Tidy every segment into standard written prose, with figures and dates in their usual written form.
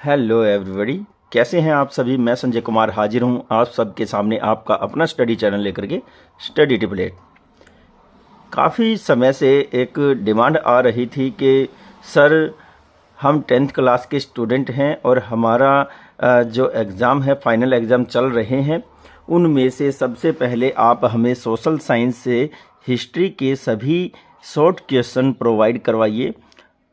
Hello everybody, कैसे हैं आप सभी। मैं संजय कुमार हाजिर हूं आप सबके सामने आपका अपना स्टडी चैनल लेकर के स्टडी टिपलेट। काफ़ी समय से एक डिमांड आ रही थी कि सर हम 10th क्लास के स्टूडेंट हैं और हमारा जो एग्ज़ाम है, फाइनल एग्ज़ाम चल रहे हैं, उनमें से सबसे पहले आप हमें सोशल साइंस से हिस्ट्री के सभी शॉर्ट क्वेश्चन प्रोवाइड करवाइए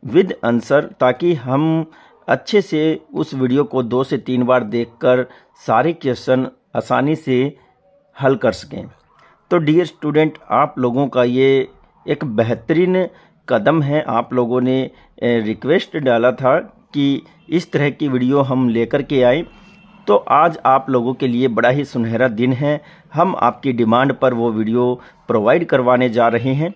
विद आंसर, ताकि हम अच्छे से उस वीडियो को 2 से 3 बार देखकर सारे क्वेश्चन आसानी से हल कर सकें। तो डियर स्टूडेंट, आप लोगों का ये एक बेहतरीन कदम है। आप लोगों ने रिक्वेस्ट डाला था कि इस तरह की वीडियो हम लेकर के आए, तो आज आप लोगों के लिए बड़ा ही सुनहरा दिन है। हम आपकी डिमांड पर वो वीडियो प्रोवाइड करवाने जा रहे हैं।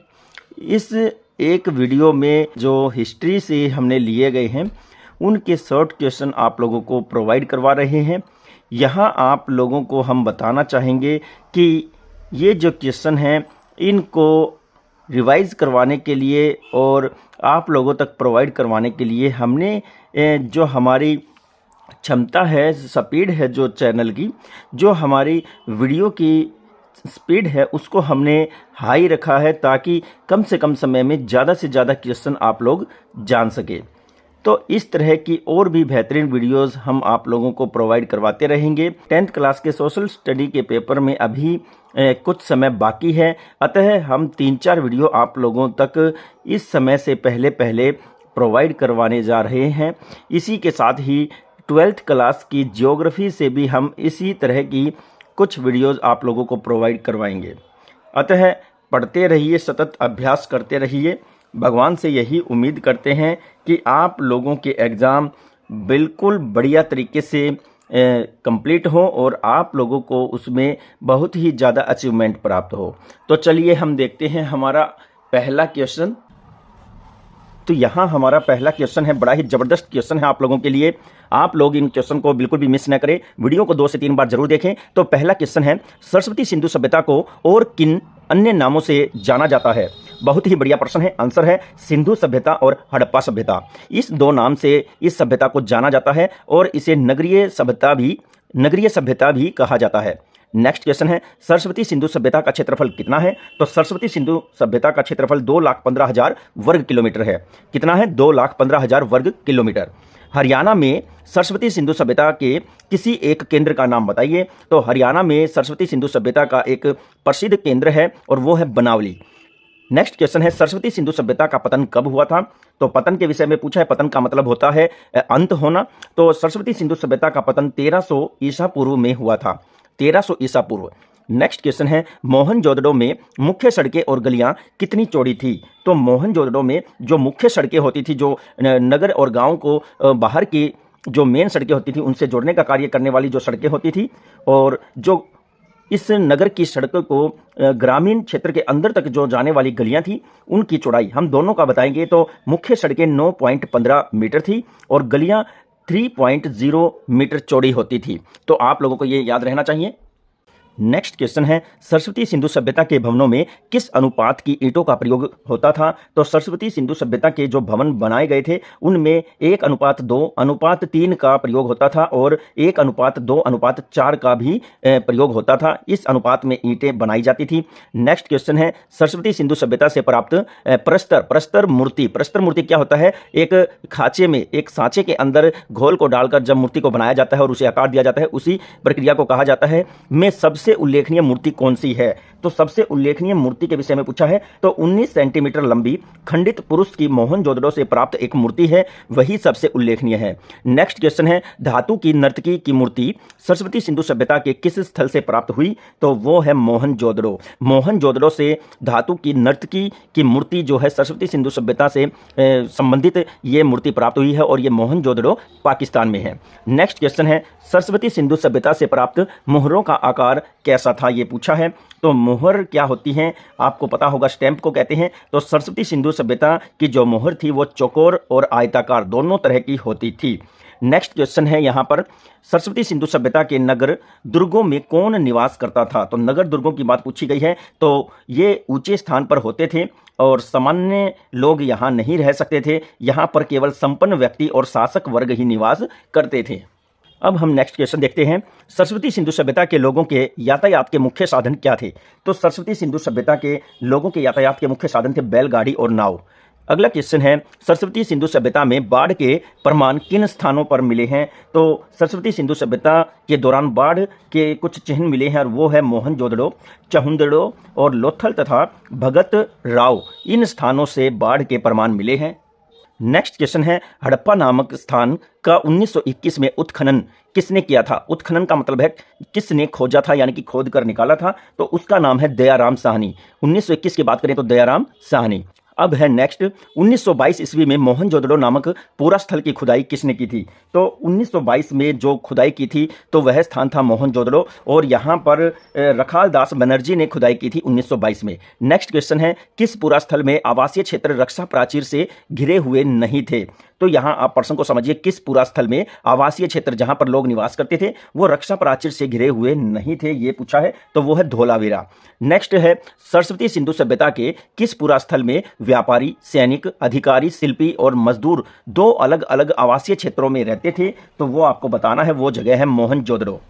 इस एक वीडियो में जो हिस्ट्री से हमने लिए गए हैं उनके शॉर्ट क्वेश्चन आप लोगों को प्रोवाइड करवा रहे हैं। यहाँ आप लोगों को हम बताना चाहेंगे कि ये जो क्वेश्चन हैं इनको रिवाइज करवाने के लिए और आप लोगों तक प्रोवाइड करवाने के लिए हमने जो हमारी क्षमता है, स्पीड है जो चैनल की, जो हमारी वीडियो की स्पीड है, उसको हमने हाई रखा है, ताकि कम से कम समय में ज़्यादा से ज़्यादा क्वेश्चन आप लोग जान सके। तो इस तरह की और भी बेहतरीन वीडियोस हम आप लोगों को प्रोवाइड करवाते रहेंगे। 10th क्लास के सोशल स्टडी के पेपर में अभी कुछ समय बाकी है, अतः हम 3-4 वीडियो आप लोगों तक इस समय से पहले प्रोवाइड करवाने जा रहे हैं। इसी के साथ ही 12th क्लास की ज्योग्राफी से भी हम इसी तरह की कुछ वीडियोस आप लोगों को प्रोवाइड करवाएंगे। अतः पढ़ते रहिए, सतत अभ्यास करते रहिए। भगवान से यही उम्मीद करते हैं कि आप लोगों के एग्ज़ाम बिल्कुल बढ़िया तरीके से कंप्लीट हो और आप लोगों को उसमें बहुत ही ज़्यादा अचीवमेंट प्राप्त हो। तो चलिए हम देखते हैं हमारा पहला क्वेश्चन। तो यहाँ हमारा पहला क्वेश्चन है, बड़ा ही ज़बरदस्त क्वेश्चन है आप लोगों के लिए। आप लोग इन क्वेश्चन को बिल्कुल भी मिस न करें, वीडियो को 2 से 3 बार जरूर देखें। तो पहला क्वेश्चन है, सरस्वती सिंधु सभ्यता को और किन अन्य नामों से जाना जाता है। बहुत ही बढ़िया प्रश्न है। आंसर है सिंधु सभ्यता और हड़प्पा सभ्यता। इस 2 नाम से इस सभ्यता को जाना जाता है और इसे नगरीय सभ्यता भी कहा जाता है। नेक्स्ट क्वेश्चन है, सरस्वती सिंधु सभ्यता का क्षेत्रफल कितना है। तो सरस्वती सिंधु सभ्यता का क्षेत्रफल 2,15,000 वर्ग किलोमीटर है। कितना है? 2,15,000 वर्ग किलोमीटर। हरियाणा में सरस्वती सिंधु सभ्यता के किसी एक केंद्र का नाम बताइए। तो हरियाणा में सरस्वती सिंधु सभ्यता का एक प्रसिद्ध केंद्र है और वो है बनावली। नेक्स्ट क्वेश्चन है, सरस्वती सिंधु सभ्यता का पतन कब हुआ था। तो पतन के विषय में पूछा है। पतन का मतलब होता है अंत होना। तो सरस्वती सिंधु सभ्यता का पतन 1300 ईसा पूर्व में हुआ था। 1300 ईसा पूर्व। नेक्स्ट क्वेश्चन है, मोहनजोदड़ो में मुख्य सड़कें और गलियां कितनी चौड़ी थी। तो मोहनजोदड़ो में जो मुख्य सड़कें होती थी, जो नगर और गांव को बाहर की जो मेन सड़कें होती थी उनसे जोड़ने का कार्य करने वाली जो सड़कें होती थी, और जो इस नगर की सड़कों को ग्रामीण क्षेत्र के अंदर तक जो जाने वाली गलियां थी, उनकी चौड़ाई हम दोनों का बताएंगे। तो मुख्य सड़कें 9.15 मीटर थी और गलियां 3.0 मीटर चौड़ी होती थी। तो आप लोगों को ये याद रहना चाहिए। नेक्स्ट क्वेश्चन है, सरस्वती सिंधु सभ्यता के भवनों में किस अनुपात की ईंटों का प्रयोग होता था। तो सरस्वती सिंधु सभ्यता के जो भवन बनाए गए थे उनमें 1:2:3 का प्रयोग होता था और 1:2:4 का भी प्रयोग होता था। इस अनुपात में ईंटें बनाई जाती थी। नेक्स्ट क्वेश्चन है, सरस्वती सिंधु सभ्यता से प्राप्त प्रस्तर मूर्ति क्या होता है। एक खांचे में, एक सांचे के अंदर घोल को डालकर जब मूर्ति को बनाया जाता है और उसे आकार दिया जाता है, उसी प्रक्रिया को कहा जाता है। में सबसे उल्लेखनीय मूर्ति कौन सी है। तो सबसे उल्लेखनीय मूर्ति के विषय में पूछा है। तो 19 सेंटीमीटर लंबी खंडित पुरुष की मोहनजोदड़ो से प्राप्त एक मूर्ति है, वही सबसे उल्लेखनीय है। नेक्स्ट क्वेश्चन है, धातु की नर्तकी की मूर्ति सरस्वती सिंधु सभ्यता के किस स्थल से प्राप्त हुई। तो वो है मोहनजोदड़ो। मोहनजोदड़ो से धातु की नर्तकी की मूर्ति जो है सरस्वती सिंधु सभ्यता से संबंधित ये मूर्ति प्राप्त हुई है और ये मोहनजोदड़ो पाकिस्तान में है। नेक्स्ट क्वेश्चन है, सरस्वती सिंधु सभ्यता से प्राप्त मोहरों का आकार कैसा था, ये पूछा है। तो मोहर क्या होती हैं, आपको पता होगा, स्टैंप को कहते हैं। तो सरस्वती सिंधु सभ्यता की जो मोहर थी वो चौकोर और आयताकार दोनों तरह की होती थी। नेक्स्ट क्वेश्चन है यहाँ पर, सरस्वती सिंधु सभ्यता के नगर दुर्गों में कौन निवास करता था? तो नगर दुर्गों की बात पूछी गई है। तो ये ऊंचे स्थान पर होते थे और सामान्य लोग यहाँ नहीं रह सकते थे। यहाँ पर केवल संपन्न व्यक्ति और शासक वर्ग ही निवास करते थे। अब हम नेक्स्ट क्वेश्चन देखते हैं, सरस्वती सिंधु सभ्यता के लोगों के यातायात के मुख्य साधन क्या थे? तो सरस्वती सिंधु सभ्यता के लोगों के यातायात के मुख्य साधन थे बैलगाड़ी और नाव। अगला क्वेश्चन है, सरस्वती सिंधु सभ्यता में बाढ़ के प्रमाण किन स्थानों पर मिले हैं? तो सरस्वती सिंधु सभ्यता के दौरान बाढ़ के कुछ चिन्ह मिले हैं और वो है मोहनजोदड़ो, चहुंदड़ो और लोथल तथा भगत राव। इन स्थानों से बाढ़ के प्रमाण मिले हैं। नेक्स्ट क्वेश्चन है, हड़प्पा नामक स्थान का 1921 में उत्खनन किसने किया था? उत्खनन का मतलब है किसने खोजा था, यानी कि खोद कर निकाला था। तो उसका नाम है दयाराम साहनी। 1921 की बात करें तो दयाराम साहनी। अब है नेक्स्ट, 1922 ईस्वी में मोहनजोदड़ो नामक पूरा स्थल की खुदाई किसने की थी? तो 1922 में जो खुदाई की थी तो वह स्थान था मोहनजोदड़ो और यहाँ पर रखाल दास बनर्जी ने खुदाई की थी 1922 में। नेक्स्ट क्वेश्चन है, किस पूरा स्थल में आवासीय क्षेत्र रक्षा प्राचीर से घिरे हुए नहीं थे? तो यहाँ आप प्रश्न को समझिए, किस पूरा स्थल में आवासीय क्षेत्र जहां पर लोग निवास करते थे वो रक्षा प्राचीर से घिरे हुए नहीं थे, ये पूछा है। तो वो है धोलावीरा। नेक्स्ट है, सरस्वती सिंधु सभ्यता के किस पूरा स्थल में व्यापारी, सैनिक, अधिकारी, शिल्पी और मजदूर दो अलग अलग आवासीय क्षेत्रों में रहते थे? तो वो आपको बताना है, वो जगह है मोहनजोदड़ो।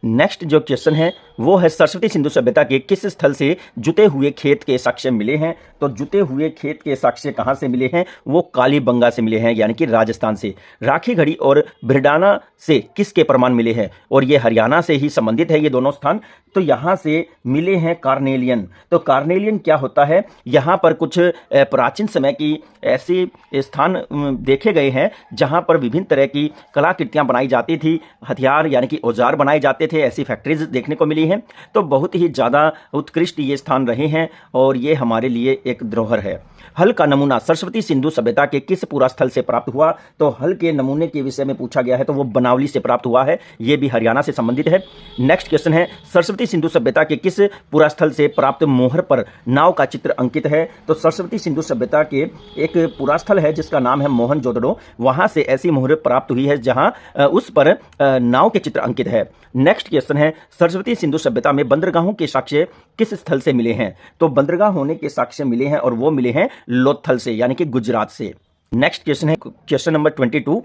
नेक्स्ट जो क्वेश्चन है वो है, सरस्वती सिंधु सभ्यता के किस स्थल से जुते हुए खेत के साक्ष्य मिले हैं? तो जुते हुए खेत के साक्ष्य कहाँ से मिले हैं? वो कालीबंगा से मिले हैं, यानी कि राजस्थान से। राखी घड़ी और भिरडाना से किसके प्रमाण मिले हैं? और ये हरियाणा से ही संबंधित है ये दोनों स्थान। तो यहाँ से मिले हैं कार्नेलियन। तो कार्नेलियन क्या होता है? यहाँ पर कुछ प्राचीन समय की ऐसे स्थान देखे गए हैं जहाँ पर विभिन्न तरह की कलाकृतियाँ बनाई जाती थी, हथियार यानी कि औजार बनाए जाते थे, ऐसी फैक्ट्रीज देखने को मिली हैं। तो बहुत ही ज़्यादा उत्कृष्ट ये स्थान रहे हैं और ये हमारे लिए एक धरोहर है। हल का नमूना सरस्वती सिंधु सभ्यता के किस पूरा स्थल से प्राप्त हुआ? तो हल के नमूने के विषय में पूछा गया है तो वो बनावली से प्राप्त हुआ है, ये भी हरियाणा से संबंधित है। नेक्स्ट क्वेश्चन है, सरस्वती सिंधु सभ्यता के किस पूरा स्थल से प्राप्त मोहर पर नाव का चित्र अंकित है? तो सरस्वती सिंधु सभ्यता के एक पूरा स्थल है जिसका नाम है मोहनजोदड़ो, वहां से ऐसी मोहर प्राप्त हुई है जहां उस पर नाव के चित्र अंकित है। नेक्स्ट क्वेश्चन है, सरस्वती सिंधु सभ्यता में बंदरगाहों के साक्ष्य किस स्थल से मिले हैं? तो बंदरगाह होने के साक्ष्य मिले हैं और वो मिले हैं लोथल से, यानी कि गुजरात से। नेक्स्ट क्वेश्चन है क्वेश्चन नंबर 22,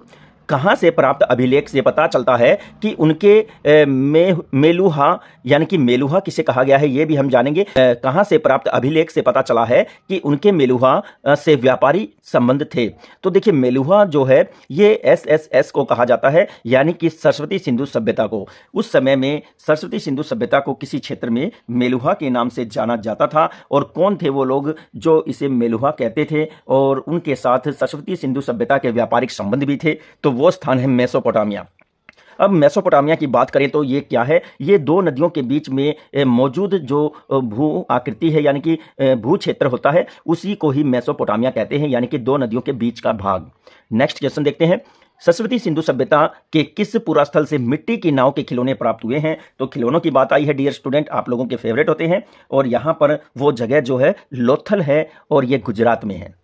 कहाँ से प्राप्त अभिलेख से पता चलता है कि उनके मेलुहा, यानी कि मेलुहा किसे कहा गया है ये भी हम जानेंगे। कहाँ से प्राप्त अभिलेख से पता चला है कि उनके मेलुहा से व्यापारी संबंध थे? तो देखिए, मेलुहा जो है ये एसएसएस को कहा जाता है, यानी कि सरस्वती सिंधु सभ्यता को। उस समय में सरस्वती सिंधु सभ्यता को किसी क्षेत्र में मेलुहा के नाम से जाना जाता था। और कौन थे वो लोग जो इसे मेलुहा कहते थे और उनके साथ सरस्वती सिंधु सभ्यता के व्यापारिक संबंध भी थे? तो वो स्थान है मेसोपोटामिया। अब मेसोपोटामिया की बात करें तो ये क्या है? ये दो नदियों के बीच में मौजूद जो भू आकृति है, यानी कि भू क्षेत्र होता है, उसी को ही मेसोपोटामिया कहते हैं, यानी कि दो नदियों के बीच का भाग। नेक्स्ट क्वेश्चन देखते हैं, सरस्वती सिंधु सभ्यता के किस पूरा स्थल से मिट्टी की नाव के खिलौने प्राप्त हुए हैं? तो खिलौनों की बात आई है डियर स्टूडेंट, आप लोगों के फेवरेट होते हैं और यहाँ पर वो जगह जो है लोथल है और ये गुजरात में है।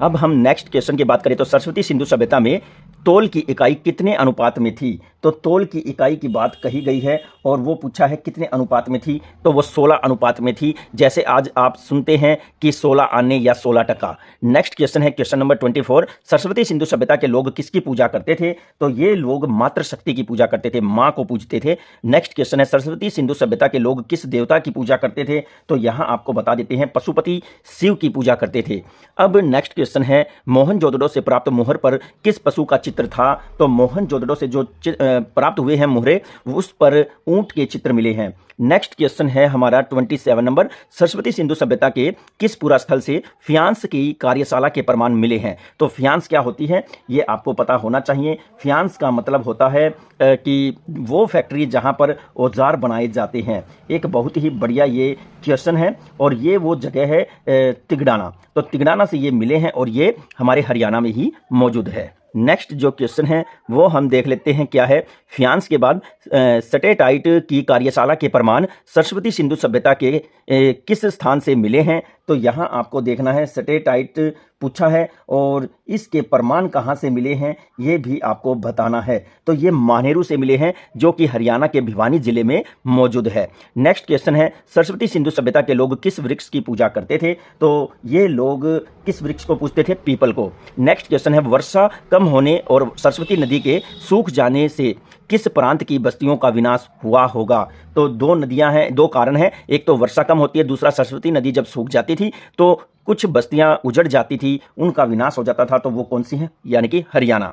अब हम नेक्स्ट क्वेश्चन की बात करें तो सरस्वती सिंधु सभ्यता में तोल की इकाई कितने अनुपात में थी? तो तोल की इकाई की बात कही गई है और वो पूछा है कितने अनुपात में थी? तो वो 16 अनुपात में थी, जैसे आज आप सुनते हैं कि 16 आने या 16 टका। नेक्स्ट क्वेश्चन है क्वेश्चन नंबर 24, सरस्वती सिंधु सभ्यता के लोग किसकी पूजा करते थे? तो ये लोग मातृशक्ति की पूजा करते थे, माँ को पूजते थे। नेक्स्ट क्वेश्चन है, सरस्वती सिंधु सभ्यता के लोग किस देवता की पूजा करते थे? तो यहाँ आपको बता देते हैं, पशुपति शिव की पूजा करते थे। अब नेक्स्ट क्वेश्चन है, मोहनजोदड़ो से प्राप्त मोहर पर किस पशु का चित्र था? तो मोहनजोदड़ो से जो प्राप्त हुए हैं मोहरे, उस पर ऊंट के चित्र मिले हैं। नेक्स्ट क्वेश्चन है हमारा 27 नंबर, सरस्वती सिंधु सभ्यता के किस पूरा स्थल से फियांस की कार्यशाला के प्रमाण मिले हैं? तो फियांस क्या होती है ये आपको पता होना चाहिए। फियांस का मतलब होता है कि वो फैक्ट्री जहां पर औजार बनाए जाते हैं। एक बहुत ही बढ़िया ये क्वेश्चन है और ये वो जगह है तिगड़ाना। तो तिगड़ाना से ये मिले हैं और ये हमारे हरियाणा में ही मौजूद है। नेक्स्ट जो क्वेश्चन है वो हम देख लेते हैं क्या है। फियांस के बाद स्टेटाइट की कार्यशाला के प्रमाण सरस्वती सिंधु सभ्यता के किस स्थान से मिले हैं? तो यहाँ आपको देखना है स्टेटाइट पूछा है और इसके प्रमाण कहाँ से मिले हैं ये भी आपको बताना है। तो ये मानेरू से मिले हैं जो कि हरियाणा के भिवानी जिले में मौजूद है। नेक्स्ट क्वेश्चन है सरस्वती सिंधु सभ्यता के लोग किस वृक्ष की पूजा करते थे? तो ये लोग किस वृक्ष को पूजते थे? पीपल को। नेक्स्ट क्वेश्चन है वर्षा कम होने और सरस्वती नदी के सूख जाने से किस प्रांत की बस्तियों का विनाश हुआ होगा? तो दो नदियां हैं, दो कारण हैं, एक तो वर्षा कम होती है, दूसरा सरस्वती नदी जब सूख जाती थी तो कुछ बस्तियां उजड़ जाती थी, उनका विनाश हो जाता था। तो वो कौन सी हैं? यानी कि हरियाणा।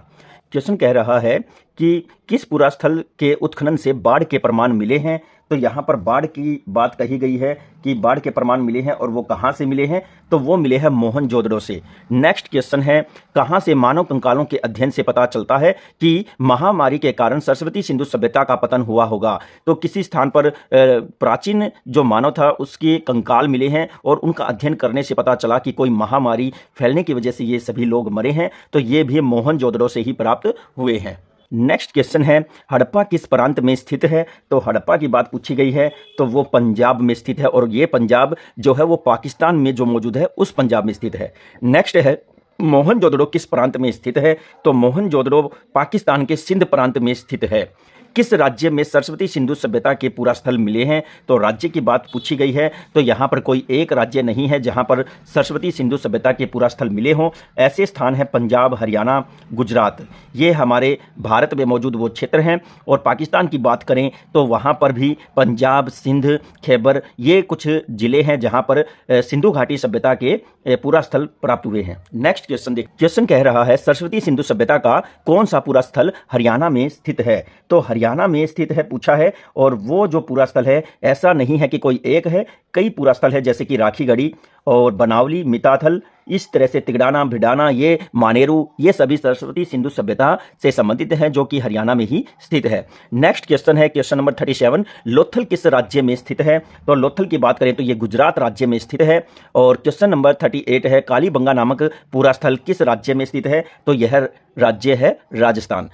क्वेश्चन कह रहा है कि किस पुरास्थल के उत्खनन से बाढ़ के प्रमाण मिले हैं? तो यहाँ पर बाढ़ की बात कही गई है कि बाढ़ के प्रमाण मिले हैं और वो कहाँ से मिले हैं? तो वो मिले हैं मोहनजोदड़ो से। नेक्स्ट क्वेश्चन है कहाँ से मानव कंकालों के अध्ययन से पता चलता है कि महामारी के कारण सरस्वती सिंधु सभ्यता का पतन हुआ होगा? तो किसी स्थान पर प्राचीन जो मानव था उसके कंकाल मिले हैं और उनका अध्ययन करने से पता चला कि कोई महामारी फैलने की वजह से ये सभी लोग मरे हैं। तो ये भी मोहनजोदड़ो से ही प्राप्त हुए हैं। नेक्स्ट क्वेश्चन है हड़प्पा किस प्रांत में स्थित है? तो हड़प्पा की बात पूछी गई है तो वो पंजाब में स्थित है और ये पंजाब जो है वो पाकिस्तान में जो मौजूद है उस पंजाब में स्थित है। नेक्स्ट है मोहनजोदड़ो किस प्रांत में स्थित है? तो मोहनजोदड़ो पाकिस्तान के सिंध प्रांत में स्थित है। किस राज्य में सरस्वती सिंधु सभ्यता के पुरास्थल मिले हैं? तो राज्य की बात पूछी गई है तो यहाँ पर कोई एक राज्य नहीं है जहाँ पर सरस्वती सिंधु सभ्यता के पुरास्थल मिले हों। ऐसे स्थान हैं पंजाब, हरियाणा, गुजरात, ये हमारे भारत में मौजूद वो क्षेत्र हैं। और पाकिस्तान की बात करें तो वहाँ पर भी पंजाब, सिंध, खैबर, ये कुछ जिले हैं जहाँ पर सिंधु घाटी सभ्यता के पुरास्थल प्राप्त हुए हैं। नेक्स्ट क्वेश्चन देखिए, क्वेश्चन कह रहा है सरस्वती सिंधु सभ्यता का कौन सा पुरास्थल हरियाणा में स्थित है? तो हरियाणा में स्थित है पूछा है और वो जो पुरास्थल है ऐसा नहीं है कि कोई एक है, कई पुरास्थल है जैसे कि राखीगढ़ी और बनावली, मिताथल, इस तरह से तिगड़ाना, भिडाना, ये मानेरू, ये सभी सरस्वती सिंधु सभ्यता से संबंधित हैं जो कि हरियाणा में ही स्थित है। नेक्स्ट क्वेश्चन है क्वेश्चन नंबर 37 लोथल किस राज्य में स्थित है? तो लोथल की बात करें तो ये गुजरात राज्य में स्थित है। और क्वेश्चन नंबर 38 है कालीबंगा नामक पुरास्थल किस राज्य में स्थित है? तो यह राज्य है राजस्थान।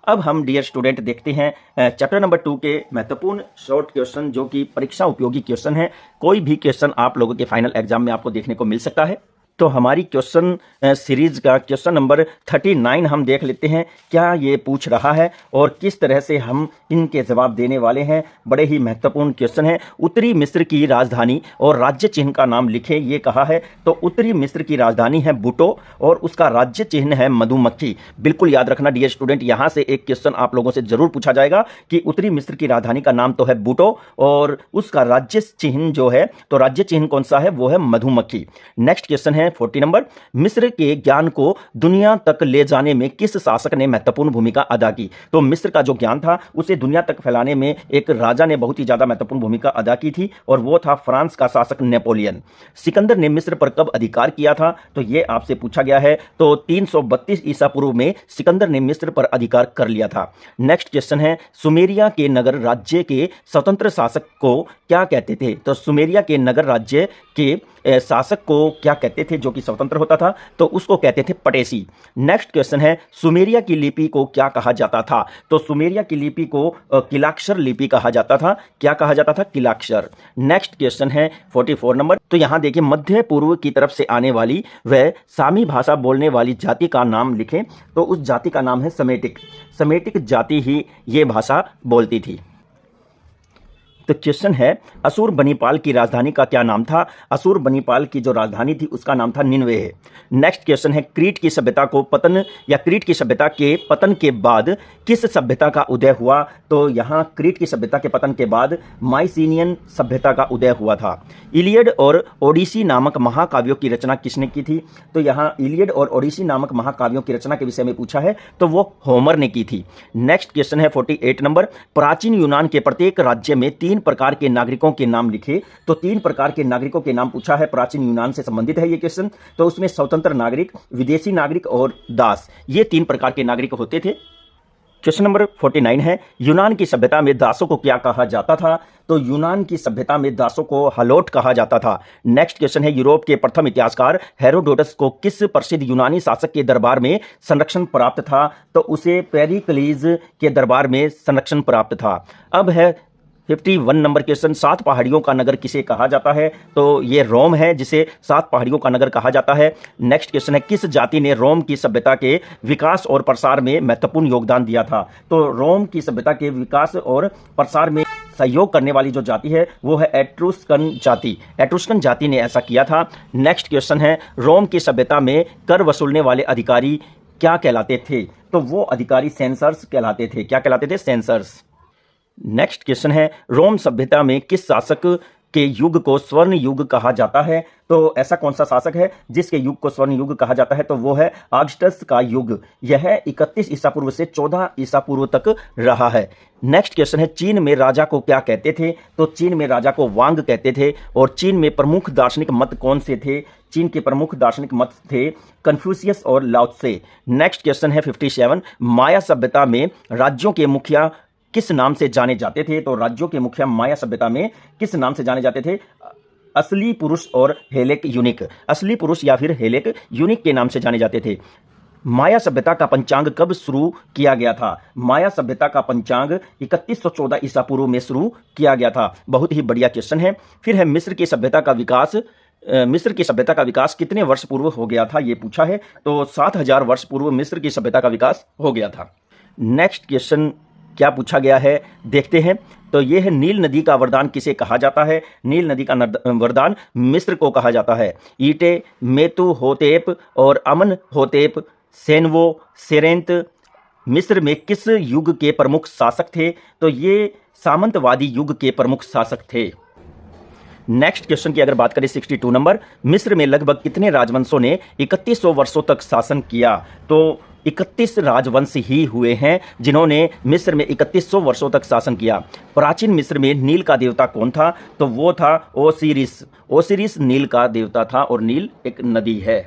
अब हम डियर स्टूडेंट देखते हैं चैप्टर नंबर 2 के महत्वपूर्ण शॉर्ट क्वेश्चन जो कि परीक्षा उपयोगी क्वेश्चन है। कोई भी क्वेश्चन आप लोगों के फाइनल एग्जाम में आपको देखने को मिल सकता है। तो हमारी क्वेश्चन सीरीज का क्वेश्चन नंबर 39 हम देख लेते हैं क्या ये पूछ रहा है और किस तरह से हम इनके जवाब देने वाले हैं। बड़े ही महत्वपूर्ण क्वेश्चन है। उत्तरी मिस्र की राजधानी और राज्य चिन्ह का नाम लिखें, ये कहा है। तो उत्तरी मिस्र की राजधानी है बुटो और उसका राज्य चिन्ह है मधुमक्खी। बिल्कुल याद रखना डियर स्टूडेंट, यहाँ से एक क्वेश्चन आप लोगों से जरूर पूछा जाएगा कि उत्तरी मिस्र की राजधानी का नाम तो है बुटो और उसका राज्य चिन्ह जो है, तो राज्य चिन्ह कौन सा है? वो है मधुमक्खी। नेक्स्ट क्वेश्चन है 40 नंबर मिस्र के ज्ञान को दुनिया तक ले जाने में किस शासक ने महत्वपूर्ण भूमिका अदा की? तो मिस्र का जो ज्ञान था उसे दुनिया तक फैलाने में एक राजा ने बहुत ही ज्यादा महत्वपूर्ण भूमिका अदा की थी और वो था फ्रांस का शासक नेपोलियन। सिकंदर ने मिस्र पर कब अधिकार किया था? तो ये आपसे पूछा गया है। तो 332 ईसा पूर्व में सिकंदर ने मिस्र पर अधिकार कर लिया था। नेक्स्ट क्वेश्चन है सुमेरिया के नगर राज्य के स्वतंत्र शासक को क्या कहते थे? तो सुमेरिया के नगर राज्य के शासक को क्या कहते थे जो कि स्वतंत्र होता था? तो उसको कहते थे पटेसी। नेक्स्ट क्वेश्चन है सुमेरिया की लिपि को क्या कहा जाता था? तो सुमेरिया की लिपि को किलाक्षर लिपि कहा जाता था। क्या कहा जाता था? किलाक्षर। नेक्स्ट क्वेश्चन है 44 नंबर। तो यहां देखिए मध्य पूर्व की तरफ से आने वाली वह सामी भाषा बोलने वाली जाति का नाम लिखें। तो उस जाति का नाम है समेटिक। समेटिक जाति ही ये भाषा बोलती थी। तो क्वेश्चन है असुर बनीपाल की राजधानी का क्या नाम था? असुर बनीपाल की जो राजधानी थी उसका नाम था निनवे। नेक्स्ट क्वेश्चन है क्रीट की सभ्यता को पतन या क्रीट की सभ्यता के पतन के बाद किस सभ्यता का उदय हुआ? तो यहाँ क्रीट की सभ्यता के पतन के बाद माइसिनियन सभ्यता का उदय हुआ था। इलियड और ओडिसी नामक महाकाव्यों की रचना किसने की थी? तो यहाँ इलियड और ओडिसी नामक महाकाव्यों की रचना के विषय में पूछा है तो वो होमर ने की थी। नेक्स्ट क्वेश्चन है 48 नंबर। प्राचीन यूनान के प्रत्येक राज्य में 3 प्रकार के नागरिकों के नाम लिखे। तो 3 प्रकार के नागरिकों के नाम पूछा है। प्राचीन यूनान से संबंधित है ये क्वेश्चन। तो उसमें स्वतंत्र नागरिक, विदेशी नागरिक और दास, ये 3 प्रकार के नागरिक होते थे। क्वेश्चन नंबर 49 है यूनान की सभ्यता में दासों को क्या कहा जाता था? तो यूनान की सभ्यता में दासों को हलोट कहा जाता था। नेक्स्ट क्वेश्चन है यूरोप के प्रथम इतिहासकार हेरोडोटस को किस प्रसिद्ध यूनानी शासक के दरबार में संरक्षण प्राप्त था? तो उसे पेरिक्लीज के दरबार में संरक्षण प्राप्त था। अब है 51 नंबर क्वेश्चन, 7 पहाड़ियों का नगर किसे कहा जाता है? तो ये रोम है, जिसे 7 पहाड़ियों का नगर कहा जाता है। नेक्स्ट क्वेश्चन है, किस जाति ने रोम की सभ्यता के विकास और प्रसार में महत्वपूर्ण योगदान दिया था? तो रोम की सभ्यता के विकास और प्रसार में सहयोग करने वाली जो जाति है वो है एट्रुस्कन जाति। एट्रुस्कन जाति ने ऐसा किया था। नेक्स्ट क्वेश्चन है, रोम की सभ्यता में कर वसूलने वाले अधिकारी क्या कहलाते थे? तो वो अधिकारी सेंसर्स कहलाते थे। क्या कहलाते थे? सेंसर्स। नेक्स्ट क्वेश्चन है, रोम सभ्यता में किस शासक के युग को स्वर्ण युग कहा जाता है? तो ऐसा कौन सा शासक है जिसके युग को स्वर्ण युग कहा जाता है? तो वो है ऑगस्टस का युग। यह 31 ईसा पूर्व से 14 ईसा पूर्व तक रहा है। नेक्स्ट क्वेश्चन है, चीन में राजा को क्या कहते थे? तो चीन में राजा को वांग कहते थे। और चीन में प्रमुख दार्शनिक मत कौन से थे? चीन के प्रमुख दार्शनिक मत थे कन्फ्यूशियस और लाओ त्से। नेक्स्ट क्वेश्चन है 57, माया सभ्यता में राज्यों के मुखिया किस नाम से जाने जाते थे? तो राज्यों के मुखिया माया सभ्यता में किस नाम से जाने जाते थे? असली पुरुष और हेलेक यूनिक। असली पुरुष या फिर हेलेक यूनिक के नाम से जाने जाते थे। माया सभ्यता का पंचांग कब शुरू किया गया था? माया सभ्यता का पंचांग 3114 ईसा पूर्व में शुरू किया गया था। बहुत ही बढ़िया क्वेश्चन है। फिर है, मिस्र की सभ्यता का विकास कितने वर्ष पूर्व हो गया था? ये पूछा है। तो 7000 वर्ष पूर्व मिस्र की सभ्यता का विकास हो गया था। नेक्स्ट क्वेश्चन क्या पूछा गया है, देखते हैं। तो यह है, नील नदी का वरदान किसे कहा जाता है? नील नदी का वरदान मिस्र को कहा जाता है। ईटे, मेतु होतेप और अमन होतेप, सेनवो, सेरेंत मिस्र में किस युग के प्रमुख शासक थे? तो ये सामंतवादी युग के प्रमुख शासक थे। नेक्स्ट क्वेश्चन की अगर बात करें 62 नंबर, मिस्र में लगभग कितने राजवंशों ने 3100 वर्षों तक शासन किया? तो 31 राजवंश ही हुए हैं जिन्होंने मिस्र में 3100 वर्षों तक शासन किया। प्राचीन मिस्र में नील का देवता कौन था? तो वो था ओसिरिस। ओसिरिस नील का देवता था और नील एक नदी है।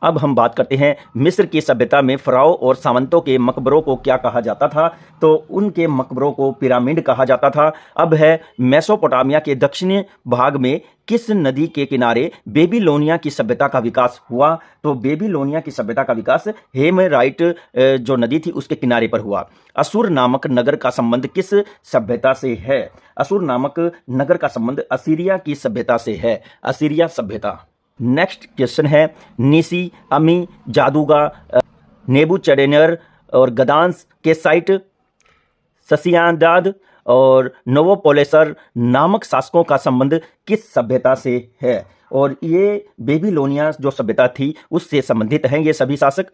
अब हम बात करते हैं, मिस्र की सभ्यता में फराओ और सामंतों के मकबरों को क्या कहा जाता था? तो उनके मकबरों को पिरामिड कहा जाता था। अब है, मेसोपोटामिया के दक्षिणी भाग में किस नदी के किनारे बेबीलोनिया की सभ्यता का विकास हुआ? तो बेबीलोनिया की सभ्यता का विकास हेमराइट जो नदी थी उसके किनारे पर हुआ। असुर नामक नगर का संबंध किस सभ्यता से है? असुर नामक नगर का संबंध असीरिया की सभ्यता से है। असीरिया सभ्यता। नेक्स्ट क्वेश्चन है, नीसी, अमी, जादूगा, नेबूचडनेस्सर और गदांस के साइट, ससियादाद और नोवोपोलिसर नामक शासकों का संबंध किस सभ्यता से है? और ये बेबीलोनिया जो सभ्यता थी उससे संबंधित हैं ये सभी शासक।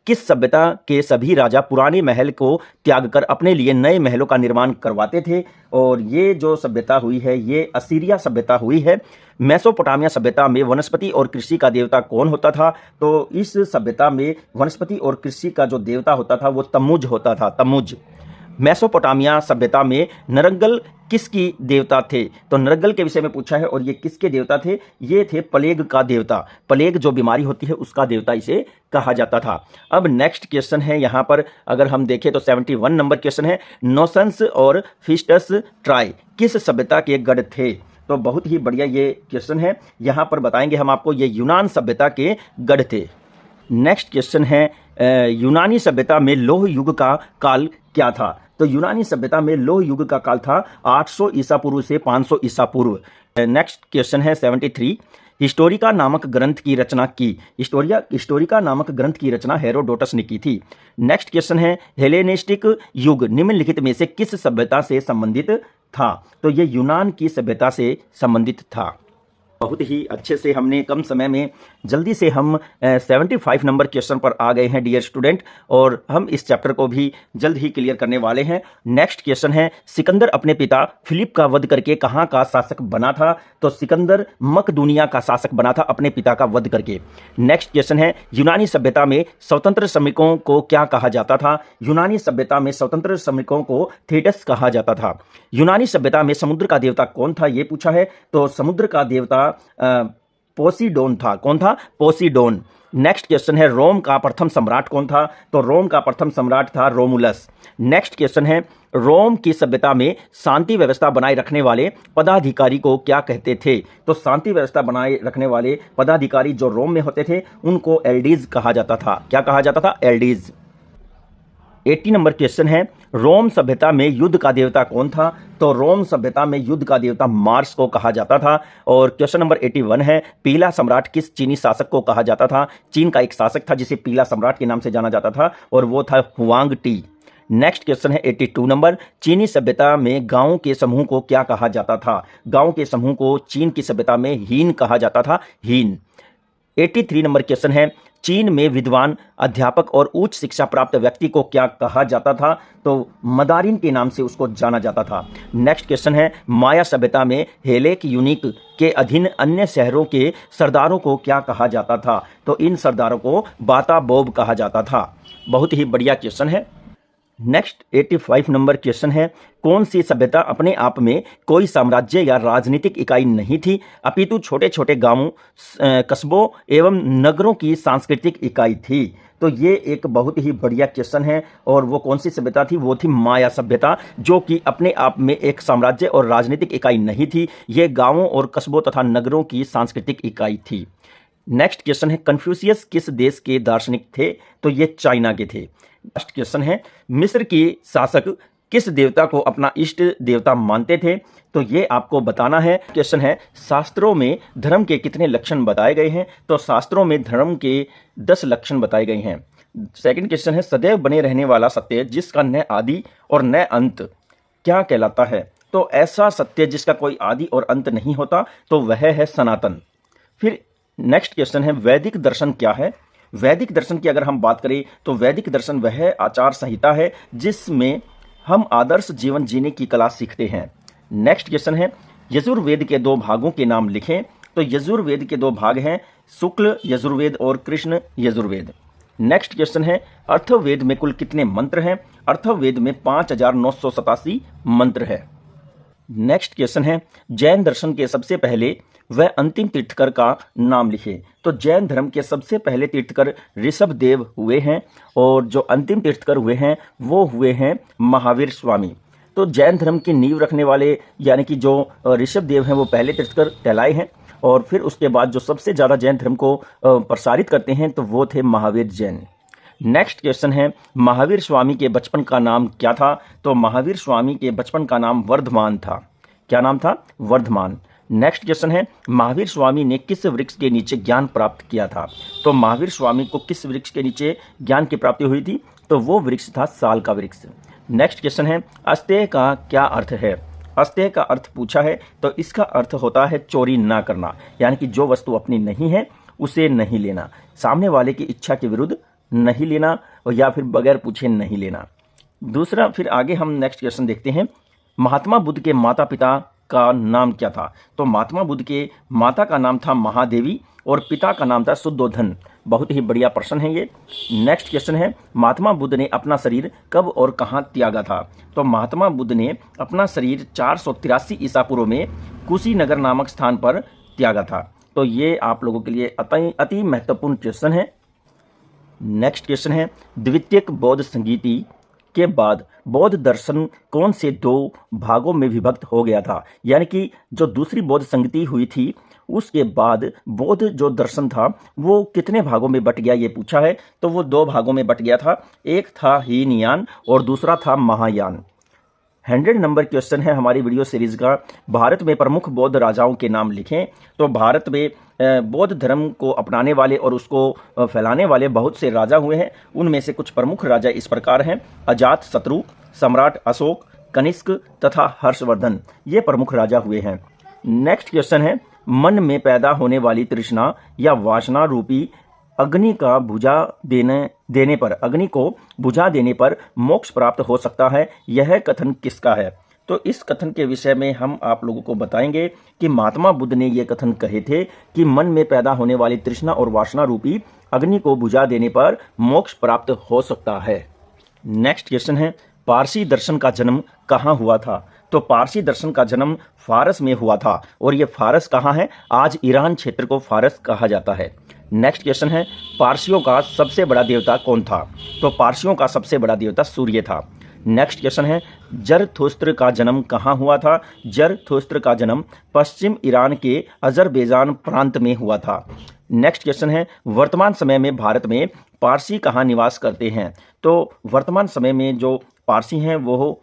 किस सभ्यता के सभी राजा पुराने महल को त्याग कर अपने लिए नए महलों का निर्माण करवाते थे? और ये जो सभ्यता हुई है ये असीरिया सभ्यता हुई है। मेसोपोटामिया सभ्यता में वनस्पति और कृषि का देवता कौन होता था? तो इस सभ्यता में वनस्पति और कृषि का जो देवता होता था वो तमुज होता था। तमुज। मेसोपोटामिया सभ्यता में नरगल किसकी देवता थे? तो नरगल के विषय में पूछा है और ये किसके देवता थे? ये थे प्लेग का देवता। प्लेग जो बीमारी होती है उसका देवता इसे कहा जाता था। अब नेक्स्ट क्वेश्चन है, यहाँ पर अगर हम देखें तो 71 नंबर क्वेश्चन है, नोसन्स और फिस्टस ट्राई किस सभ्यता के गढ़ थे? तो बहुत ही बढ़िया ये क्वेश्चन है। यहाँ पर बताएंगे हम आपको, ये यूनान सभ्यता के गढ़ थे। नेक्स्ट क्वेश्चन है, यूनानी सभ्यता में लौह युग का काल क्या था? तो यूनानी सभ्यता में लौह युग का काल था 800 ईसा पूर्व से 500 ईसा पूर्व। नेक्स्ट क्वेश्चन है 73, हिस्टोरिका नामक ग्रंथ की रचना की। हिस्टोरिका नामक ग्रंथ की रचना हेरोडोटस ने की थी। नेक्स्ट क्वेश्चन है, हेलेनिस्टिक युग निम्नलिखित में से किस सभ्यता से संबंधित था? तो ये यूनान की सभ्यता से संबंधित था। बहुत ही अच्छे से हमने कम समय में जल्दी से हम 75 नंबर क्वेश्चन पर आ गए हैं डियर स्टूडेंट, और हम इस चैप्टर को भी जल्द ही क्लियर करने वाले हैं। नेक्स्ट क्वेश्चन है, सिकंदर अपने पिता फिलिप का वध करके कहाँ का शासक बना था? तो सिकंदर मकदूनिया का शासक बना था अपने पिता का वध करके। नेक्स्ट क्वेश्चन है, यूनानी सभ्यता में स्वतंत्र श्रमिकों को क्या कहा जाता था? यूनानी सभ्यता में स्वतंत्र श्रमिकों को थेटस कहा जाता था। यूनानी सभ्यता में समुद्र का देवता कौन था? ये पूछा है। तो समुद्र का देवता पोसीडोन था। कौन था? पोसीडोन। नेक्स्ट क्वेश्चन है, रोम का प्रथम सम्राट कौन था? तो रोम का प्रथम सम्राट था रोमुलस। नेक्स्ट क्वेश्चन है, रोम की सभ्यता में शांति व्यवस्था बनाए रखने वाले पदाधिकारी को क्या कहते थे? तो शांति व्यवस्था बनाए रखने वाले पदाधिकारी जो रोम में होते थे उनको एल्डीज कहा जाता था। क्या कहा जाता था? एल्डीज। 80 नंबर क्वेश्चन है, रोम सभ्यता में युद्ध का देवता कौन था? तो रोम सभ्यता में युद्ध का देवता मार्स को कहा जाता था। और क्वेश्चन नंबर 81 है, पीला सम्राट किस चीनी शासक को कहा जाता था? चीन का एक शासक था जिसे पीला सम्राट के नाम से जाना जाता था और वो था हुआंग टी। नेक्स्ट क्वेश्चन है 82 नंबर, चीनी सभ्यता में गांवों के समूह को क्या कहा जाता था? गांव के समूह को चीन की सभ्यता में हीन कहा जाता था, हीन। 83 नंबर क्वेश्चन है, चीन में विद्वान, अध्यापक और उच्च शिक्षा प्राप्त व्यक्ति को क्या कहा जाता था? तो मदारिन के नाम से उसको जाना जाता था। नेक्स्ट क्वेश्चन है, माया सभ्यता में हेलेक यूनिक के अधीन अन्य शहरों के सरदारों को क्या कहा जाता था? तो इन सरदारों को बाता बोब कहा जाता था। बहुत ही बढ़िया क्वेश्चन है। नेक्स्ट 85 नंबर क्वेश्चन है, कौन सी सभ्यता अपने आप में कोई साम्राज्य या राजनीतिक इकाई नहीं थी, अपितु छोटे छोटे गांवों, कस्बों एवं नगरों की सांस्कृतिक इकाई थी? तो ये एक बहुत ही बढ़िया क्वेश्चन है। और वो कौन सी सभ्यता थी? वो थी माया सभ्यता, जो कि अपने आप में एक साम्राज्य और राजनीतिक इकाई नहीं थी। ये गांवों और कस्बों तथा नगरों की सांस्कृतिक इकाई थी। नेक्स्ट क्वेश्चन है, कन्फ्यूशियस किस देश के दार्शनिक थे? तो ये चाइना के थे। नेक्स्ट क्वेश्चन है, मिस्र के शासक किस देवता को अपना इष्ट देवता मानते थे? तो ये आपको बताना है। क्वेश्चन है, शास्त्रों में धर्म के कितने लक्षण बताए गए हैं? तो शास्त्रों में धर्म के 10 लक्षण बताए गए हैं। सेकंड क्वेश्चन है, सदैव बने रहने वाला सत्य जिसका न आदि और न अंत क्या कहलाता है? तो ऐसा सत्य जिसका कोई आदि और अंत नहीं होता, तो वह है सनातन। फिर नेक्स्ट क्वेश्चन है, वैदिक दर्शन क्या है? वैदिक दर्शन की अगर हम बात करें तो वैदिक दर्शन वह आचार संहिता है जिसमें हम आदर्श जीवन जीने की कला सीखते हैं। नेक्स्ट क्वेश्चन है, यजुर्वेद के 2 भागों के नाम लिखें। तो यजुर्वेद के 2 भाग हैं, शुक्ल यजुर्वेद और कृष्ण यजुर्वेद। नेक्स्ट क्वेश्चन है, अर्थवेद में कुल कितने मंत्र हैं? अर्थवेद में 5987 मंत्र है। नेक्स्ट क्वेश्चन है, जैन दर्शन के सबसे पहले वह अंतिम तीर्थकर का नाम लिखे। तो जैन धर्म के सबसे पहले तीर्थकर ऋषभ देव हुए हैं और जो अंतिम तीर्थकर हुए हैं वो हुए हैं महावीर स्वामी। तो जैन धर्म की नींव रखने वाले यानी कि जो ऋषभ देव हैं वो पहले तीर्थकर कहलाए हैं। और फिर उसके बाद जो सबसे ज़्यादा जैन धर्म को प्रसारित करते हैं तो वो थे महावीर जैन। नेक्स्ट क्वेश्चन है, महावीर स्वामी के बचपन का नाम क्या था? तो महावीर स्वामी के बचपन का नाम वर्धमान था। क्या नाम था? वर्धमान। नेक्स्ट क्वेश्चन है, महावीर स्वामी ने किस वृक्ष के नीचे ज्ञान प्राप्त किया था? तो महावीर स्वामी को किस वृक्ष के नीचे ज्ञान की प्राप्ति हुई थी? तो वो वृक्ष था साल का वृक्ष। नेक्स्ट क्वेश्चन है, अस्तेय का क्या अर्थ है? अस्तेय का अर्थ पूछा है तो इसका अर्थ होता है चोरी ना करना, यानी कि जो वस्तु अपनी नहीं है उसे नहीं लेना, सामने वाले की इच्छा के विरुद्ध नहीं लेना और या फिर बगैर पूछे नहीं लेना। दूसरा, फिर आगे हम नेक्स्ट क्वेश्चन देखते हैं, महात्मा बुद्ध के माता पिता का नाम क्या था? तो महात्मा बुद्ध के माता का नाम था महादेवी और पिता का नाम था शुद्धोधन। बहुत ही बढ़िया प्रश्न है ये। नेक्स्ट क्वेश्चन है, महात्मा बुद्ध ने अपना शरीर कब और कहाँ त्यागा था? तो महात्मा बुद्ध ने अपना शरीर 483 ईसा पूर्व में कुशीनगर नामक स्थान पर त्यागा था। तो ये आप लोगों के लिए अति महत्वपूर्ण क्वेश्चन है। नेक्स्ट क्वेश्चन है, द्वितीयक बौद्ध संगीति के बाद बौद्ध दर्शन कौन से 2 भागों में विभक्त हो गया था? यानी कि जो दूसरी बौद्ध संगति हुई थी उसके बाद बौद्ध जो दर्शन था वो कितने भागों में बट गया, ये पूछा है। तो वो 2 भागों में बट गया था, एक था हीनयान और दूसरा था महायान। 100 नंबर क्वेश्चन है हमारी वीडियो सीरीज का, भारत में प्रमुख बौद्ध राजाओं के नाम लिखें। तो भारत में बौद्ध धर्म को अपनाने वाले और उसको फैलाने वाले बहुत से राजा हुए हैं। उनमें से कुछ प्रमुख राजा इस प्रकार हैं, अजात शत्रु, सम्राट अशोक, कनिष्क तथा हर्षवर्धन, ये प्रमुख राजा हुए हैं। नेक्स्ट क्वेश्चन है, मन में पैदा होने वाली तृष्णा या वासना रूपी अग्नि का बुझा देने पर, अग्नि को बुझा देने पर मोक्ष प्राप्त हो सकता है, यह कथन किसका है? तो इस कथन के विषय में हम आप लोगों को बताएंगे कि महात्मा बुद्ध ने यह कथन कहे थे कि मन में पैदा होने वाली तृष्णा और वासना रूपी अग्नि को बुझा देने पर मोक्ष प्राप्त हो सकता है। नेक्स्ट क्वेश्चन है, पारसी दर्शन का जन्म कहाँ हुआ था? तो पारसी दर्शन का जन्म फारस में हुआ था और ये फारस कहाँ है? आज ईरान क्षेत्र को फारस कहा जाता है। नेक्स्ट क्वेश्चन है, पारसियों का सबसे बड़ा देवता कौन था? तो पारसियों का सबसे बड़ा देवता सूर्य था। नेक्स्ट क्वेश्चन है, जरथुस्त्र का जन्म कहाँ हुआ था? जरथुस्त्र का जन्म पश्चिम ईरान के अजरबैजान प्रांत में हुआ था। नेक्स्ट क्वेश्चन है वर्तमान समय में भारत में पारसी कहाँ निवास करते हैं? तो वर्तमान समय में जो पारसी हैं वो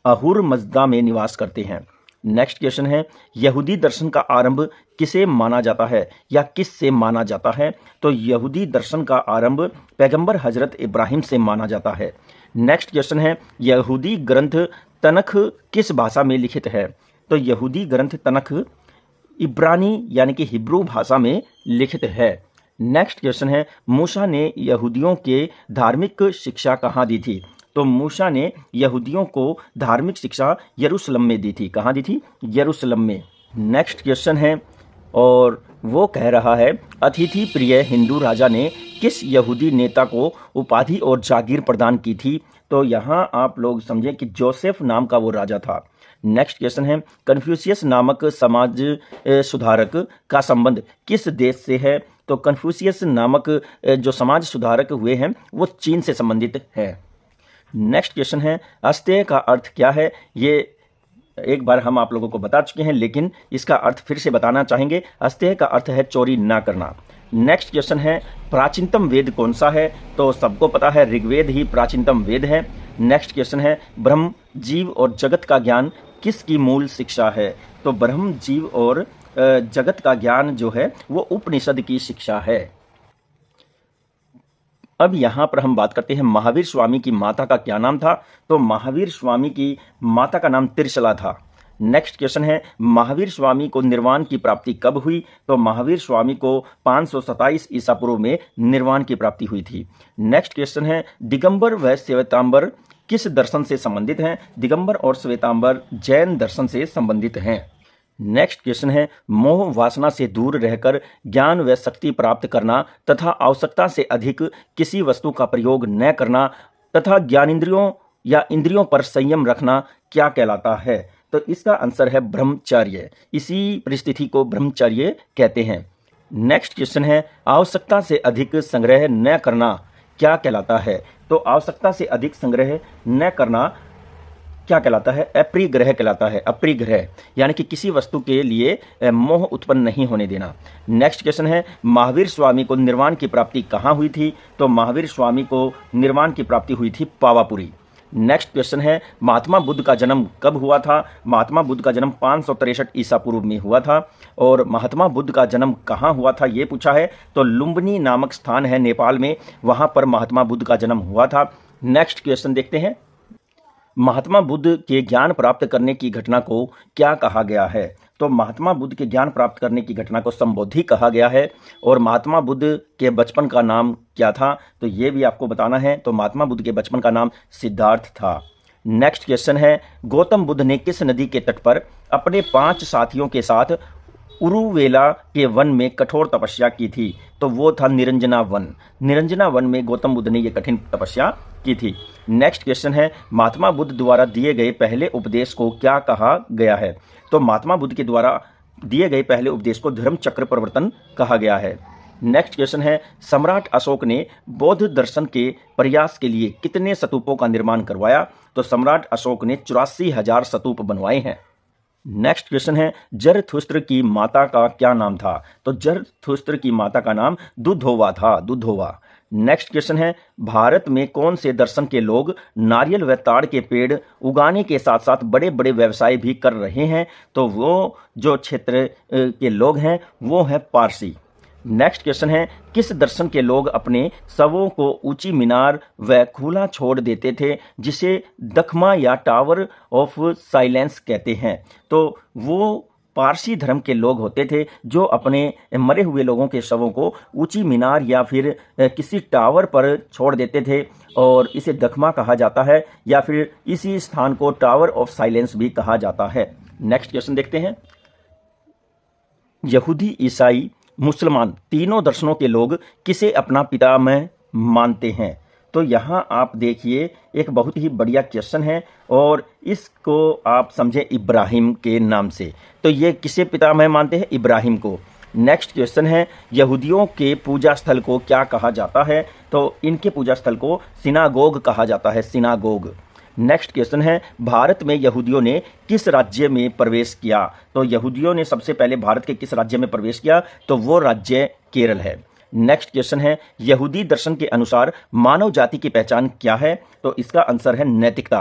अहुर मजदा में निवास करते हैं। नेक्स्ट क्वेश्चन है यहूदी दर्शन का आरंभ किसे माना जाता है या किस से माना जाता है? तो यहूदी दर्शन का आरंभ पैगंबर हजरत इब्राहिम से माना जाता है। नेक्स्ट क्वेश्चन है यहूदी ग्रंथ तनख किस भाषा में लिखित है? तो यहूदी ग्रंथ तनख इब्रानी यानी कि हिब्रू भाषा में लिखित है। नेक्स्ट क्वेश्चन है मूसा ने यहूदियों के धार्मिक शिक्षा कहाँ दी थी? तो मूसा ने यहूदियों को धार्मिक शिक्षा यरूशलेम में दी थी। कहाँ दी थी? यरूशलेम में। नेक्स्ट क्वेश्चन है और वो कह रहा है अतिथि प्रिय हिंदू राजा ने किस यहूदी नेता को उपाधि और जागीर प्रदान की थी? तो यहाँ आप लोग समझें कि जोसेफ नाम का वो राजा था। नेक्स्ट क्वेश्चन है कन्फ्यूशियस नामक समाज सुधारक का संबंध किस देश से है? तो कन्फ्यूशियस नामक जो समाज सुधारक हुए हैं वो चीन से संबंधित है। नेक्स्ट क्वेश्चन है अस्तेय का अर्थ क्या है? ये एक बार हम आप लोगों को बता चुके हैं लेकिन इसका अर्थ फिर से बताना चाहेंगे। अस्तेय का अर्थ है चोरी ना करना। नेक्स्ट क्वेश्चन है प्राचीनतम वेद कौन सा है? तो सबको पता है ऋग्वेद ही प्राचीनतम वेद है। नेक्स्ट क्वेश्चन है ब्रह्म जीव और जगत का ज्ञान किसकी मूल शिक्षा है? तो ब्रह्म जीव और जगत का ज्ञान जो है वो उपनिषद की शिक्षा है। अब यहाँ पर हम बात करते हैं महावीर स्वामी की माता का क्या नाम था? तो महावीर स्वामी की माता का नाम त्रिशला था। नेक्स्ट क्वेश्चन है महावीर स्वामी को निर्वाण की प्राप्ति कब हुई? तो महावीर स्वामी को 527 ईसा पूर्व में निर्वाण की प्राप्ति हुई थी। नेक्स्ट क्वेश्चन है दिगंबर व श्वेतांबर किस दर्शन से संबंधित हैं? दिगंबर और श्वेतांबर जैन दर्शन से संबंधित हैं। नेक्स्ट क्वेश्चन है मोह वासना से दूर रहकर ज्ञान व शक्ति प्राप्त करना तथा आवश्यकता से अधिक किसी वस्तु का प्रयोग न करना तथा ज्ञानेंद्रियों या इंद्रियों पर संयम रखना क्या कहलाता है? तो इसका आंसर है ब्रह्मचर्य। इसी परिस्थिति को ब्रह्मचर्य कहते हैं। नेक्स्ट क्वेश्चन है आवश्यकता से अधिक संग्रह न करना क्या कहलाता है? तो आवश्यकता से अधिक संग्रह न करना क्या कहलाता है? अपरिग्रह कहलाता है। अपरिग्रह यानी कि किसी वस्तु के लिए मोह उत्पन्न नहीं होने देना। नेक्स्ट क्वेश्चन है महावीर स्वामी को निर्वाण की प्राप्ति कहाँ हुई थी? तो महावीर स्वामी को निर्वाण की प्राप्ति हुई थी पावापुरी। नेक्स्ट क्वेश्चन है महात्मा बुद्ध का जन्म कब हुआ था? महात्मा बुद्ध का जन्म 563 ईसा पूर्व में हुआ था। और महात्मा बुद्ध का जन्म कहाँ हुआ था ये पूछा है तो लुम्बिनी नामक स्थान है नेपाल में, वहाँ पर महात्मा बुद्ध का जन्म हुआ था। नेक्स्ट क्वेश्चन देखते हैं महात्मा बुद्ध के ज्ञान प्राप्त करने की घटना को क्या कहा गया है? तो महात्मा बुद्ध के ज्ञान प्राप्त करने की घटना को संबोधि कहा गया है। और महात्मा बुद्ध के बचपन का नाम क्या था? तो ये भी आपको बताना है। तो महात्मा बुद्ध के बचपन का नाम सिद्धार्थ था। नेक्स्ट क्वेश्चन है गौतम बुद्ध ने किस नदी के तट पर अपने 5 साथियों के साथ उरुवेला के वन में कठोर तपस्या की थी? तो वो था निरंजना वन। निरंजना वन में गौतम बुद्ध ने ये कठिन तपस्या की थी। नेक्स्ट क्वेश्चन है महात्मा बुद्ध द्वारा दिए गए पहले उपदेश को क्या कहा गया है? तो महात्मा बुद्ध के द्वारा दिए गए पहले उपदेश को धर्म चक्र प्रवर्तन कहा गया है। नेक्स्ट क्वेश्चन है सम्राट अशोक ने बौद्ध दर्शन के प्रयास के लिए कितने स्तूपों का निर्माण करवाया? तो सम्राट अशोक ने 84,000 स्तूप बनवाए हैं। नेक्स्ट क्वेश्चन है जरथुस्त्र की माता का क्या नाम था? तो जरथुस्त्र की माता का नाम दुधोवा था। दुधोवा। नेक्स्ट क्वेश्चन है भारत में कौन से दर्शन के लोग नारियल व ताड़ के पेड़ उगाने के साथ साथ बड़े बड़े व्यवसाय भी कर रहे हैं? तो वो जो क्षेत्र के लोग हैं वो है पारसी। नेक्स्ट क्वेश्चन है किस दर्शन के लोग अपने शवों को ऊंची मीनार व खुला छोड़ देते थे जिसे दखमा या टावर ऑफ साइलेंस कहते हैं? तो वो पारसी धर्म के लोग होते थे जो अपने मरे हुए लोगों के शवों को ऊंची मीनार या फिर किसी टावर पर छोड़ देते थे और इसे दखमा कहा जाता है या फिर इसी स्थान को टावर ऑफ साइलेंस भी कहा जाता है। नेक्स्ट क्वेश्चन देखते हैं यहूदी ईसाई मुसलमान तीनों दर्शनों के लोग किसे अपना पितामह मानते हैं? तो यहाँ आप देखिए एक बहुत ही बढ़िया क्वेश्चन है और इसको आप समझें इब्राहिम के नाम से। तो ये किसे पितामह मानते हैं? इब्राहिम को। नेक्स्ट क्वेश्चन है यहूदियों के पूजा स्थल को क्या कहा जाता है? तो इनके पूजा स्थल को सिनागोग कहा जाता है। सिनागोग। नेक्स्ट क्वेश्चन है, भारत में यहूदियों ने किस राज्य में प्रवेश किया? तो यहूदियों ने सबसे पहले भारत के किस राज्य में प्रवेश किया? तो वो राज्य केरल है। नेक्स्ट क्वेश्चन है, यहूदी दर्शन के अनुसार मानव जाति की पहचान क्या है? तो इसका आंसर है नैतिकता।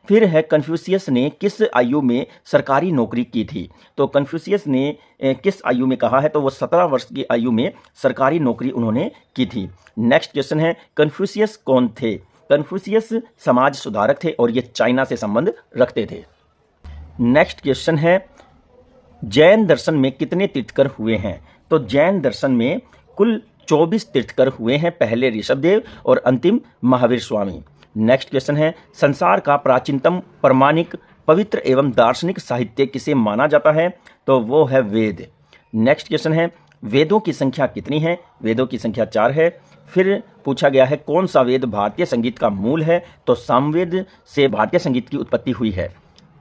फिर है, कन्फ्यूशियस ने किस आयु में सरकारी नौकरी की थी? तो कन्फ्यूशियस ने किस आयु में कहा है? तो वो 17 वर्ष की आयु में सरकारी नौकरी उन्होंने की थी। नेक्स्ट क्वेश्चन है, कन्फ्यूशियस कौन थे? कन्फ्यूशियस समाज सुधारक थे और ये चाइना से संबंध रखते थे। नेक्स्ट क्वेश्चन है, जैन दर्शन में कितने तीर्थकर हुए हैं? तो जैन दर्शन में कुल 24 तीर्थकर हुए हैं, पहले ऋषभदेव और अंतिम महावीर स्वामी। नेक्स्ट क्वेश्चन है, संसार का प्राचीनतम प्रमाणिक पवित्र एवं दार्शनिक साहित्य किसे माना जाता है? तो वो है वेद। नेक्स्ट क्वेश्चन है, वेदों की संख्या कितनी है? वेदों की संख्या 4 है। फिर पूछा गया है, कौन सा वेद भारतीय संगीत का मूल है? तो सामवेद से भारतीय संगीत की उत्पत्ति हुई है।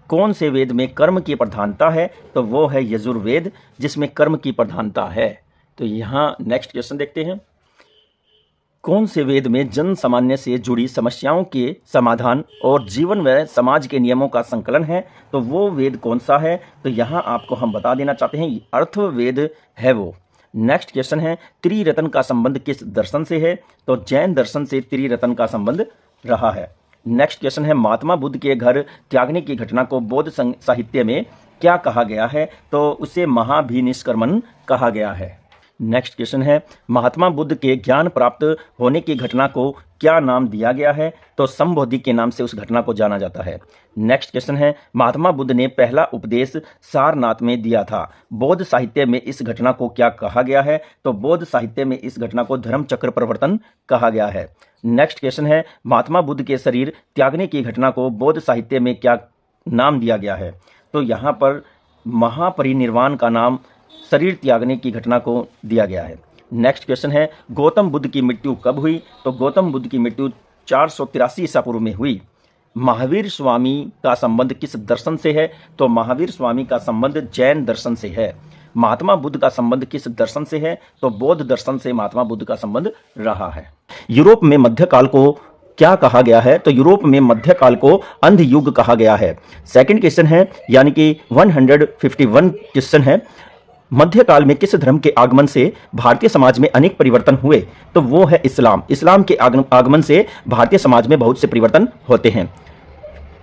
कौन से वेद में कर्म की प्रधानता है? तो वो है यजुर्वेद, जिसमें कर्म की प्रधानता है। तो यहाँ नेक्स्ट क्वेश्चन देखते हैं, कौन से वेद में जन सामान्य से जुड़ी समस्याओं के समाधान और जीवन व समाज के नियमों का संकलन है? तो वो वेद कौन सा है? तो यहाँ आपको हम बता देना चाहते हैं, अर्थवेद है वो। नेक्स्ट क्वेश्चन है, त्रिरत्न का संबंध किस दर्शन से है? तो जैन दर्शन से त्रिरत्न का संबंध रहा है। नेक्स्ट क्वेश्चन है, महात्मा बुद्ध के घर त्यागने की घटना को बौद्ध साहित्य में क्या कहा गया है? तो उसे महाभिनिष्क्रमण कहा गया है। नेक्स्ट क्वेश्चन है, महात्मा बुद्ध के ज्ञान प्राप्त होने की घटना को क्या नाम दिया गया है? तो संबोधि के नाम से उस घटना को जाना जाता है। नेक्स्ट क्वेश्चन है, महात्मा बुद्ध ने पहला उपदेश सारनाथ में दिया था, बौद्ध साहित्य में इस घटना को क्या कहा गया है? तो बौद्ध साहित्य में इस घटना को धर्म चक्र प्रवर्तन कहा गया है। नेक्स्ट क्वेश्चन है, महात्मा बुद्ध के शरीर त्यागने की घटना को बौद्ध साहित्य में क्या नाम दिया गया है? तो यहाँ पर महापरिनिर्वाण का नाम शरीर त्यागने की घटना को दिया गया है। नेक्स्ट क्वेश्चन है, गौतम बुद्ध की मृत्यु कब हुई? तो गौतम बुद्ध की मृत्यु 483 ईसा पूर्व में हुई। महावीर स्वामी का संबंध किस दर्शन से है? तो महावीर स्वामी का संबंध जैन दर्शन से है। महात्मा बुद्ध का संबंध किस दर्शन से है? तो बौद्ध दर्शन से महात्मा बुद्ध का संबंध रहा है। यूरोप में मध्यकाल को क्या कहा गया है? तो यूरोप में मध्यकाल को अंध युग कहा गया है। सेकंड क्वेश्चन है, यानी कि 151 क्वेश्चन है, मध्यकाल में किस धर्म के आगमन से भारतीय समाज में अनेक परिवर्तन हुए? तो वो है इस्लाम। इस्लाम के आगमन से भारतीय समाज में बहुत से परिवर्तन होते हैं।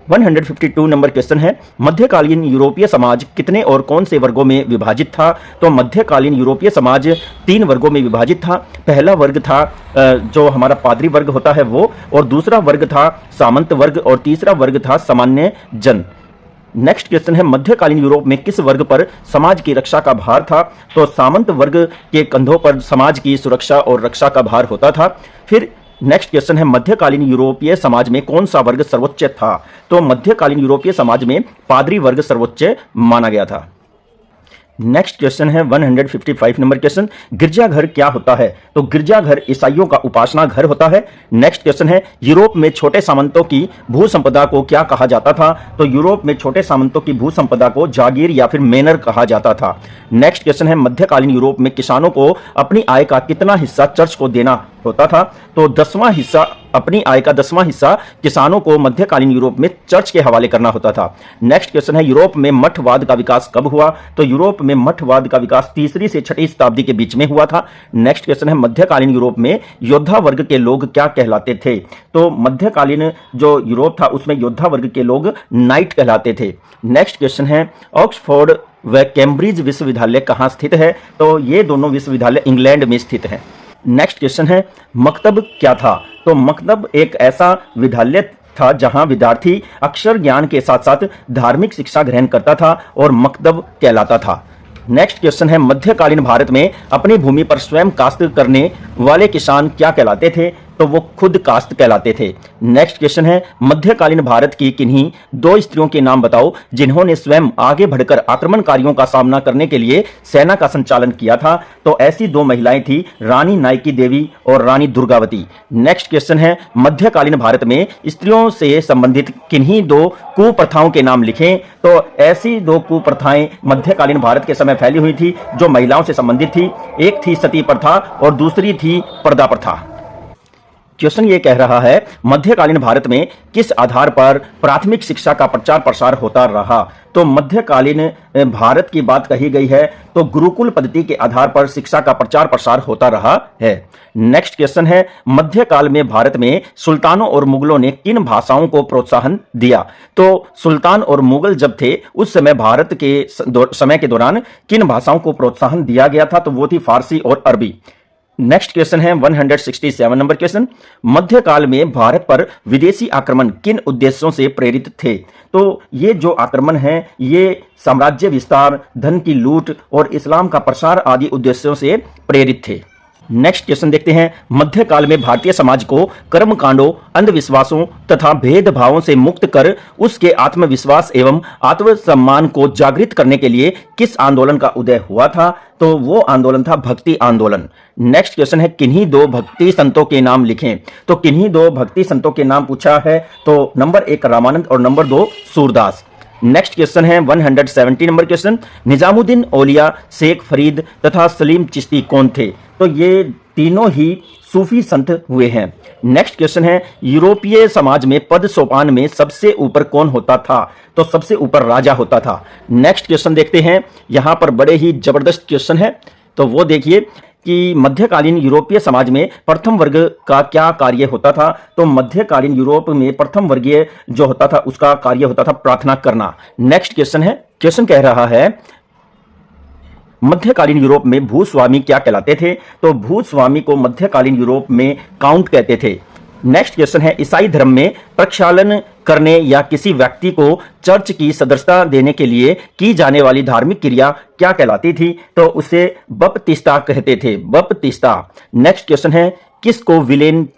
152 नंबर क्वेश्चन है, मध्यकालीन यूरोपीय समाज कितने और कौन से वर्गों में विभाजित था? तो मध्यकालीन यूरोपीय समाज 3 वर्गों में विभाजित था। पहला वर्ग था जो हमारा पादरी वर्ग होता है वो, और दूसरा वर्ग था सामंत वर्ग, और तीसरा वर्ग था सामान्य जन। नेक्स्ट क्वेश्चन है, मध्यकालीन यूरोप में किस वर्ग पर समाज की रक्षा का भार था? तो सामंत वर्ग के कंधों पर समाज की सुरक्षा और रक्षा का भार होता था। फिर नेक्स्ट क्वेश्चन है, मध्यकालीन यूरोपीय समाज में कौन सा वर्ग सर्वोच्च था? तो मध्यकालीन यूरोपीय समाज में पादरी वर्ग सर्वोच्च माना गया था। नेक्स्ट क्वेश्चन है 155 नंबर क्वेश्चन, गिरजाघर क्या होता है? तो गिरजाघर ईसाइयों का उपासना घर होता है। नेक्स्ट क्वेश्चन है, यूरोप में छोटे सामंतों की भू संपदा को क्या कहा जाता था? तो यूरोप में छोटे सामंतों की भू संपदा को जागीर या फिर मेनर कहा जाता था। नेक्स्ट क्वेश्चन है, मध्यकालीन यूरोप में किसानों को अपनी आय का कितना हिस्सा चर्च को देना होता था? तो 10वां हिस्सा, अपनी आय का 10वां हिस्सा किसानों को मध्यकालीन यूरोप में चर्च के हवाले करना होता था। नेक्स्ट क्वेश्चन है, यूरोप में मठवाद का विकास कब हुआ? तो यूरोप में मठवाद का विकास 3री से 6ठी शताब्दी के बीच में हुआ था। नेक्स्ट क्वेश्चन है, मध्यकालीन यूरोप में योद्धा वर्ग के लोग क्या कहलाते थे? तो मध्यकालीन जो यूरोप था उसमें योद्धा वर्ग के लोग नाइट कहलाते थे। नेक्स्ट क्वेश्चन है, ऑक्सफोर्ड व कैम्ब्रिज विश्वविद्यालय कहाँ स्थित है? तो ये दोनों विश्वविद्यालय इंग्लैंड में स्थित हैं। नेक्स्ट क्वेश्चन है, मकतब क्या था? तो मकतब एक ऐसा विद्यालय था जहां विद्यार्थी अक्षर ज्ञान के साथ साथ धार्मिक शिक्षा ग्रहण करता था और मकतब कहलाता था। नेक्स्ट क्वेश्चन है, मध्यकालीन भारत में अपनी भूमि पर स्वयं काश्त करने वाले किसान क्या कहलाते थे? तो वो खुद काश्त कहलाते थे। नेक्स्ट क्वेश्चन है, मध्यकालीन भारत की किन्हीं 2 स्त्रियों के नाम बताओ जिन्होंने स्वयं आगे बढ़कर आक्रमणकारियों का सामना करने के लिए सेना का संचालन किया था? तो ऐसी 2 महिलाएं थी, रानी नायकी देवी और रानी दुर्गावती। नेक्स्ट क्वेश्चन है, मध्यकालीन भारत में स्त्रियों से संबंधित किन्हीं 2 कुप्रथाओं के नाम लिखें? तो ऐसी 2 कुप्रथाएं मध्यकालीन भारत के समय फैली हुई थी जो महिलाओं से संबंधित थी। एक थी सती प्रथा और दूसरी थी पर्दा प्रथा। क्वेश्चन ये कह रहा है मध्यकालीन भारत में किस आधार पर प्राथमिक शिक्षा का प्रचार प्रसार होता रहा। तो मध्यकालीन भारत की बात कही गई है तो गुरुकुल पद्धति के आधार पर शिक्षा का प्रचार प्रसार होता रहा है। नेक्स्ट क्वेश्चन है मध्यकाल में भारत में सुल्तानों और मुगलों ने किन भाषाओं को प्रोत्साहन दिया। तो सुल्तान और मुगल जब थे उस समय भारत के समय के दौरान किन भाषाओं को प्रोत्साहन दिया गया था, तो वो थी फारसी और अरबी। नेक्स्ट क्वेश्चन है 167 नंबर क्वेश्चन, मध्यकाल में भारत पर विदेशी आक्रमण किन उद्देश्यों से प्रेरित थे। तो ये जो आक्रमण है ये साम्राज्य विस्तार, धन की लूट और इस्लाम का प्रसार आदि उद्देश्यों से प्रेरित थे। नेक्स्ट क्वेश्चन देखते हैं मध्यकाल में भारतीय समाज को कर्मकांडों, अंधविश्वासों तथा भेदभावों से मुक्त कर उसके आत्मविश्वास एवं आत्मसम्मान को जागृत करने के लिए किस आंदोलन का उदय हुआ था। तो वो आंदोलन था भक्ति आंदोलन। नेक्स्ट क्वेश्चन है किन्हीं दो भक्ति संतों के नाम लिखें। तो किन्हीं दो भक्ति संतों के नाम पूछा है, तो नंबर 1 रामानंद और नंबर 2 सूरदास। नेक्स्ट क्वेश्चन है 170 नंबर क्वेश्चन, निजामुद्दीन औलिया, शेख फरीद तथा सलीम चिश्ती कौन थे। तो ये तीनों ही सूफी संत हुए हैं। नेक्स्ट क्वेश्चन है यूरोपीय समाज में पद सोपान में सबसे ऊपर कौन होता था। तो सबसे ऊपर राजा होता था। नेक्स्ट क्वेश्चन देखते हैं, यहां पर बड़े ही जबरदस्त क्वेश्चन है, तो वो देखिए कि मध्यकालीन यूरोपीय समाज में प्रथम वर्ग का क्या कार्य होता था। तो मध्यकालीन यूरोप में प्रथम वर्गीय जो होता था उसका कार्य होता था प्रार्थना करना। नेक्स्ट क्वेश्चन है, क्वेश्चन कह रहा है मध्यकालीन यूरोप में भूस्वामी क्या कहलाते थे। तो भूस्वामी को मध्यकालीन यूरोप में काउंट कहते थे। नेक्स्ट क्वेश्चन है ईसाई धर्म में प्रक्षालन करने या किसी व्यक्ति को चर्च की सदस्यता देने के लिए की जाने वाली धार्मिक क्रिया क्या कहलाती थी। तो उसे बपतिस्ता कहते थे, बपतिस्ता। नेक्स्ट क्वेश्चन है किसको विलेन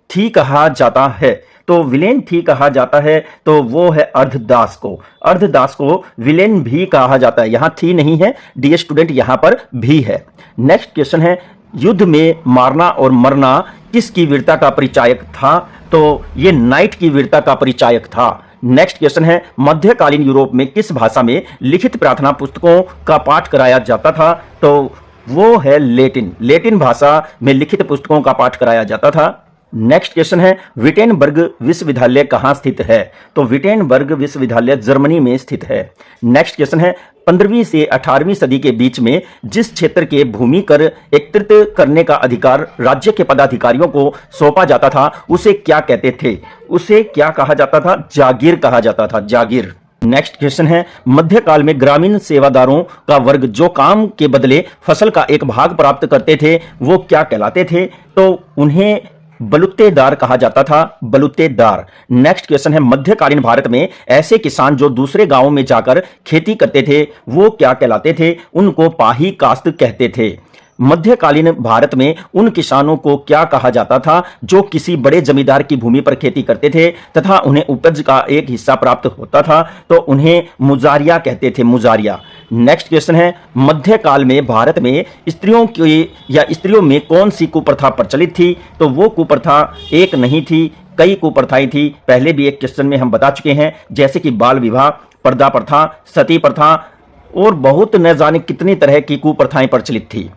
थी कहा जाता है। तो विलेन थी कहा जाता है तो वो है अर्धदास को। अर्धदास को विलेन भी कहा जाता है, यहां थी नहीं है डियर स्टूडेंट, यहां पर भी है। नेक्स्ट क्वेश्चन है युद्ध में मारना और मरना किसकी वीरता का परिचायक था। तो ये नाइट की वीरता का परिचायक था। नेक्स्ट क्वेश्चन है मध्यकालीन यूरोप में किस भाषा में लिखित प्रार्थना पुस्तकों का पाठ कराया जाता था। तो वो है लेटिन। लेटिन भाषा में लिखित पुस्तकों का पाठ कराया जाता था। नेक्स्ट क्वेश्चन है विटेनबर्ग विश्वविद्यालय कहां स्थित है। तो विटेनबर्ग विश्वविद्यालय जर्मनी में स्थित है। नेक्स्ट क्वेश्चन है 15वीं से 18वीं सदी के बीच में जिस क्षेत्र के भूमि कर एकत्रित करने का अधिकार राज्य के पदाधिकारियों को सौंपा जाता था उसे क्या कहते थे। उसे क्या कहा जाता था, जागीर कहा जाता था, जागीर। नेक्स्ट क्वेश्चन है मध्यकाल में ग्रामीण सेवादारों का वर्ग जो काम के बदले फसल का एक भाग प्राप्त करते थे वो क्या कहलाते थे। तो उन्हें बलुतेदार कहा जाता था, बलुतेदार। नेक्स्ट क्वेश्चन है मध्यकालीन भारत में ऐसे किसान जो दूसरे गांवों में जाकर खेती करते थे वो क्या कहलाते थे। उनको पाही कास्त कहते थे। मध्यकालीन भारत में उन किसानों को क्या कहा जाता था जो किसी बड़े जमींदार की भूमि पर खेती करते थे तथा उन्हें उपज का एक हिस्सा प्राप्त होता था। तो उन्हें मुजारिया कहते थे, मुजारिया। नेक्स्ट क्वेश्चन है मध्यकाल में भारत में स्त्रियों की या स्त्रियों में कौन सी कुप्रथा प्रचलित थी। तो वो कुप्रथा एक नहीं थी, कई कुप्रथाएं थी। पहले भी एक क्वेश्चन में हम बता चुके हैं, जैसे कि बाल विवाह, पर्दा प्रथा, सती प्रथा और बहुत न जाने कितनी तरह की कुप्रथाएं प्रचलित थी।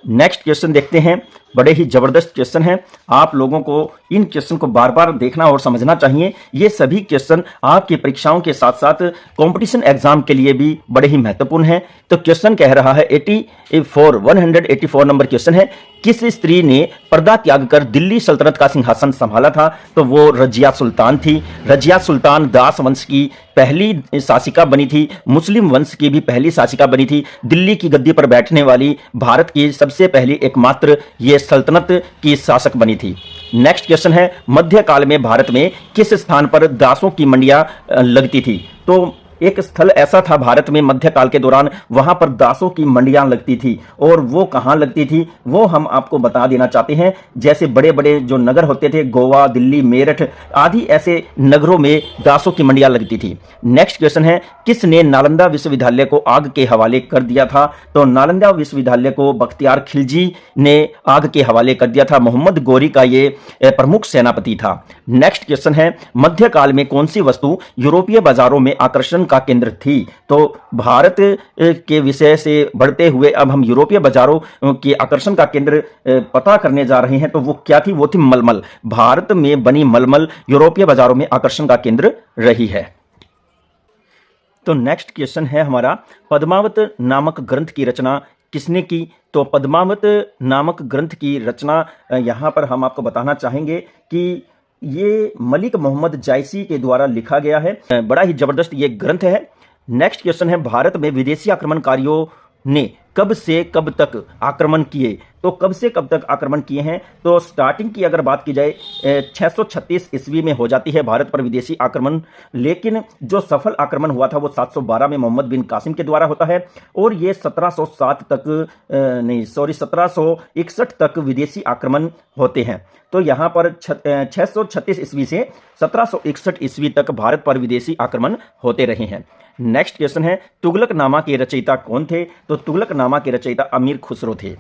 नेक्स्ट क्वेश्चन देखते हैं, बड़े ही जबरदस्त क्वेश्चन हैं। आप लोगों को इन क्वेश्चन को बार बार देखना और समझना चाहिए। ये सभी क्वेश्चन आपकी परीक्षाओं के साथ साथ कंपटीशन एग्जाम के लिए भी बड़े ही महत्वपूर्ण हैं। तो क्वेश्चन कह रहा है 184 नंबर क्वेश्चन है किस स्त्री ने पर्दा त्याग कर दिल्ली सल्तनत का सिंहासन संभाला था। तो वो रजिया सुल्तान थी। रजिया सुल्तान दास वंश की पहली शासिका बनी थी, मुस्लिम वंश की भी पहली शासिका बनी थी। दिल्ली की गद्दी पर बैठने वाली भारत की सबसे पहली एकमात्र ये सल्तनत की शासक बनी थी। नेक्स्ट क्वेश्चन है मध्यकाल में भारत में किस स्थान पर दासों की मंडियां लगती थी। तो एक स्थल ऐसा था भारत में मध्यकाल के दौरान, वहां पर दासों की मंडियां लगती थी। और वो कहां लगती थी वो हम आपको बता देना चाहते हैं। जैसे बड़े बड़े जो नगर होते थे, गोवा, दिल्ली, मेरठ आदि ऐसे नगरों में दासों की मंडियां लगती थी। नेक्स्ट क्वेश्चन है किसने नालंदा विश्वविद्यालय को आग के हवाले कर दिया था। तो नालंदा विश्वविद्यालय को बख्तियार खिलजी ने आग के हवाले कर दिया था। मोहम्मद गौरी का ये प्रमुख सेनापति था। नेक्स्ट क्वेश्चन है मध्यकाल में कौन सी वस्तु यूरोपीय बाजारों में आकर्षण आकर्षण का केंद्र थी। तो भारत के विषय से बढ़ते हुए अब हम यूरोपीय बाजारों के आकर्षण का केंद्र पता करने जा रहे हैं। तो वो क्या थी? वो थी मलमल। भारत में बनी मलमल यूरोपीय बाजारों में आकर्षण का केंद्र रही है। तो नेक्स्ट क्वेश्चन है हमारा, पद्मावत नामक ग्रंथ की रचना किसने की? तो पद्मावत नामक ग्रंथ की रचना यहाँ पर हम आपको बताना चाहेंगे कि ये मलिक मोहम्मद जायसी के द्वारा लिखा गया है। बड़ा ही जबरदस्त ये ग्रंथ है। नेक्स्ट क्वेश्चन है, भारत में विदेशी आक्रमणकारियों ने कब से कब तक आक्रमण किए? तो कब से कब तक आक्रमण किए हैं? तो स्टार्टिंग की अगर बात की जाए 636 ईस्वी में हो जाती है भारत पर विदेशी आक्रमण, लेकिन जो सफल आक्रमण हुआ था वो 712 में मोहम्मद बिन कासिम के द्वारा होता है और ये 1761 तक विदेशी आक्रमण होते हैं। तो यहाँ पर 636 ईस्वी से 1761 ईस्वी तक भारत पर विदेशी आक्रमण होते रहे हैं। नेक्स्ट क्वेश्चन है, तुगलकनामा के रचयिता कौन थे? तो तुगलकनामा के रचयिता अमीर खुसरो थे।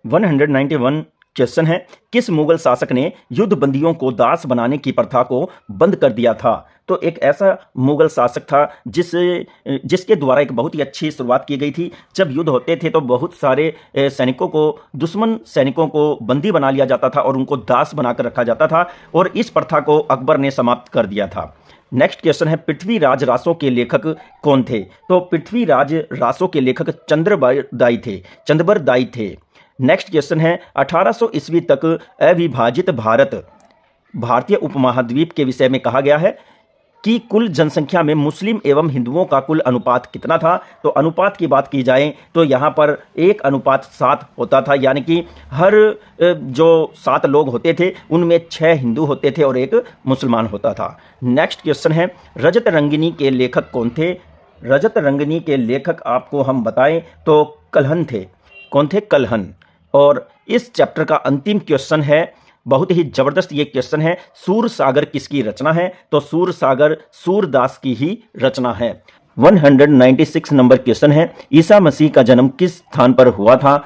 191 क्वेश्चन है, किस मुगल शासक ने युद्ध बंदियों को दास बनाने की प्रथा को बंद कर दिया था? तो एक ऐसा मुगल शासक था जिसके द्वारा एक बहुत ही अच्छी शुरुआत की गई थी। जब युद्ध होते थे तो बहुत सारे सैनिकों को, दुश्मन सैनिकों को बंदी बना लिया जाता था और उनको दास बनाकर रखा जाता था और इस प्रथा को अकबर ने समाप्त कर दिया था। नेक्स्ट क्वेश्चन है, पृथ्वीराज रासों के लेखक कौन थे? तो पृथ्वीराज रासों के लेखक चंद्रबरदाई थे। नेक्स्ट क्वेश्चन है, 1800 ईस्वी तक अविभाजित भारतीय उपमहाद्वीप के विषय में कहा गया है कि कुल जनसंख्या में मुस्लिम एवं हिंदुओं का कुल अनुपात कितना था? तो अनुपात की बात की जाए तो यहाँ पर 1:7 होता था, यानी कि हर जो 7 लोग होते थे उनमें 6 हिंदू होते थे और 1 मुसलमान होता था। नेक्स्ट क्वेश्चन है, रजत रंगिनी के लेखक कौन थे? रजत रंगिनी के लेखक आपको हम बताएं तो कल्हण थे। कौन थे? कल्हण। और इस चैप्टर का अंतिम क्वेश्चन है, बहुत ही जबरदस्त ये क्वेश्चन है, सूरसागर किसकी रचना है? तो सूरसागर सूरदास की ही रचना है। 196 नंबर क्वेश्चन है, ईसा मसीह का जन्म किस स्थान पर हुआ था?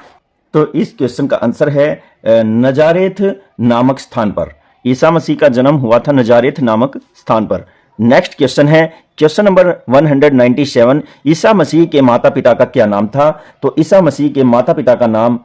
तो इस क्वेश्चन का आंसर है नजारेथ नामक स्थान पर। ईसा मसीह का जन्म हुआ था नजारेथ नामक स्थान पर। नेक्स्ट क्वेश्चन है, क्वेश्चन नंबर 197, ईसा मसीह के माता पिता का क्या नाम था? तो ईसा मसीह के माता पिता का नाम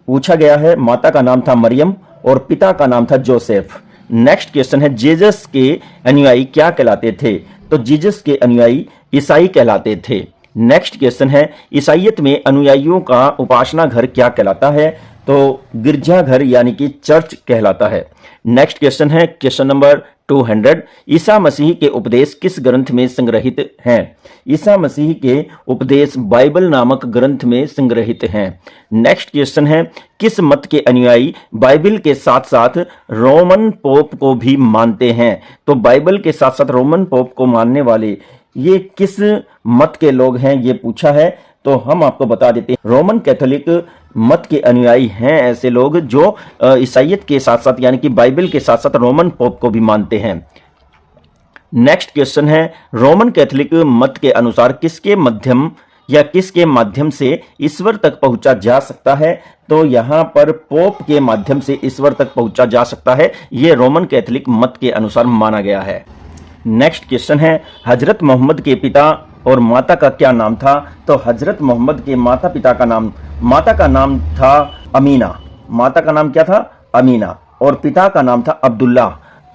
पूछा गया है। माता का नाम था मरियम और पिता का नाम था जोसेफ। नेक्स्ट क्वेश्चन है, जीसस के अनुयायी क्या कहलाते थे? तो जीसस के अनुयायी ईसाई कहलाते थे। नेक्स्ट क्वेश्चन है, ईसाईयत में अनुयायियों का उपासना घर क्या कहलाता है? तो गिरजाघर यानी कि चर्च कहलाता है। नेक्स्ट क्वेश्चन है, क्वेश्चन नंबर 200, ईसा मसीह के उपदेश किस ग्रंथ में संग्रहित हैं? ईसा मसीह के उपदेश बाइबल नामक ग्रंथ में संग्रहित हैं। नेक्स्ट क्वेश्चन है, किस मत के अनुयायी बाइबल के साथ साथ रोमन पोप को भी मानते हैं? तो बाइबल के साथ साथ रोमन पोप को मानने वाले ये किस मत के लोग हैं, ये पूछा है। तो हम आपको बता देते हैं, रोमन कैथोलिक मत के अनुयायी हैं ऐसे लोग जो ईसाईयत के साथ साथ यानी कि बाइबल के साथ साथ रोमन पोप को भी मानते हैं। नेक्स्ट क्वेश्चन है, रोमन कैथोलिक मत के अनुसार किसके माध्यम से ईश्वर तक पहुंचा जा सकता है? तो यहां पर पोप के माध्यम से ईश्वर तक पहुंचा जा सकता है, यह रोमन कैथोलिक मत के अनुसार माना गया है। नेक्स्ट क्वेश्चन है, हजरत मोहम्मद के पिता और माता का क्या नाम था? तो हजरत मोहम्मद के माता का नाम था अमीना। माता का नाम क्या था? अमीना। और पिता का नाम था अब्दुल्ला।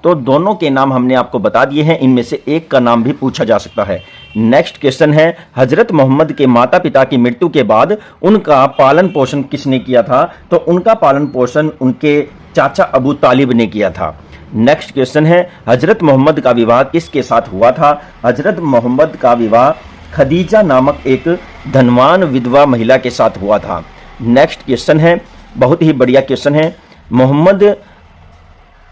तो दोनों के नाम हमने आपको बता दिए हैं, इनमें से एक का नाम भी पूछा जा सकता है। नेक्स्ट क्वेश्चन है, हजरत मोहम्मद के माता पिता की मृत्यु के बाद उनका पालन पोषण किसने किया था? तो उनका पालन पोषण उनके चाचा अबू तालिब ने किया था। नेक्स्ट क्वेश्चन है, हजरत मोहम्मद का विवाह किसके साथ हुआ था? हजरत मोहम्मद का विवाह खदीजा नामक एक धनवान विधवा महिला के साथ हुआ था। नेक्स्ट क्वेश्चन है, बहुत ही बढ़िया क्वेश्चन है, मोहम्मद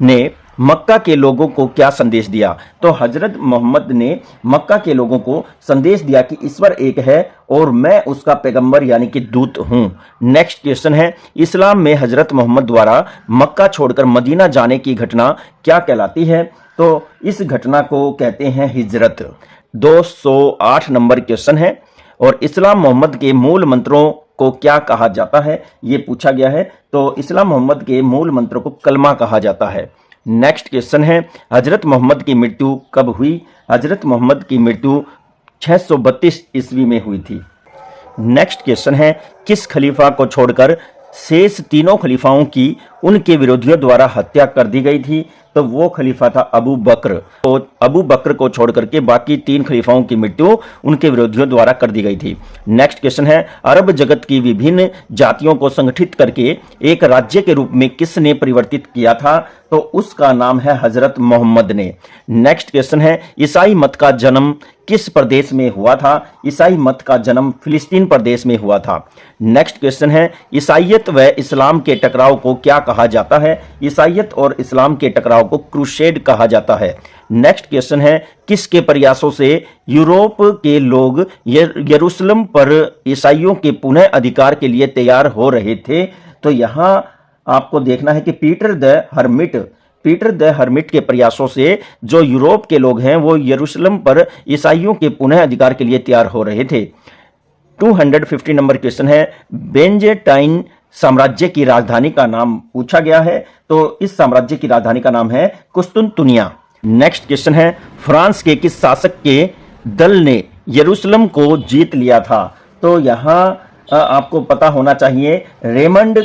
ने मक्का के लोगों को क्या संदेश दिया? तो हजरत मोहम्मद ने मक्का के लोगों को संदेश दिया कि ईश्वर एक है और मैं उसका पैगंबर यानी कि दूत हूं। नेक्स्ट क्वेश्चन है, इस्लाम में हजरत मोहम्मद द्वारा मक्का छोड़कर मदीना जाने की घटना क्या कहलाती है? तो इस घटना को कहते हैं हिजरत। 208 नंबर क्वेश्चन है, और इस्लाम मोहम्मद के मूल मंत्रों को क्या कहा जाता है? ये पूछा गया है। तो इस्लाम मोहम्मद के मूल मंत्रों को कलमा कहा जाता है। नेक्स्ट क्वेश्चन है हजरत मोहम्मद की मृत्यु कब हुई? हजरत मोहम्मद की मृत्यु 632 ईस्वी में हुई थी। नेक्स्ट क्वेश्चन है किस खलीफा को छोड़कर शेष तीनों खलीफाओं की उनके विरोधियों द्वारा हत्या कर दी गई थी? तो वो खलीफा था अबू बकर। तो अबू बकर को छोड़कर के बाकी 3 खलीफाओं की मृत्यु उनके विरोधियों द्वारा कर दी गई थी। नेक्स्ट क्वेश्चन है अरब जगत की विभिन्न जातियों को संगठित करके एक राज्य के रूप में किसने परिवर्तित किया था? तो उसका नाम है हजरत मोहम्मद ने। नेक्स्ट क्वेश्चन है ईसाई मत का जन्म किस प्रदेश में हुआ था? ईसाई मत का जन्म फिलिस्तीन प्रदेश में हुआ था। नेक्स्ट क्वेश्चन है ईसाइयत व इस्लाम के टकराव को क्या कहा जाता है? ईसाइयत और इस्लाम के टकराव को क्रूसेड कहा जाता है। नेक्स्ट क्वेश्चन है किसके प्रयासों से यूरोप के लोग यरूशलेम पर ईसाइयों के पुनः अधिकार के लिए तैयार हो रहे थे? तो यहां आपको देखना है कि पीटर द हर्मिट के प्रयासों से जो यूरोप के लोग हैं वो यरूशलेम पर ईसाइयों के पुनः अधिकार के लिए तैयार हो रहे थे। 250 नंबर क्वेश्चन है बेंजेटाइन साम्राज्य की राजधानी का नाम पूछा गया है। तो इस साम्राज्य की राजधानी का नाम है कुस्तुनतुनिया। नेक्स्ट क्वेश्चन है फ्रांस के किस शासक के दल ने यरूशलेम को जीत लिया था? तो यहां आपको पता होना चाहिए रेमंड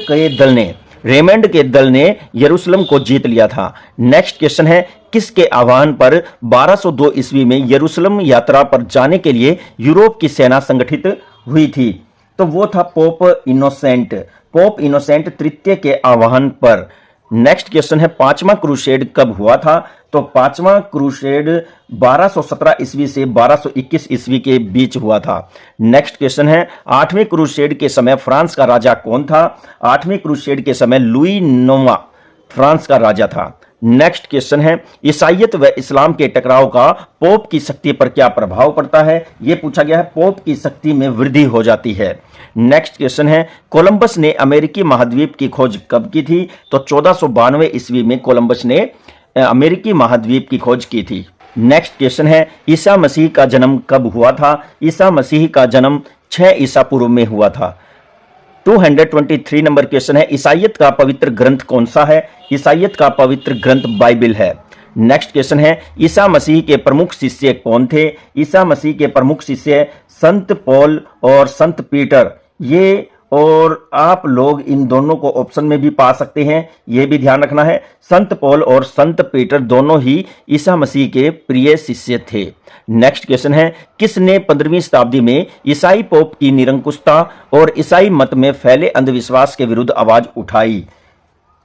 के दल ने यरूशलेम को जीत लिया था। नेक्स्ट क्वेश्चन है किसके आह्वान पर 1202 ईस्वी में यरूशलेम यात्रा पर जाने के लिए यूरोप की सेना संगठित हुई थी? तो वो था पोप इनोसेंट तृतीय के आह्वान पर। नेक्स्ट क्वेश्चन है पांचवा क्रूसेड कब हुआ था? तो पांचवा क्रूसेड 1217 ईस्वी से 1221 ईस्वी के बीच हुआ था। नेक्स्ट क्वेश्चन है आठवें क्रूसेड के समय फ्रांस का राजा कौन था? आठवें क्रूसेड के समय लुई नौवां फ्रांस का राजा था। नेक्स्ट क्वेश्चन है ईसाइयत व इस्लाम के टकराव का पोप की शक्ति पर क्या प्रभाव पड़ता है? यह पूछा गया है। पोप की शक्ति में वृद्धि हो जाती है। नेक्स्ट क्वेश्चन है कोलंबस ने अमेरिकी महाद्वीप की खोज कब की थी? तो 1492 ईस्वी में कोलंबस ने अमेरिकी महाद्वीप की खोज की थी। नेक्स्ट क्वेश्चन है ईसा मसीह का जन्म कब हुआ था? ईसा मसीह का जन्म 6 ईसा पूर्व में हुआ था। 223 नंबर क्वेश्चन है ईसाइयत का पवित्र ग्रंथ कौन सा है? ईसाइयत का पवित्र ग्रंथ बाइबिल है। नेक्स्ट क्वेश्चन है ईसा मसीह के प्रमुख शिष्य कौन थे? ईसा मसीह के प्रमुख शिष्य संत पौल और संत पीटर। ये और आप लोग इन दोनों को ऑप्शन में भी पा सकते हैं, यह भी ध्यान रखना है। संत पौल और संत पीटर दोनों ही ईसा मसीह के प्रिय शिष्य थे। नेक्स्ट क्वेश्चन है किसने 15वीं शताब्दी में ईसाई पोप की निरंकुशता और ईसाई मत में फैले अंधविश्वास के विरुद्ध आवाज उठाई?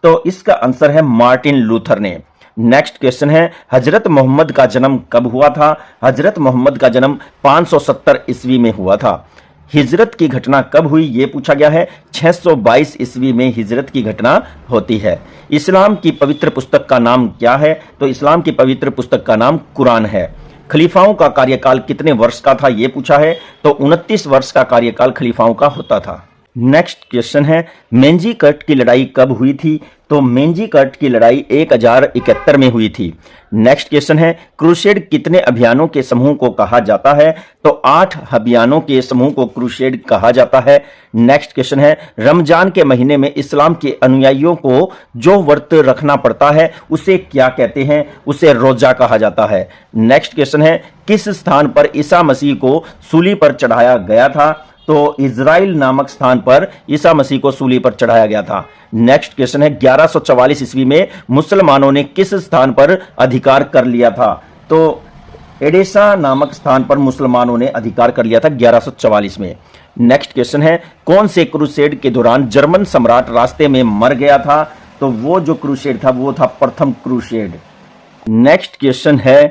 तो इसका आंसर है मार्टिन लूथर ने। नेक्स्ट क्वेश्चन है हजरत मोहम्मद का जन्म कब हुआ था? हजरत मोहम्मद का जन्म 570 ईस्वी में हुआ था। हिजरत की घटना कब हुई? यह पूछा गया है। 622 ईस्वी में हिजरत की घटना होती है। इस्लाम की पवित्र पुस्तक का नाम क्या है? तो इस्लाम की पवित्र पुस्तक का नाम कुरान है। खलीफाओं का कार्यकाल कितने वर्ष का था? यह पूछा है। तो 29 वर्ष का कार्यकाल खलीफाओं का होता था। नेक्स्ट क्वेश्चन है मेंजी कट की लड़ाई कब हुई थी? तो मेंजी कट की लड़ाई 1071 में हुई थी। नेक्स्ट क्वेश्चन है क्रूसेड कितने अभियानों के समूह को कहा जाता है? तो 8 अभियानों के समूह को क्रूसेड कहा जाता है। नेक्स्ट क्वेश्चन है रमजान के महीने में इस्लाम के अनुयायियों को जो व्रत रखना पड़ता है उसे क्या कहते हैं? उसे रोजा कहा जाता है। नेक्स्ट क्वेश्चन है किस स्थान पर ईसा मसीह को सूली पर चढ़ाया गया था? तो इज़राइल नामक स्थान पर ईसा मसीह को सूली पर चढ़ाया गया था। नेक्स्ट क्वेश्चन है 1144 ईस्वी में मुसलमानों ने किस स्थान पर अधिकार कर लिया था? तो एडेसा नामक स्थान पर मुसलमानों ने अधिकार कर लिया था 1144 में। नेक्स्ट क्वेश्चन है कौन से क्रूसेड के दौरान जर्मन सम्राट रास्ते में मर गया था? तो वो जो क्रूसेड था वो था प्रथम क्रूसेड। नेक्स्ट क्वेश्चन है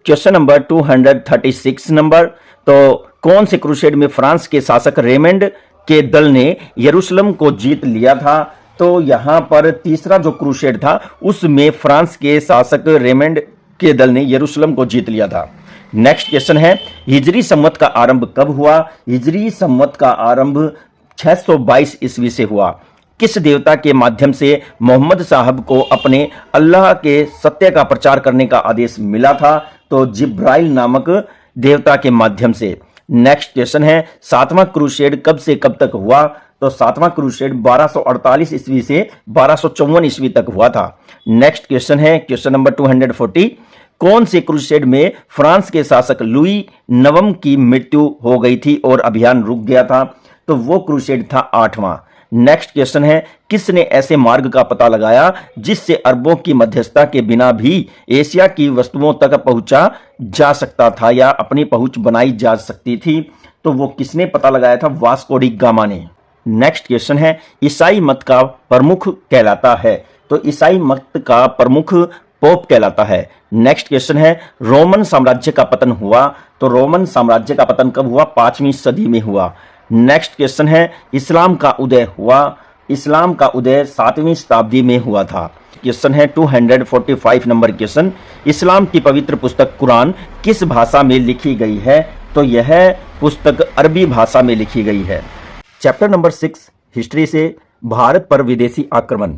क्वेश्चन नंबर 236 नंबर। तो कौन से क्रूसेड में फ्रांस के शासक रेमंड के दल ने यरूशलेम को जीत लिया था? तो यहां पर तीसरा जो क्रूसेड था उसमें फ्रांस के शासक रेमंड के दल ने यरूशलेम को जीत लिया था। नेक्स्ट क्वेश्चन है हिजरी संवत का आरंभ कब हुआ? हिजरी संवत का आरंभ 622 ईस्वी से हुआ। किस देवता के माध्यम से मोहम्मद साहब को अपने अल्लाह के सत्य का प्रचार करने का आदेश मिला था? तो जिब्राइल नामक देवता के माध्यम से। नेक्स्ट क्वेश्चन है 7वां क्रूसेड कब से कब तक हुआ? तो सातवां क्रूसेड 1248 ईस्वी से 1254 ईस्वी तक हुआ था। नेक्स्ट क्वेश्चन है क्वेश्चन नंबर 240, कौन से क्रूसेड में फ्रांस के शासक लुई नवम की मृत्यु हो गई थी और अभियान रुक गया था? तो वो क्रूसेड था 8वां। नेक्स्ट क्वेश्चन है, किसने ऐसे मार्ग का पता लगाया जिससे अरबों की मध्यस्थता के बिना भी एशिया की वस्तुओं तक पहुंचा जा सकता था या अपनी पहुंच बनाई जा सकती थी? तो वो किसने पता लगाया था? वास्को डी गामा ने। नेक्स्ट क्वेश्चन है, ईसाई मत का प्रमुख कहलाता है? तो ईसाई मत का प्रमुख पोप कहलाता है। नेक्स्ट क्वेश्चन है, रोमन साम्राज्य का पतन हुआ? तो रोमन साम्राज्य का पतन कब हुआ? 5वीं सदी में हुआ। नेक्स्ट क्वेश्चन है, इस्लाम का उदय हुआ? इस्लाम का उदय 7वीं शताब्दी में हुआ था। क्वेश्चन है 245 नंबर क्वेश्चन, इस्लाम की पवित्र पुस्तक कुरान किस भाषा में लिखी गई है? तो यह पुस्तक अरबी भाषा में लिखी गई है। चैप्टर नंबर 6, हिस्ट्री से भारत पर विदेशी आक्रमण।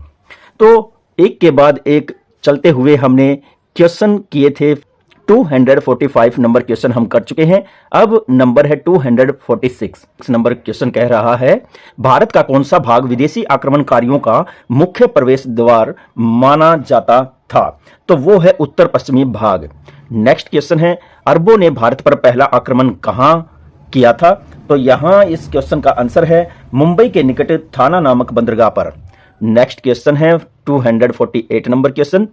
तो एक के बाद एक चलते हुए हमने क्वेश्चन किए थे। 245 नंबर क्वेश्चन हम कर चुके हैं। अब नंबर है 246 नंबर क्वेश्चन कह रहा है, भारत का कौन सा भाग विदेशी आक्रमणकारियों का मुख्य प्रवेश द्वार माना जाता था? तो वो है उत्तर पश्चिमी भाग। नेक्स्ट क्वेश्चन है, अरबों ने भारत पर पहला आक्रमण कहां किया था? तो यहां इस क्वेश्चन का आंसर है मुंबई के निकट थाना नामक बंदरगाह पर। नेक्स्ट क्वेश्चन है 248 नंबर क्वेश्चन,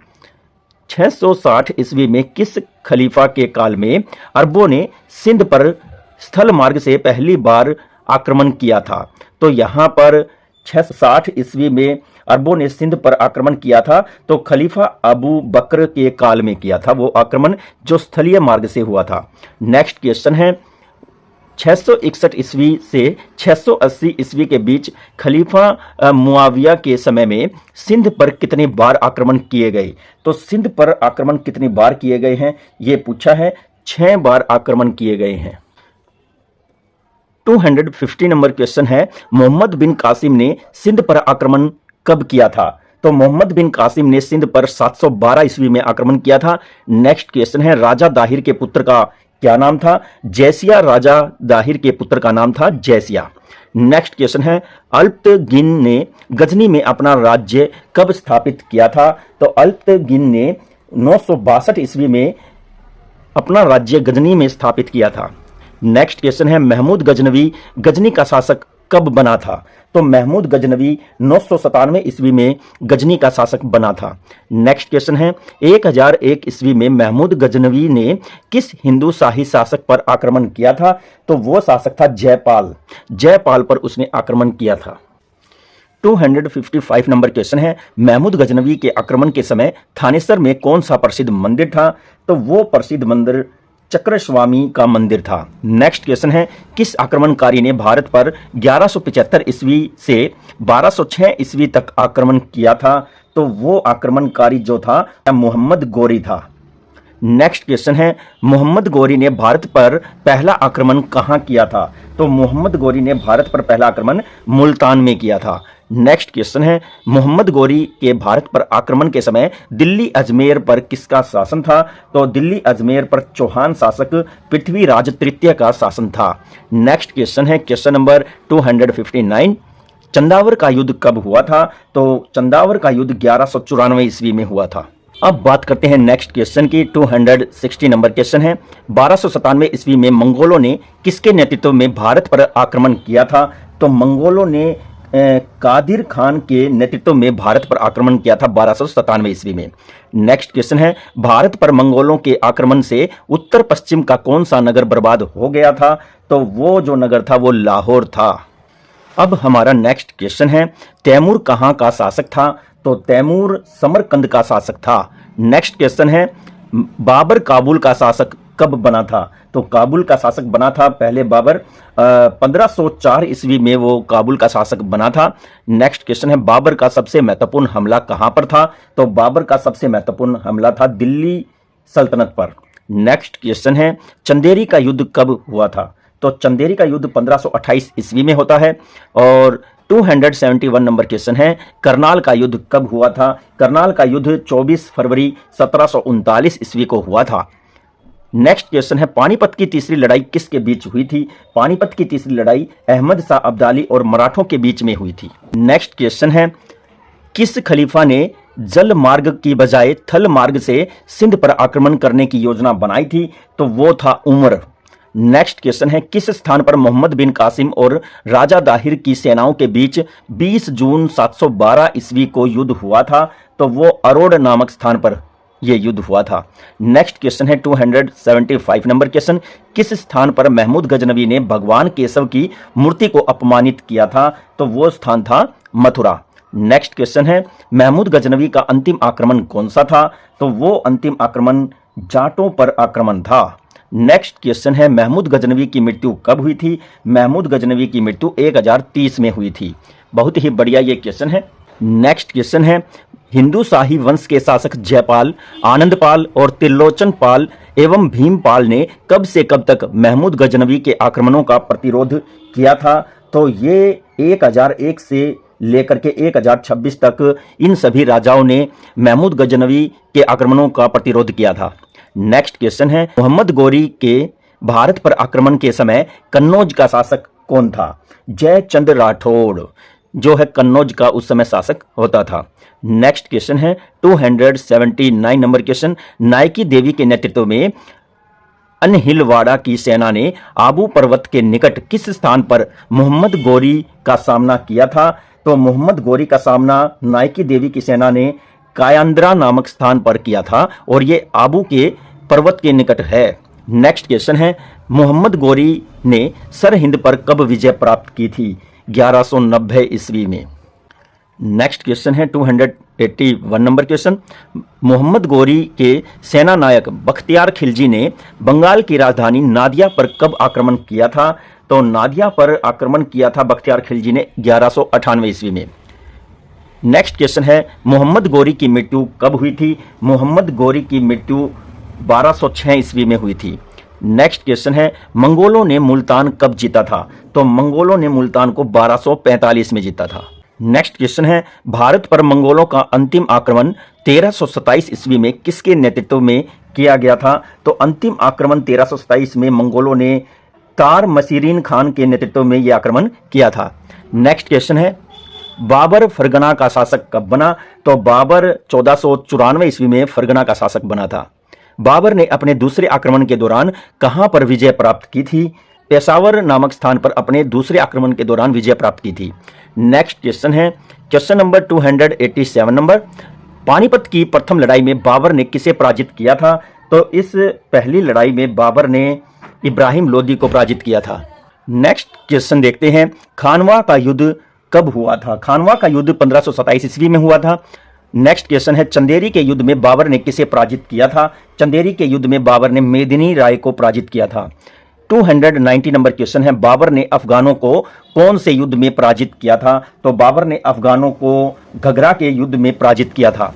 660 ईस्वी में किस खलीफा के काल में अरबों ने सिंध पर स्थल मार्ग से पहली बार आक्रमण किया था? तो यहां पर 660 ईस्वी में अरबों ने सिंध पर आक्रमण किया था, तो खलीफा अबू बकर के काल में किया था वो आक्रमण, जो स्थलीय मार्ग से हुआ था। नेक्स्ट क्वेश्चन है, 661 ईस्वी से 680 ईस्वी के बीच खलीफा मुआविया के समय में सिंध पर कितनी बार आक्रमण किए गए? तो सिंध पर आक्रमण कितनी बार किए गए हैं ये पूछा है। 6 बार आक्रमण किए गए हैं। 250 नंबर क्वेश्चन है, मोहम्मद बिन कासिम ने सिंध पर आक्रमण कब किया था? तो मोहम्मद बिन कासिम ने सिंध पर 712 ईस्वी में आक्रमण किया था। नेक्स्ट क्वेश्चन है, राजा दाहिर के पुत्र का क्या नाम था? जैसिया। राजा दाहिर के पुत्र का नाम था जैसिया। नेक्स्ट क्वेश्चन है, अल्पतगिन ने गजनी में अपना राज्य कब स्थापित किया था? तो अल्पतगिन ने 962 ईस्वी में अपना राज्य गजनी में स्थापित किया था। नेक्स्ट क्वेश्चन है, महमूद गजनवी गजनी का शासक कब बना था? तो महमूद गजनवी 997 ईस्वी में गजनी का शासक बना था। नेक्स्ट क्वेश्चन है, 1001 ईस्वी में महमूद गजनवी ने किस हिंदू शाही शासक पर आक्रमण किया था? तो वो शासक था जयपाल। जयपाल पर उसने आक्रमण किया था। 255 नंबर क्वेश्चन है, महमूद गजनवी के आक्रमण के समय थानेसर में कौन सा प्रसिद्ध मंदिर था? तो वो प्रसिद्ध मंदिर चक्रस्वामी का मंदिर था। नेक्स्ट क्वेश्चन है, किस आक्रमणकारी ने भारत पर 1175 ईस्वी से 1206 ईस्वी तक आक्रमण किया था? तो वो आक्रमणकारी जो था मोहम्मद गोरी था। नेक्स्ट क्वेश्चन है, मोहम्मद गोरी ने भारत पर पहला आक्रमण कहां किया था? तो मोहम्मद गोरी ने भारत पर पहला आक्रमण मुल्तान में किया था। नेक्स्ट क्वेश्चन है, मोहम्मद गोरी के भारत पर आक्रमण के समय दिल्ली अजमेर पर किसका शासन था? तो दिल्ली अजमेर पर चौहान शासक पृथ्वीराज तृतीय का शासन था। नेक्स्ट क्वेश्चन है क्वेश्चन नंबर 259, चंदावर का युद्ध कब हुआ था? तो चंदावर का युद्ध 1194 ईस्वी में हुआ था। अब बात करते हैं नेक्स्ट क्वेश्चन की। 260 नंबर क्वेश्चन है, 1297 ईस्वी में मंगोलों ने किसके नेतृत्व में भारत पर आक्रमण किया था? तो मंगोलों ने कादिर खान के नेतृत्व में भारत पर आक्रमण किया था 1297 ईस्वी में। नेक्स्ट क्वेश्चन है, भारत पर मंगोलों के आक्रमण से उत्तर पश्चिम का कौन सा नगर बर्बाद हो गया था? तो वो जो नगर था वो लाहौर था। अब हमारा नेक्स्ट क्वेश्चन है, तैमूर कहाँ का शासक था? तो तैमूर समरकंद का शासक था। नेक्स्ट क्वेश्चन है, बाबर काबुल का शासक कब बना था? तो काबुल का शासक बना था पहले बाबर 1504 ईस्वी में वो काबुल का शासक बना था। नेक्स्ट क्वेश्चन है, बाबर का सबसे महत्वपूर्ण हमला कहां पर था? तो बाबर का सबसे महत्वपूर्ण हमला था दिल्ली सल्तनत पर। नेक्स्ट क्वेश्चन है, चंदेरी का युद्ध कब हुआ था? तो चंदेरी का युद्ध 1528 ईस्वी में होता है। और 271 नंबर क्वेश्चन है, करनाल का युद्ध कब हुआ था? करनाल का युद्ध 24 फरवरी 1739 ईस्वी को हुआ था। नेक्स्ट क्वेश्चन है पानीपत की तीसरी लड़ाई किसके बीच हुई थी? पानीपत की तीसरी लड़ाई अहमद शाह अब्दाली और मराठों के बीच में हुई थी। नेक्स्ट क्वेश्चन है किस खलीफा ने जल मार्ग की बजाय थल मार्ग से सिंध पर आक्रमण करने की योजना बनाई थी? तो वो था उमर। नेक्स्ट क्वेश्चन है किस स्थान पर मोहम्मद बिन कासिम और राजा दाहिर की सेनाओं के बीच 20 जून 712 ईस्वी को युद्ध हुआ था? तो वो अरोड़ नामक स्थान पर यह युद्ध हुआ था। नेक्स्ट क्वेश्चन है 275 नंबर क्वेश्चन किस स्थान पर महमूद गजनवी ने भगवान केशव की मूर्ति को अपमानित किया था? तो वो स्थान था मथुरा। नेक्स्ट क्वेश्चन है महमूद गजनवी का अंतिम आक्रमण कौन सा था? तो वो अंतिम आक्रमण जाटों पर आक्रमण था। नेक्स्ट क्वेश्चन है महमूद गजनवी की मृत्यु कब हुई थी? महमूद गजनवी की मृत्यु 1030 में हुई थी। बहुत ही बढ़िया ये क्वेश्चन है। नेक्स्ट क्वेश्चन है हिंदू शाही वंश के शासक जयपाल, आनंदपाल और त्रिलोचन पाल एवं भीमपाल ने कब से कब तक महमूद गजनवी के आक्रमणों का प्रतिरोध किया था? तो ये 1001 से लेकर के 1026 तक इन सभी राजाओं ने महमूद गजनवी के आक्रमणों का प्रतिरोध किया था। नेक्स्ट क्वेश्चन है मोहम्मद गोरी के भारत पर आक्रमण के समय कन्नौज का शासक कौन था? जयचंद राठौड़ जो है कन्नौज का उस समय शासक होता था। नेक्स्ट क्वेश्चन है 279 नंबर क्वेश्चन नायकी देवी के नेतृत्व में अनहिलवाड़ा की सेना ने आबू पर्वत के निकट किस स्थान पर मोहम्मद गोरी का सामना किया था? तो मोहम्मद गोरी का सामना नायकी देवी की सेना ने कायांद्रा नामक स्थान पर किया था और ये आबू के पर्वत के निकट है। नेक्स्ट क्वेश्चन है मोहम्मद गोरी ने सरहिंद पर कब विजय प्राप्त की थी? 1190 ईस्वी में। नेक्स्ट क्वेश्चन है 281 नंबर क्वेश्चन मोहम्मद गोरी के सेना नायक बख्तियार खिलजी ने बंगाल की राजधानी नादिया पर कब आक्रमण किया था? तो नादिया पर आक्रमण किया था बख्तियार खिलजी ने 1198 ईस्वी में। नेक्स्ट क्वेश्चन है मोहम्मद गोरी की मृत्यु कब हुई थी? मोहम्मद गोरी की मृत्यु 1206 ईस्वी में हुई थी। नेक्स्ट क्वेश्चन है मंगोलों ने मुल्तान कब जीता था? तो मंगोलों ने मुल्तान को 1245 में जीता था। नेक्स्ट क्वेश्चन है भारत पर मंगोलों का अंतिम आक्रमण 1327 ईस्वी में किसके नेतृत्व में किया गया था? तो अंतिम आक्रमण 1327 में मंगोलों ने तार मसीरीन खान के नेतृत्व में यह आक्रमण किया था। नेक्स्ट क्वेश्चन है बाबर फरगना का शासक कब बना? तो बाबर 1494 ईस्वी में फरगना का शासक बना था। बाबर ने अपने दूसरे आक्रमण के दौरान कहां पर विजय प्राप्त की थी? पेशावर नामक स्थान पर अपने दूसरे आक्रमण के दौरान विजय प्राप्त की थी। नेक्स्ट क्वेश्चन है क्वेश्चन नंबर 287 नंबर पानीपत की प्रथम लड़ाई में बाबर ने किसे पराजित किया था? तो इस पहली लड़ाई में बाबर ने इब्राहिम लोदी को पराजित किया था। नेक्स्ट क्वेश्चन देखते हैं खानवा का युद्ध कब हुआ था? खानवा का युद्ध 1527 ईस्वी में हुआ था। नेक्स्ट क्वेश्चन है चंदेरी के युद्ध में बाबर ने किसे पराजित किया था? चंदेरी के युद्ध में बाबर ने मेदिनी राय को पराजित किया था। 290 नंबर क्वेश्चन है बाबर ने अफगानों को कौन से युद्ध में पराजित किया था? तो बाबर ने अफगानों को घघरा के युद्ध में पराजित किया था।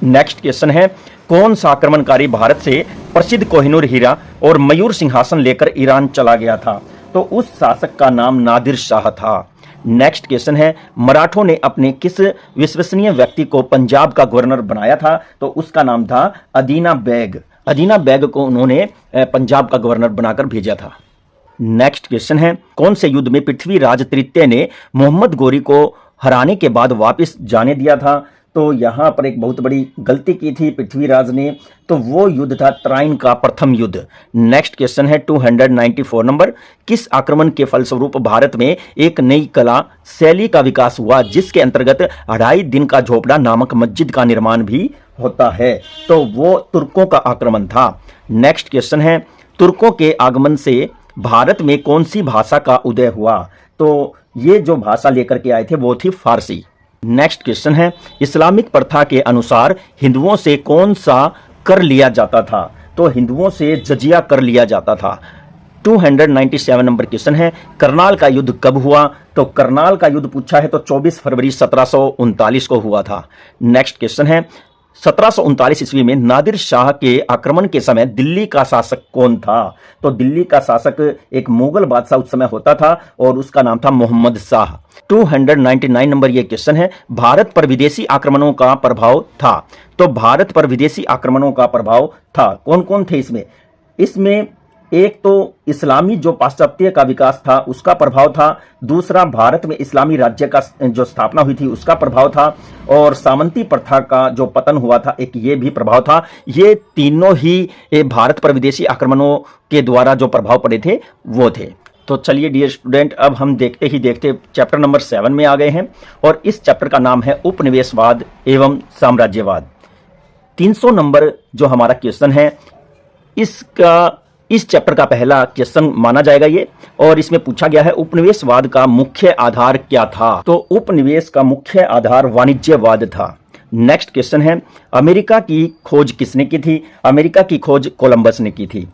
नेक्स्ट क्वेश्चन है कौन सा आक्रमणकारी भारत से प्रसिद्ध कोहिनूर हीरा और मयूर सिंहासन लेकर ईरान चला गया था? तो उस शासक का नाम नादिर शाह था। नेक्स्ट क्वेश्चन है मराठों ने अपने किस विश्वसनीय व्यक्ति को पंजाब का गवर्नर बनाया था? तो उसका नाम था अदीना बेग। अदीना बेग को उन्होंने पंजाब का गवर्नर बनाकर भेजा था। नेक्स्ट क्वेश्चन है कौन से युद्ध में पृथ्वीराज तृतीय ने मोहम्मद गोरी को हराने के बाद वापस जाने दिया था? तो यहां पर एक बहुत बड़ी गलती की थी पृथ्वीराज ने, तो वो युद्ध था तराइन का प्रथम युद्ध। नेक्स्ट क्वेश्चन है 294 नंबर किस आक्रमण के फलस्वरूप भारत में एक नई कला शैली का विकास हुआ जिसके अंतर्गत 2.5 दिन का झोपड़ा नामक मस्जिद का निर्माण भी होता है? तो वो तुर्कों का आक्रमण था। नेक्स्ट क्वेश्चन है तुर्कों के आगमन से भारत में कौन सी भाषा का उदय हुआ? तो ये जो भाषा लेकर के आए थे वो थी फारसी। नेक्स्ट क्वेश्चन है इस्लामिक प्रथा के अनुसार हिंदुओं से कौन सा कर लिया जाता था? तो हिंदुओं से जजिया कर लिया जाता था। 297 नंबर क्वेश्चन है करनाल का युद्ध कब हुआ? तो करनाल का युद्ध पूछा है तो 24 फरवरी 1739 को हुआ था। नेक्स्ट क्वेश्चन है 1739 ईस्वी में नादिर शाह के आक्रमण के समय दिल्ली का शासक कौन था? तो दिल्ली का शासक एक मुगल बादशाह उस समय होता था और उसका नाम था मोहम्मद शाह। 299 नंबर ये क्वेश्चन है भारत पर विदेशी आक्रमणों का प्रभाव था? तो भारत पर विदेशी आक्रमणों का प्रभाव था। कौन कौन थे इसमें? इसमें एक तो इस्लामी जो पाश्चात्य का विकास था उसका प्रभाव था, दूसरा भारत में इस्लामी राज्य का जो स्थापना हुई थी उसका प्रभाव था, और सामंती प्रथा का जो पतन हुआ था एक ये भी प्रभाव था। ये तीनों ही भारत पर विदेशी आक्रमणों के द्वारा जो प्रभाव पड़े थे वो थे। तो चलिए डियर स्टूडेंट, अब हम देखते ही देखते चैप्टर नंबर 7 में आ गए हैं, और इस चैप्टर का नाम है उपनिवेशवाद एवं साम्राज्यवाद। 300 नंबर जो हमारा क्वेश्चन है इस चैप्टर का पहला क्वेश्चन माना जाएगा ये, और इसमें पूछा गया है उपनिवेशवाद का मुख्य आधार क्या था। तो उपनिवेश का मुख्य आधार वाणिज्यवाद था। नेक्स्ट क्वेश्चन है अमेरिका की खोज किसने की थी। अमेरिका की खोज कोलंबस ने की थी।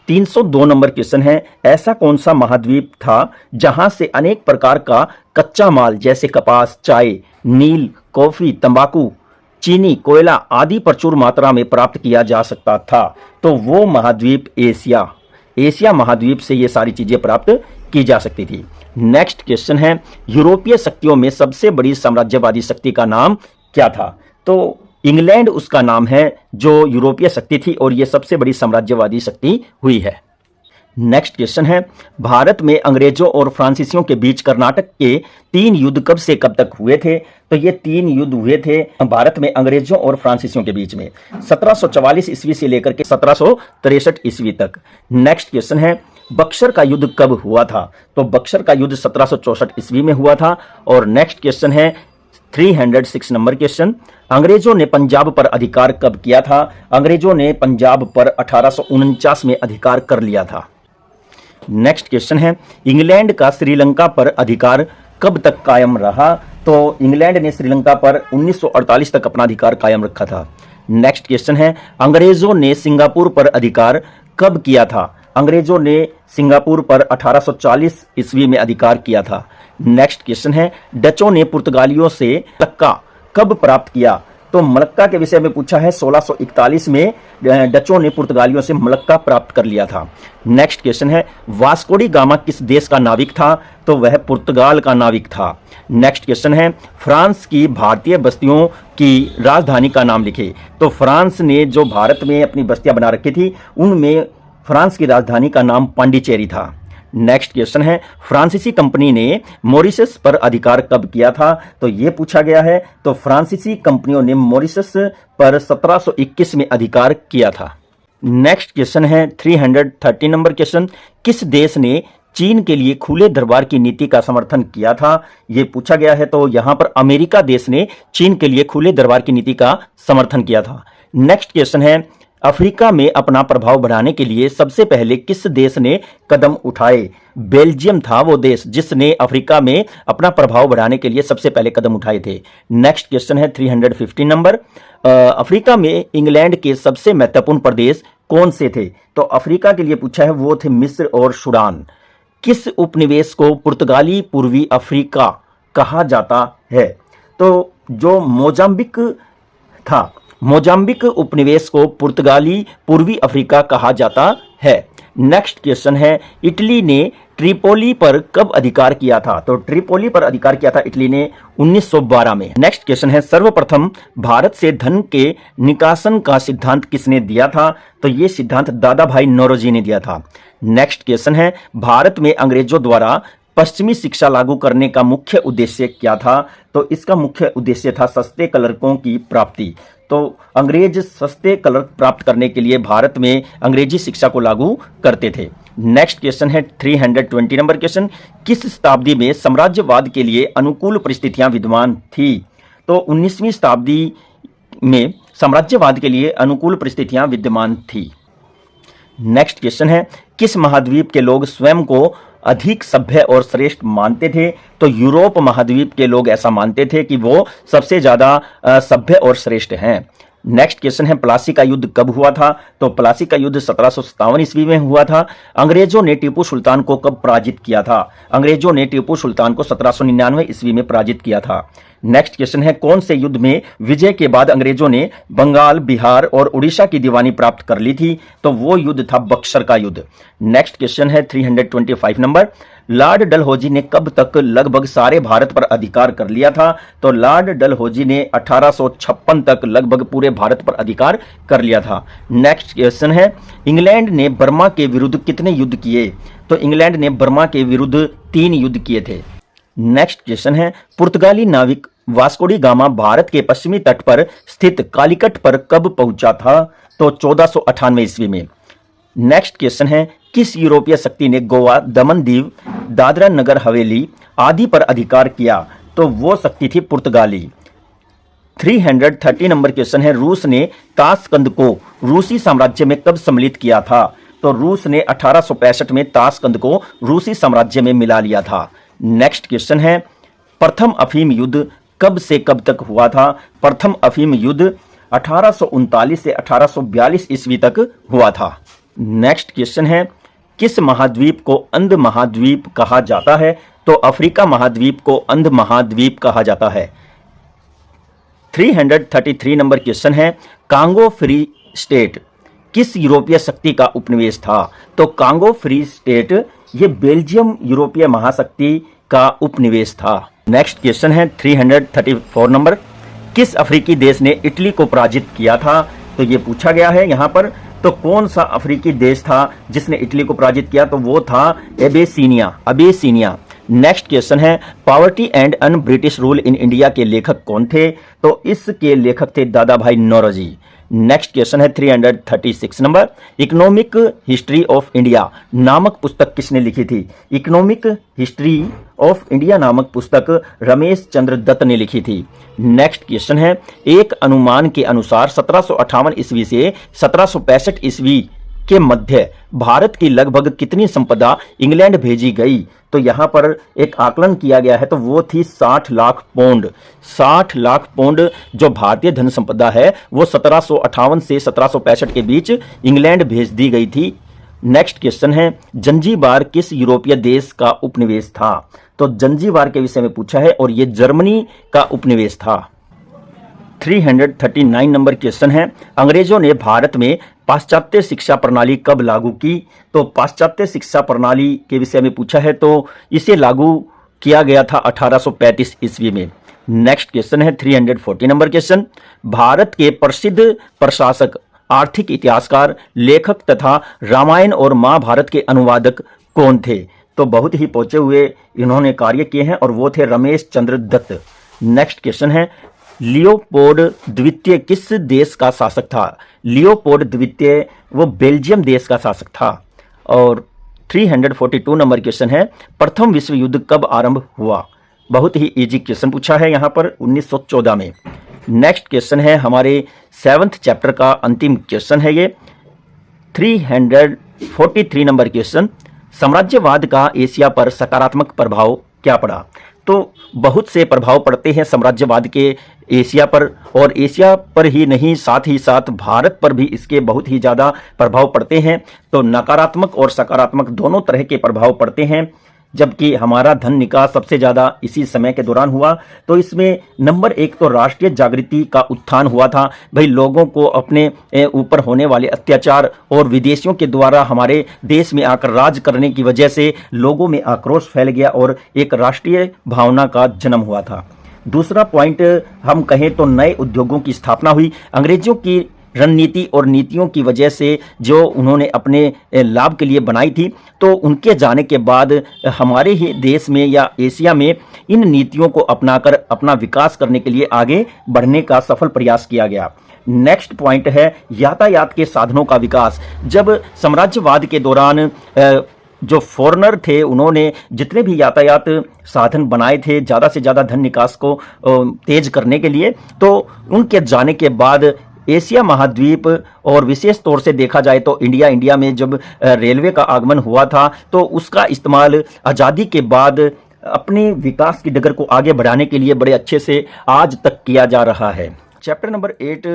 302 नंबर क्वेश्चन है ऐसा कौन सा महाद्वीप था जहां से अनेक प्रकार का कच्चा माल जैसे कपास, चाय, नील, कॉफी, तंबाकू, चीनी, कोयला आदि प्रचुर मात्रा में प्राप्त किया जा सकता था। तो वो महाद्वीप एशिया महाद्वीप से ये सारी चीजें प्राप्त की जा सकती थी। नेक्स्ट क्वेश्चन है यूरोपीय शक्तियों में सबसे बड़ी साम्राज्यवादी शक्ति का नाम क्या था। तो इंग्लैंड उसका नाम है जो यूरोपीय शक्ति थी, और ये सबसे बड़ी साम्राज्यवादी शक्ति हुई है। नेक्स्ट क्वेश्चन है भारत में अंग्रेजों और फ्रांसीसियों के बीच कर्नाटक के 3 युद्ध कब से कब तक हुए थे। तो ये 3 युद्ध हुए थे भारत में अंग्रेजों और फ्रांसीसियों के बीच में 1744 ईस्वी से लेकर के 1763 ईस्वी तक। नेक्स्ट क्वेश्चन है बक्सर का युद्ध कब हुआ था। तो बक्सर का युद्ध 1764 ईस्वी में हुआ था। और नेक्स्ट क्वेश्चन है 306 नंबर क्वेश्चन अंग्रेजों ने पंजाब पर अधिकार कब किया था। अंग्रेजों ने पंजाब पर 1849 में अधिकार कर लिया था। नेक्स्ट क्वेश्चन है इंग्लैंड का श्रीलंका पर अधिकार कब तक कायम रहा। तो इंग्लैंड ने श्रीलंका पर 1948 तक अपना अधिकार कायम रखा था। नेक्स्ट क्वेश्चन है अंग्रेजों ने सिंगापुर पर अधिकार कब किया था। अंग्रेजों ने सिंगापुर पर 1840 ईस्वी में अधिकार किया था। नेक्स्ट क्वेश्चन है डचों ने पुर्तगालियों से मलक्का कब प्राप्त किया। तो मलक्का के विषय में पूछा है 1641 में डचों ने पुर्तगालियों से मलक्का प्राप्त कर लिया था। नेक्स्ट क्वेश्चन है वास्को डी गामा किस देश का नाविक था। तो वह पुर्तगाल का नाविक था। नेक्स्ट क्वेश्चन है फ्रांस की भारतीय बस्तियों की राजधानी का नाम लिखे। तो फ्रांस ने जो भारत में अपनी बस्तियां बना रखी थी उनमें फ्रांस की राजधानी का नाम पांडिचेरी था। नेक्स्ट क्वेश्चन है फ्रांसीसी कंपनी ने मॉरिशस पर अधिकार कब किया था। तो यह पूछा गया है। तो फ्रांसीसी कंपनियों ने मॉरिशस पर 1721 में अधिकार किया था। नेक्स्ट क्वेश्चन है 330 नंबर क्वेश्चन किस देश ने चीन के लिए खुले दरबार की नीति का समर्थन किया था। यह पूछा गया है। तो यहां पर अमेरिका देश ने चीन के लिए खुले दरबार की नीति का समर्थन किया था। नेक्स्ट क्वेश्चन है अफ्रीका में अपना प्रभाव बढ़ाने के लिए सबसे पहले किस देश ने कदम उठाए। बेल्जियम था वो देश जिसने अफ्रीका में अपना प्रभाव बढ़ाने के लिए सबसे पहले कदम उठाए थे। नेक्स्ट क्वेश्चन है 350 नंबर अफ्रीका में इंग्लैंड के सबसे महत्वपूर्ण प्रदेश कौन से थे। तो अफ्रीका के लिए पूछा है वो थे मिस्र और सूडान। किस उपनिवेश को पुर्तगाली पूर्वी अफ्रीका कहा जाता है। तो जो मोजाम्बिक था, मोजाम्बिक उपनिवेश को पुर्तगाली पूर्वी अफ्रीका कहा जाता है। नेक्स्ट क्वेश्चन है इटली ने ट्रिपोली पर कब अधिकार किया था। तो ट्रिपोली पर अधिकार किया था इटली ने 1912 में। नेक्स्ट क्वेश्चन है सर्वप्रथम भारत से धन के निकासन का सिद्धांत किसने दिया था। तो यह सिद्धांत दादा भाई नौरोजी ने दिया था। नेक्स्ट क्वेश्चन है भारत में अंग्रेजों द्वारा पश्चिमी शिक्षा लागू करने का मुख्य उद्देश्य क्या था। तो इसका मुख्य उद्देश्य था सस्ते कलरकों की प्राप्ति। तो अंग्रेज सस्ते कलर प्राप्त करने के लिए भारत में अंग्रेजी शिक्षा को लागू करते थे। नेक्स्ट क्वेश्चन है 320 नंबर क्वेश्चन किस शताब्दी में साम्राज्यवाद के लिए अनुकूल परिस्थितियां विद्यमान थी। तो 19वीं शताब्दी में साम्राज्यवाद के लिए अनुकूल परिस्थितियां विद्यमान थी। नेक्स्ट क्वेश्चन है किस महाद्वीप के लोग स्वयं को अधिक सभ्य और श्रेष्ठ मानते थे। तो यूरोप महाद्वीप के लोग ऐसा मानते थे कि वो सबसे ज्यादा सभ्य और श्रेष्ठ हैं। नेक्स्ट क्वेश्चन है प्लासी का युद्ध कब हुआ था। तो प्लासी का युद्ध 1757 ईस्वी में हुआ था। अंग्रेजों ने टीपू सुल्तान को कब पराजित किया था। अंग्रेजों ने टीपू सुल्तान को 1799 ईस्वी में पराजित किया था। नेक्स्ट क्वेश्चन है कौन से युद्ध में विजय के बाद अंग्रेजों ने बंगाल, बिहार और उड़ीसा की दीवानी प्राप्त कर ली थी। तो वो युद्ध था बक्सर का युद्ध। नेक्स्ट क्वेश्चन है 325 नंबर लॉर्ड डलहौजी ने कब तक लगभग सारे भारत पर अधिकार कर लिया था? तो लॉर्ड डलहौजी ने 1856 तक लगभग पूरे भारत पर अधिकार कर लिया था। नेक्स्ट क्वेश्चन है, इंग्लैंड ने बर्मा के विरुद्ध कितने युद्ध किए? तो इंग्लैंड ने बर्मा के विरुद्ध 3 युद्ध किए थे। नेक्स्ट क्वेश्चन है, पुर्तगाली नाविक वास्को डी गामा भारत के पश्चिमी तट पर स्थित कालीकट पर कब पहुंचा था? तो 1498 ईस्वी में। नेक्स्ट क्वेश्चन है, किस यूरोपीय शक्ति ने गोवा, दमन दीव, दादरा नगर हवेली आदि पर अधिकार किया? तो वो शक्ति थी पुर्तगाली। 330 नंबर क्वेश्चन है, रूस ने ताशकंद को रूसी साम्राज्य में कब सम्मिलित किया था? तो रूस ने 1865 में ताशकंद को रूसी साम्राज्य में मिला लिया था। नेक्स्ट क्वेश्चन है, प्रथम अफीम युद्ध कब से कब तक हुआ था? प्रथम अफीम युद्ध 1839 से 1842 ईस्वी तक हुआ था। नेक्स्ट क्वेश्चन है, किस महाद्वीप को अंध महाद्वीप कहा जाता है? तो अफ्रीका महाद्वीप को अंध महाद्वीप कहा जाता है। 333 नंबर क्वेश्चन है, कांगो फ्री स्टेट किस यूरोपीय शक्ति का उपनिवेश था? तो कांगो फ्री स्टेट ये बेल्जियम यूरोपीय महाशक्ति का उपनिवेश था। नेक्स्ट क्वेश्चन है 334 नंबर, किस अफ्रीकी देश ने इटली को पराजित किया था? तो ये पूछा गया है यहाँ पर। तो कौन सा अफ्रीकी देश था जिसने इटली को पराजित किया? तो वो था अबेसिनिया। नेक्स्ट क्वेश्चन है, poverty and un British rule in India के लेखक कौन थे? तो इसके लेखक थे दादा भाई नौरोजी। नेक्स्ट क्वेश्चन है 336 number, economic history of India नामक पुस्तक किसने लिखी थी? इकोनॉमिक हिस्ट्री ऑफ इंडिया नामक पुस्तक रमेश चंद्र दत्त ने लिखी थी। नेक्स्ट क्वेश्चन है, एक अनुमान के अनुसार 1758 ईस्वी से 1765 ईस्वी के मध्य भारत की लगभग कितनी संपदा इंग्लैंड भेजी गई? तो यहां पर एक आकलन किया गया है, तो वो थी 60 लाख पौंड। 60 लाख पौंड जो भारतीय धन संपदा है वो 1758 से 1765 के बीच इंग्लैंड भेज दी गई थी। नेक्स्ट क्वेश्चन है, जंजीबार किस यूरोपीय देश का उपनिवेश था? तो जंजीबार के विषय में पूछा है और ये जर्मनी का उपनिवेश था। 339 नंबर क्वेश्चन है, अंग्रेजों ने भारत में पाश्चात्य शिक्षा प्रणाली कब लागू की? तो पाश्चात्य शिक्षा प्रणाली के विषय में पूछा है, तो इसे लागू किया गया था 1835 ईस्वी में। नेक्स्ट क्वेश्चन है 340 नंबर क्वेश्चन, भारत के प्रसिद्ध प्रशासक, आर्थिक इतिहासकार, लेखक तथा रामायण और महाभारत के अनुवादक कौन थे? तो बहुत ही पहुंचे हुए इन्होंने कार्य किए हैं और वो थे रमेश चंद्र दत्त। नेक्स्ट क्वेश्चन है, लियोपोल्ड द्वितीय किस देश का शासक था? लियोपोल्ड द्वितीय वो बेल्जियम देश का शासक था। और 342 नंबर क्वेश्चन है, प्रथम विश्व युद्ध कब आरंभ हुआ? बहुत ही इजी क्वेश्चन पूछा है यहाँ पर 1914 में। नेक्स्ट क्वेश्चन है हमारे 7th चैप्टर का अंतिम क्वेश्चन है ये 343 नंबर क्वेश्चन, साम्राज्यवाद का एशिया पर सकारात्मक प्रभाव क्या पड़ा? तो बहुत से प्रभाव पड़ते हैं साम्राज्यवाद के एशिया पर, और एशिया पर ही नहीं साथ ही साथ भारत पर भी इसके बहुत ही ज़्यादा प्रभाव पड़ते हैं। तो नकारात्मक और सकारात्मक दोनों तरह के प्रभाव पड़ते हैं। जबकि हमारा धन निकास सबसे ज़्यादा इसी समय के दौरान हुआ। तो इसमें नंबर 1 तो राष्ट्रीय जागृति का उत्थान हुआ था। भाई लोगों को अपने ऊपर होने वाले अत्याचार और विदेशियों के द्वारा हमारे देश में आकर राज करने की वजह से लोगों में आक्रोश फैल गया और एक राष्ट्रीय भावना का जन्म हुआ था। दूसरा पॉइंट हम कहें तो नए उद्योगों की स्थापना हुई। अंग्रेजों की रणनीति और नीतियों की वजह से जो उन्होंने अपने लाभ के लिए बनाई थी, तो उनके जाने के बाद हमारे ही देश में या एशिया में इन नीतियों को अपनाकर अपना विकास करने के लिए आगे बढ़ने का सफल प्रयास किया गया। नेक्स्ट पॉइंट है यातायात के साधनों का विकास। जब साम्राज्यवाद के दौरान जो फॉरेनर थे उन्होंने जितने भी यातायात साधन बनाए थे ज़्यादा से ज़्यादा धन निकास को तेज करने के लिए, तो उनके जाने के बाद एशिया महाद्वीप और विशेष तौर से देखा जाए तो इंडिया में जब रेलवे का आगमन हुआ था तो उसका इस्तेमाल आज़ादी के बाद अपने विकास की डगर को आगे बढ़ाने के लिए बड़े अच्छे से आज तक किया जा रहा है। चैप्टर नंबर 8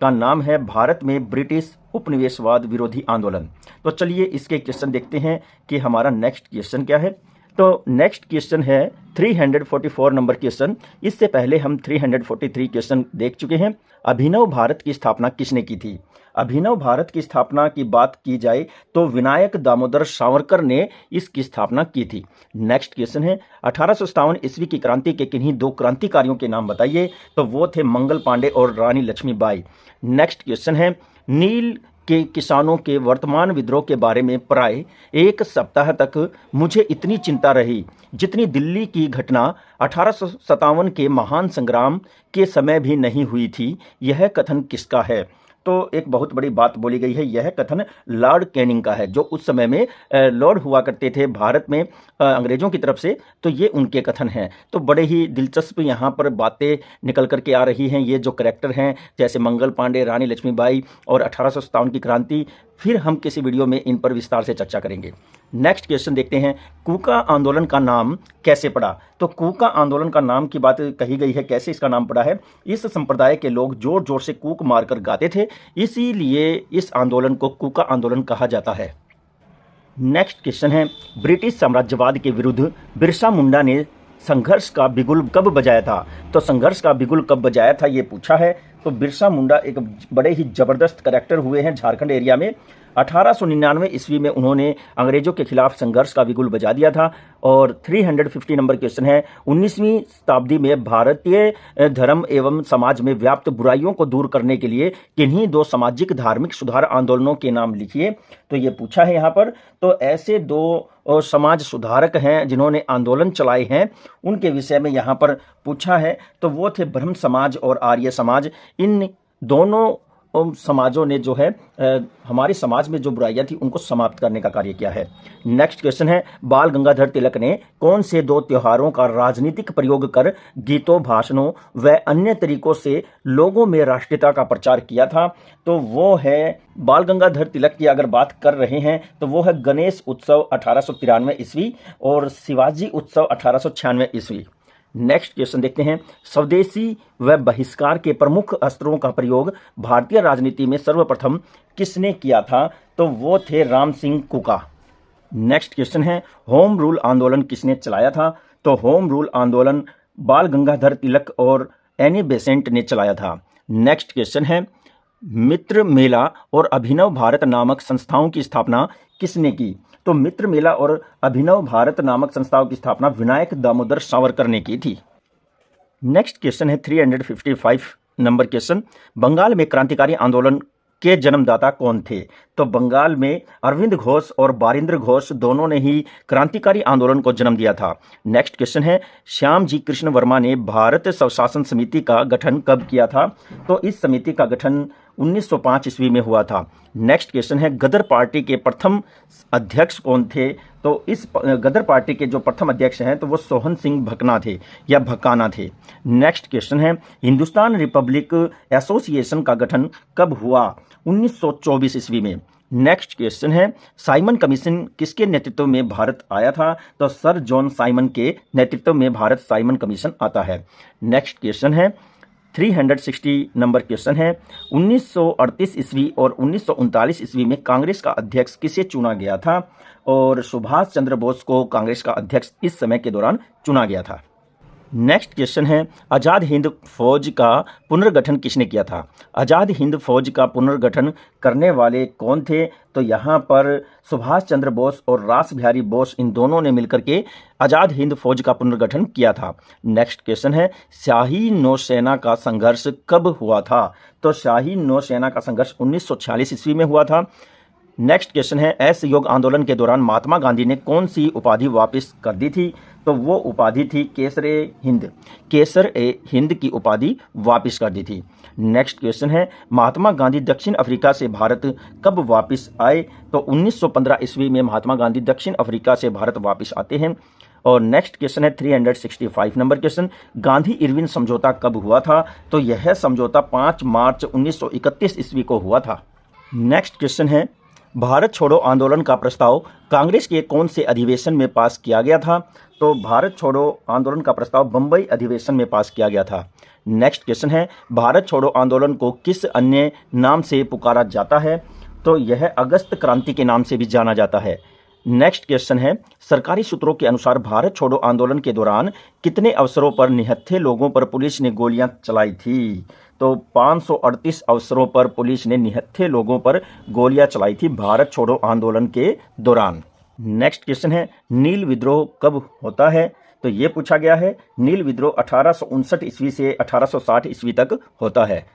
का नाम है भारत में ब्रिटिश उपनिवेशवाद विरोधी आंदोलन। तो चलिए इसके क्वेश्चन देखते हैं कि हमारा नेक्स्ट क्वेश्चन क्या है। तो नेक्स्ट क्वेश्चन है 344 नंबर क्वेश्चन। इससे पहले हम 343 क्वेश्चन देख चुके हैं। अभिनव भारत की स्थापना किसने की थी? अभिनव भारत की स्थापना की बात की जाए तो विनायक दामोदर सावरकर ने इसकी स्थापना की थी। नेक्स्ट क्वेश्चन है 1857 ईस्वी की क्रांति के किन्हीं दो क्रांतिकारियों के नाम बताइए। तो वो थे मंगल पांडे और रानी लक्ष्मीबाई। नेक्स्ट क्वेश्चन है नील के किसानों के वर्तमान विद्रोह के बारे में प्राय एक सप्ताह तक मुझे इतनी चिंता रही जितनी दिल्ली की घटना 1857 के महान संग्राम के समय भी नहीं हुई थी। यह कथन किसका है? तो एक बहुत बड़ी बात बोली गई है। यह कथन लॉर्ड कैनिंग का है, जो उस समय में लॉर्ड हुआ करते थे भारत में अंग्रेजों की तरफ से। तो ये उनके कथन हैं। तो बड़े ही दिलचस्प यहाँ पर बातें निकल करके आ रही हैं। ये जो करैक्टर हैं जैसे मंगल पांडे, रानी लक्ष्मीबाई और 1857 की क्रांति, फिर हम किसी वीडियो में इन पर विस्तार से चर्चा करेंगे। नेक्स्ट क्वेश्चन देखते हैं, कूका आंदोलन का नाम कैसे पड़ा? तो कूका आंदोलन का नाम की बात कही गई है। कैसे इसका नाम पड़ा है? इस संप्रदाय के लोग जोर जोर से कूक मारकर गाते थे, इसीलिए इस आंदोलन को कूका आंदोलन कहा जाता है। नेक्स्ट क्वेश्चन है, ब्रिटिश साम्राज्यवाद के विरुद्ध बिरसा मुंडा ने संघर्ष का बिगुल कब बजाया था? तो संघर्ष का बिगुल कब बजाया था ये पूछा है। तो बिरसा मुंडा एक बड़े ही जबरदस्त कैरेक्टर हुए हैं झारखंड एरिया में। 1899 ईस्वी में उन्होंने अंग्रेजों के खिलाफ संघर्ष का बिगुल बजा दिया था। और 350 नंबर क्वेश्चन है, 19वीं शताब्दी में भारतीय धर्म एवं समाज में व्याप्त बुराइयों को दूर करने के लिए किन्हीं दो सामाजिक धार्मिक सुधार आंदोलनों के नाम लिखिए। तो ये पूछा है यहाँ पर। तो ऐसे दो समाज सुधारक हैं जिन्होंने आंदोलन चलाए हैं, उनके विषय में यहाँ पर पूछा है। तो वो थे ब्रह्म समाज और आर्य समाज। इन दोनों समाजों ने जो है हमारे समाज में जो बुराइयां थी उनको समाप्त करने का कार्य किया है। नेक्स्ट क्वेश्चन है, बाल गंगाधर तिलक ने कौन से दो त्योहारों का राजनीतिक प्रयोग कर गीतों, भाषणों व अन्य तरीकों से लोगों में राष्ट्रीयता का प्रचार किया था? तो वो है, बाल गंगाधर तिलक की अगर बात कर रहे हैं तो वो है गणेश उत्सव 1893 ईस्वी और शिवाजी उत्सव 1896 ईस्वी। नेक्स्ट क्वेश्चन देखते हैं, स्वदेशी व बहिष्कार के प्रमुख अस्त्रों का प्रयोग भारतीय राजनीति में सर्वप्रथम किसने किया था? तो वो थे राम सिंह कुका। नेक्स्ट क्वेश्चन है, होम रूल आंदोलन किसने चलाया था? तो होम रूल आंदोलन बाल गंगाधर तिलक और एनी बेसेंट ने चलाया था। नेक्स्ट क्वेश्चन है, मित्र मेला और अभिनव भारत नामक संस्थाओं की स्थापना किसने की? तो मित्र मेला और अभिनव भारत नामक संस्थाओं की स्थापना विनायक दामोदर सावरकर ने की थी। नेक्स्ट क्वेश्चन है 355 नंबर क्वेश्चन, बंगाल में क्रांतिकारी आंदोलन के जन्मदाता कौन थे? तो बंगाल में अरविंद घोष और बारिंद्र घोष दोनों ने ही क्रांतिकारी आंदोलन को जन्म दिया था। नेक्स्ट क्वेश्चन है, श्याम जी कृष्ण वर्मा ने भारत स्वशासन समिति का गठन कब किया था? तो इस समिति का गठन 1905 ईस्वी में हुआ था। नेक्स्ट क्वेश्चन है, गदर पार्टी के प्रथम अध्यक्ष कौन थे? तो इस गदर पार्टी के जो प्रथम अध्यक्ष हैं तो वो सोहन सिंह भकना थे या भकाना थे। नेक्स्ट क्वेश्चन है, हिंदुस्तान रिपब्लिक एसोसिएशन का गठन कब हुआ? 1924 ईस्वी में। नेक्स्ट क्वेश्चन है, साइमन कमीशन किसके नेतृत्व में भारत आया था? तो सर जॉन साइमन के नेतृत्व में भारत साइमन कमीशन आता है। नेक्स्ट क्वेश्चन है 360 नंबर क्वेश्चन है, 1938 ईस्वी और 1939 ईस्वी में कांग्रेस का अध्यक्ष किसे चुना गया था? और सुभाष चंद्र बोस को कांग्रेस का अध्यक्ष इस समय के दौरान चुना गया था। नेक्स्ट क्वेश्चन है, आज़ाद हिंद फौज का पुनर्गठन किसने किया था? आज़ाद हिंद फौज का पुनर्गठन करने वाले कौन थे? तो यहाँ पर सुभाष चंद्र बोस और रास बिहारी बोस, इन दोनों ने मिलकर के आज़ाद हिंद फौज का पुनर्गठन किया था। नेक्स्ट क्वेश्चन है, शाही नौसेना का संघर्ष कब हुआ था? तो शाही नौसेना का संघर्ष 1946 ईस्वी में हुआ था। नेक्स्ट क्वेश्चन है, असहयोग आंदोलन के दौरान महात्मा गांधी ने कौन सी उपाधि वापस कर दी थी? तो वो उपाधि थी केसर ए हिंद। केसर ए हिंद की उपाधि वापस कर दी थी। नेक्स्ट क्वेश्चन है, महात्मा गांधी दक्षिण अफ्रीका से भारत कब वापस आए? तो 1915 ईस्वी में महात्मा गांधी दक्षिण अफ्रीका से भारत वापस आते हैं। और नेक्स्ट क्वेश्चन है 365 नंबर क्वेश्चन, गांधी इरविन समझौता कब हुआ था? तो यह समझौता 5 मार्च 1931 ईस्वी को हुआ था। नेक्स्ट क्वेश्चन है, भारत छोड़ो आंदोलन का प्रस्ताव कांग्रेस के कौन से अधिवेशन में पास किया गया था? तो भारत छोड़ो आंदोलन का प्रस्ताव बंबई अधिवेशन में पास किया गया था। नेक्स्ट क्वेश्चन है, भारत छोड़ो आंदोलन को किस अन्य नाम से पुकारा जाता है? तो यह अगस्त क्रांति के नाम से भी जाना जाता है। नेक्स्ट क्वेश्चन है, सरकारी सूत्रों के अनुसार भारत छोड़ो आंदोलन के दौरान कितने अवसरों पर निहत्थे लोगों पर पुलिस ने गोलियां चलाई थी? तो 538 अवसरों पर पुलिस ने निहत्थे लोगों पर गोलियां चलाई थी भारत छोड़ो आंदोलन के दौरान। नेक्स्ट क्वेश्चन है, नील विद्रोह कब होता है? तो ये पूछा गया है। नील विद्रोह 1859 ईस्वी से 1860 ईस्वी तक होता है।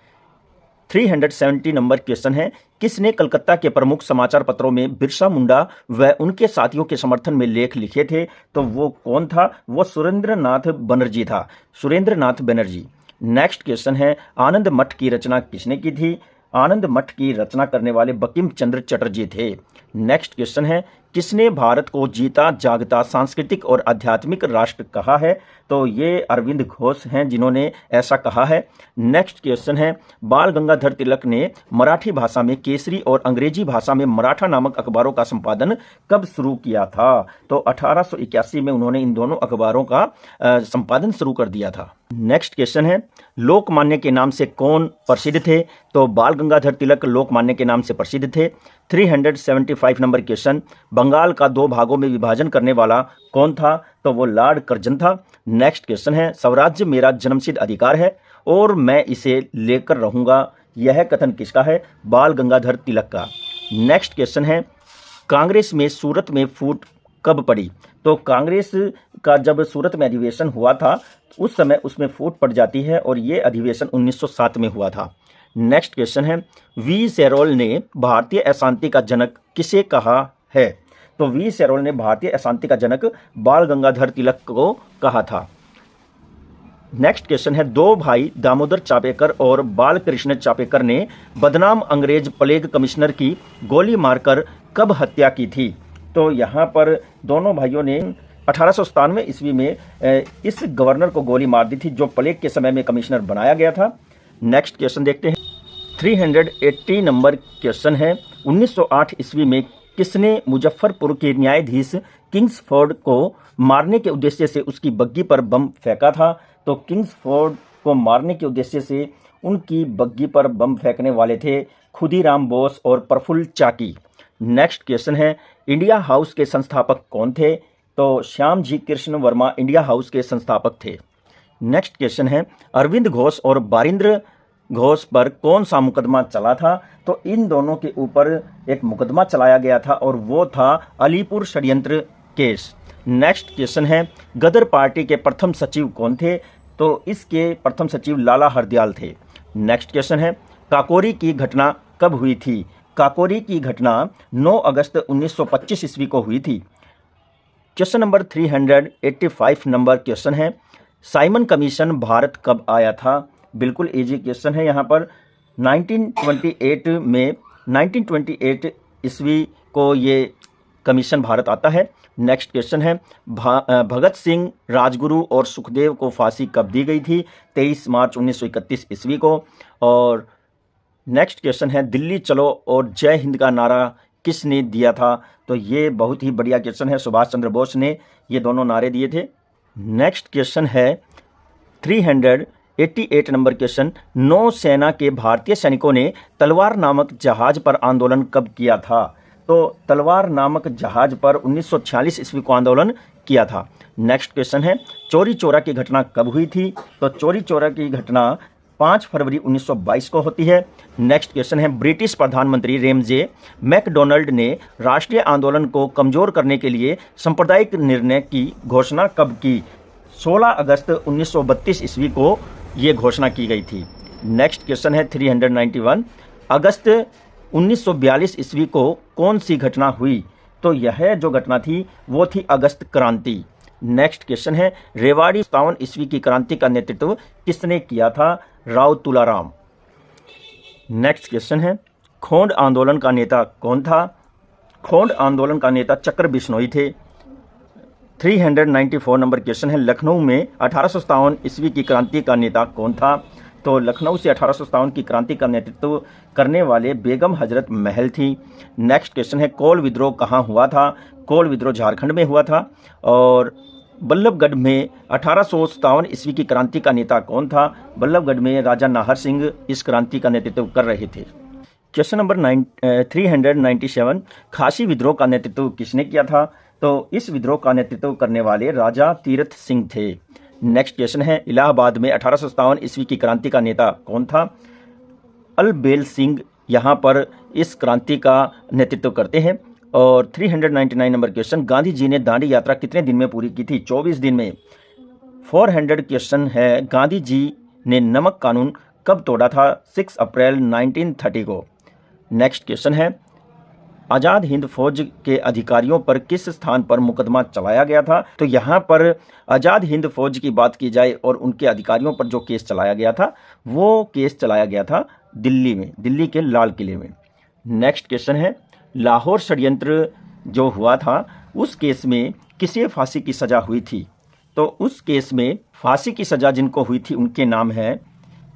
370 नंबर क्वेश्चन है, किसने कलकत्ता के प्रमुख समाचार पत्रों में बिरसा मुंडा व उनके साथियों के समर्थन में लेख लिखे थे? तो वो कौन था? वो सुरेंद्र नाथ बनर्जी था, सुरेंद्र नाथ बनर्जी। नेक्स्ट क्वेश्चन है, आनंद मठ की रचना किसने की थी? आनंद मठ की रचना करने वाले बंकिम चंद्र चटर्जी थे। नेक्स्ट क्वेश्चन है, किसने भारत को जीता जागता सांस्कृतिक और आध्यात्मिक राष्ट्र कहा है? तो ये अरविंद घोष हैं जिन्होंने ऐसा कहा है। नेक्स्ट क्वेश्चन है, बाल गंगाधर तिलक ने मराठी भाषा में केसरी और अंग्रेजी भाषा में मराठा नामक अखबारों का संपादन कब शुरू किया था? तो 1881 में उन्होंने इन दोनों अखबारों का संपादन शुरू कर दिया था। नेक्स्ट क्वेश्चन है, लोकमान्य के नाम से कौन प्रसिद्ध थे? तो बाल गंगाधर तिलक लोकमान्य के नाम से प्रसिद्ध थे। 375 नंबर क्वेश्चन, बंगाल का 2 भागों में विभाजन करने वाला कौन था? तो वो लॉर्ड कर्जन था। नेक्स्ट क्वेश्चन है, स्वराज्य मेरा जन्मसिद्ध अधिकार है और मैं इसे लेकर रहूंगा, यह कथन किसका है? बाल गंगाधर तिलक का। नेक्स्ट क्वेश्चन है, कांग्रेस में सूरत में फूट कब पड़ी? तो कांग्रेस का जब सूरत में अधिवेशन हुआ था उस समय उसमें फूट पड़ जाती है और ये अधिवेशन 1907 में हुआ था। नेक्स्ट क्वेश्चन है, वी सेरोल ने भारतीय अशांति का जनक किसे कहा है? तो वी सेरोल ने भारतीय अशांति का जनक बाल गंगाधर तिलक को कहा था। नेक्स्ट क्वेश्चन है, 2 भाई दामोदर चापेकर और बाल कृष्ण चापेकर ने बदनाम अंग्रेज प्लेग कमिश्नर की गोली मारकर कब हत्या की थी? तो यहाँ पर दोनों भाइयों ने 1897 ईस्वी में इस गवर्नर को गोली मार दी थी जो प्लेग के समय में कमिश्नर बनाया गया था। नेक्स्ट क्वेश्चन देखते हैं। 380 नंबर क्वेश्चन है, 1908 ईस्वी में किसने मुजफ्फरपुर के न्यायाधीश किंग्सफोर्ड को मारने के उद्देश्य से उसकी बग्गी पर बम फेंका था? तो किंग्सफोर्ड को मारने के उद्देश्य से उनकी बग्गी पर बम फेंकने वाले थे खुदीराम बोस और प्रफुल्ल चाकी। नेक्स्ट क्वेश्चन है, इंडिया हाउस के संस्थापक कौन थे? तो श्याम जी कृष्ण वर्मा इंडिया हाउस के संस्थापक थे। नेक्स्ट क्वेश्चन है, अरविंद घोष और बारिंद्र घोष पर कौन सा मुकदमा चला था? तो इन दोनों के ऊपर एक मुकदमा चलाया गया था और वो था अलीपुर षड्यंत्र केस। नेक्स्ट क्वेश्चन है, गदर पार्टी के प्रथम सचिव कौन थे? तो इसके प्रथम सचिव लाला हरदयाल थे। नेक्स्ट क्वेश्चन है, काकोरी की घटना कब हुई थी? काकोरी की घटना 9 अगस्त 1925 ईस्वी को हुई थी। क्वेश्चन नंबर 385 नंबर क्वेश्चन है, साइमन कमीशन भारत कब आया था? बिल्कुल इजी क्वेश्चन है यहाँ पर। 1928 ईस्वी को ये कमीशन भारत आता है। नेक्स्ट क्वेश्चन है, भगत सिंह, राजगुरु और सुखदेव को फांसी कब दी गई थी? 23 मार्च 1931 ईस्वी को। और नेक्स्ट क्वेश्चन है, दिल्ली चलो और जय हिंद का नारा किसने दिया था? तो ये बहुत ही बढ़िया क्वेश्चन है, सुभाष चंद्र बोस ने ये दोनों नारे दिए थे। नेक्स्ट क्वेश्चन है 388 नंबर क्वेश्चन, नौसेना के भारतीय सैनिकों ने तलवार नामक जहाज पर आंदोलन कब किया था? तो तलवार नामक जहाज पर 1946 ईस्वी को आंदोलन किया था। नेक्स्ट क्वेश्चन है, चोरी चोरा की घटना कब हुई थी? तो चोरी चोरा की घटना 5 फरवरी 1922 को होती है। नेक्स्ट क्वेश्चन है, ब्रिटिश प्रधानमंत्री रेमजे मैकडोनाल्ड ने राष्ट्रीय आंदोलन को कमजोर करने के लिए सांप्रदायिक निर्णय की घोषणा कब की? 16 अगस्त 1932 ईस्वी को ये घोषणा की गई थी। नेक्स्ट क्वेश्चन है 391, अगस्त 1942 ईस्वी को कौन सी घटना हुई? तो यह जो घटना थी वो थी अगस्त क्रांति। नेक्स्ट क्वेश्चन है, रेवाड़ी 57 ईस्वी की क्रांति का नेतृत्व किसने किया था? राव तुलाराम। नेक्स्ट क्वेश्चन है, खोंड आंदोलन का नेता कौन था? खोंड आंदोलन का नेता चक्र बिश्नोई थे। 394 नंबर क्वेश्चन है, लखनऊ में 1857 ईस्वी की क्रांति का नेता कौन था? तो लखनऊ से 1857 की क्रांति का नेतृत्व करने वाले बेगम हजरत महल थी। नेक्स्ट क्वेश्चन है, कोल विद्रोह कहाँ हुआ था? कोल विद्रोह झारखंड में हुआ था। और बल्लभगढ़ में 1857 ईस्वी की क्रांति का नेता कौन था? बल्लभगढ़ में राजा नाहर सिंह इस क्रांति का नेतृत्व कर रहे थे। क्वेश्चन नंबर 397, खासी विद्रोह का नेतृत्व किसने किया था? तो इस विद्रोह का नेतृत्व करने वाले राजा तीरथ सिंह थे। नेक्स्ट क्वेश्चन है, इलाहाबाद में 1857 ईस्वी की क्रांति का नेता कौन था? अलबेल सिंह यहाँ पर इस क्रांति का नेतृत्व करते हैं। और 399 नंबर क्वेश्चन, गांधी जी ने दांडी यात्रा कितने दिन में पूरी की थी? 24 दिन में। 400 क्वेश्चन है, गांधी जी ने नमक कानून कब तोड़ा था? 6 अप्रैल 1930 को। नेक्स्ट क्वेश्चन है, आज़ाद हिंद फौज के अधिकारियों पर किस स्थान पर मुकदमा चलाया गया था? तो यहाँ पर आज़ाद हिंद फौज की बात की जाए और उनके अधिकारियों पर जो केस चलाया गया था, वो केस चलाया गया था दिल्ली में, दिल्ली के लाल किले में। नेक्स्ट क्वेश्चन है, लाहौर षड्यंत्र जो हुआ था उस केस में किसे फांसी की सज़ा हुई थी? तो उस केस में फांसी की सज़ा जिनको हुई थी उनके नाम है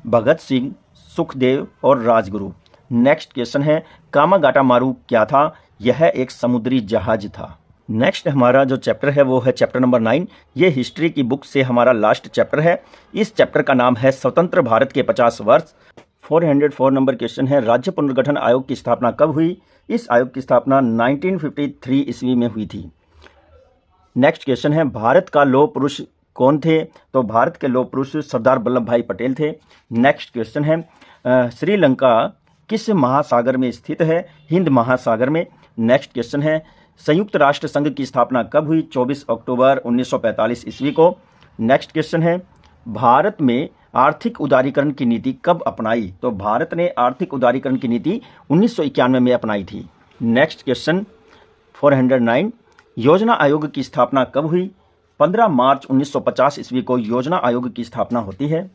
भगत सिंह, सुखदेव और राजगुरु। नेक्स्ट क्वेश्चन है, कामागाटा मारू क्या था? यह एक समुद्री जहाज था। नेक्स्ट हमारा जो चैप्टर है वो है चैप्टर नंबर 9। ये हिस्ट्री की बुक से हमारा लास्ट चैप्टर है। इस चैप्टर का नाम है स्वतंत्र भारत के 50 वर्ष। 404 नंबर क्वेश्चन है, राज्य पुनर्गठन आयोग की स्थापना कब हुई? इस आयोग की स्थापना 1953 ईस्वी में हुई थी। नेक्स्ट क्वेश्चन है, भारत का लौह पुरुष कौन थे? तो भारत के लौह पुरुष सरदार वल्लभ भाई पटेल थे। नेक्स्ट क्वेश्चन है, श्रीलंका किस महासागर में स्थित है? हिंद महासागर में। नेक्स्ट क्वेश्चन है, संयुक्त राष्ट्र संघ की स्थापना कब हुई? 24 अक्टूबर 1945 ईस्वी को। नेक्स्ट क्वेश्चन है, भारत में आर्थिक उदारीकरण की नीति कब अपनाई? तो भारत ने आर्थिक उदारीकरण की नीति 1991 में अपनाई थी। नेक्स्ट क्वेश्चन 409, योजना आयोग की स्थापना कब हुई? 15 मार्च 1950 ईस्वी को योजना आयोग की स्थापना होती है।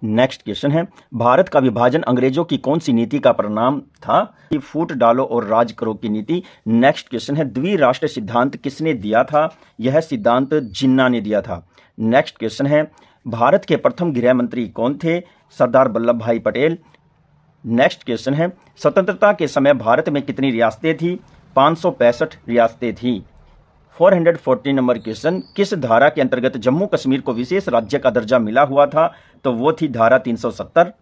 नेक्स्ट क्वेश्चन है, भारत का विभाजन अंग्रेजों की कौन सी नीति का परिणाम था? फूट डालो और राज करो की नीति। नेक्स्ट क्वेश्चन है, द्विराष्ट्र सिद्धांत किसने दिया था? यह सिद्धांत जिन्ना ने दिया था। नेक्स्ट क्वेश्चन है, भारत के प्रथम गृह मंत्री कौन थे? सरदार वल्लभ भाई पटेल। नेक्स्ट क्वेश्चन है, स्वतंत्रता के समय भारत में कितनी रियासतें थी? 565 रियासतें थी। 440 नंबर क्वेश्चन, किस धारा के अंतर्गत जम्मू कश्मीर को विशेष राज्य का दर्जा मिला हुआ था? तो वो थी धारा 370।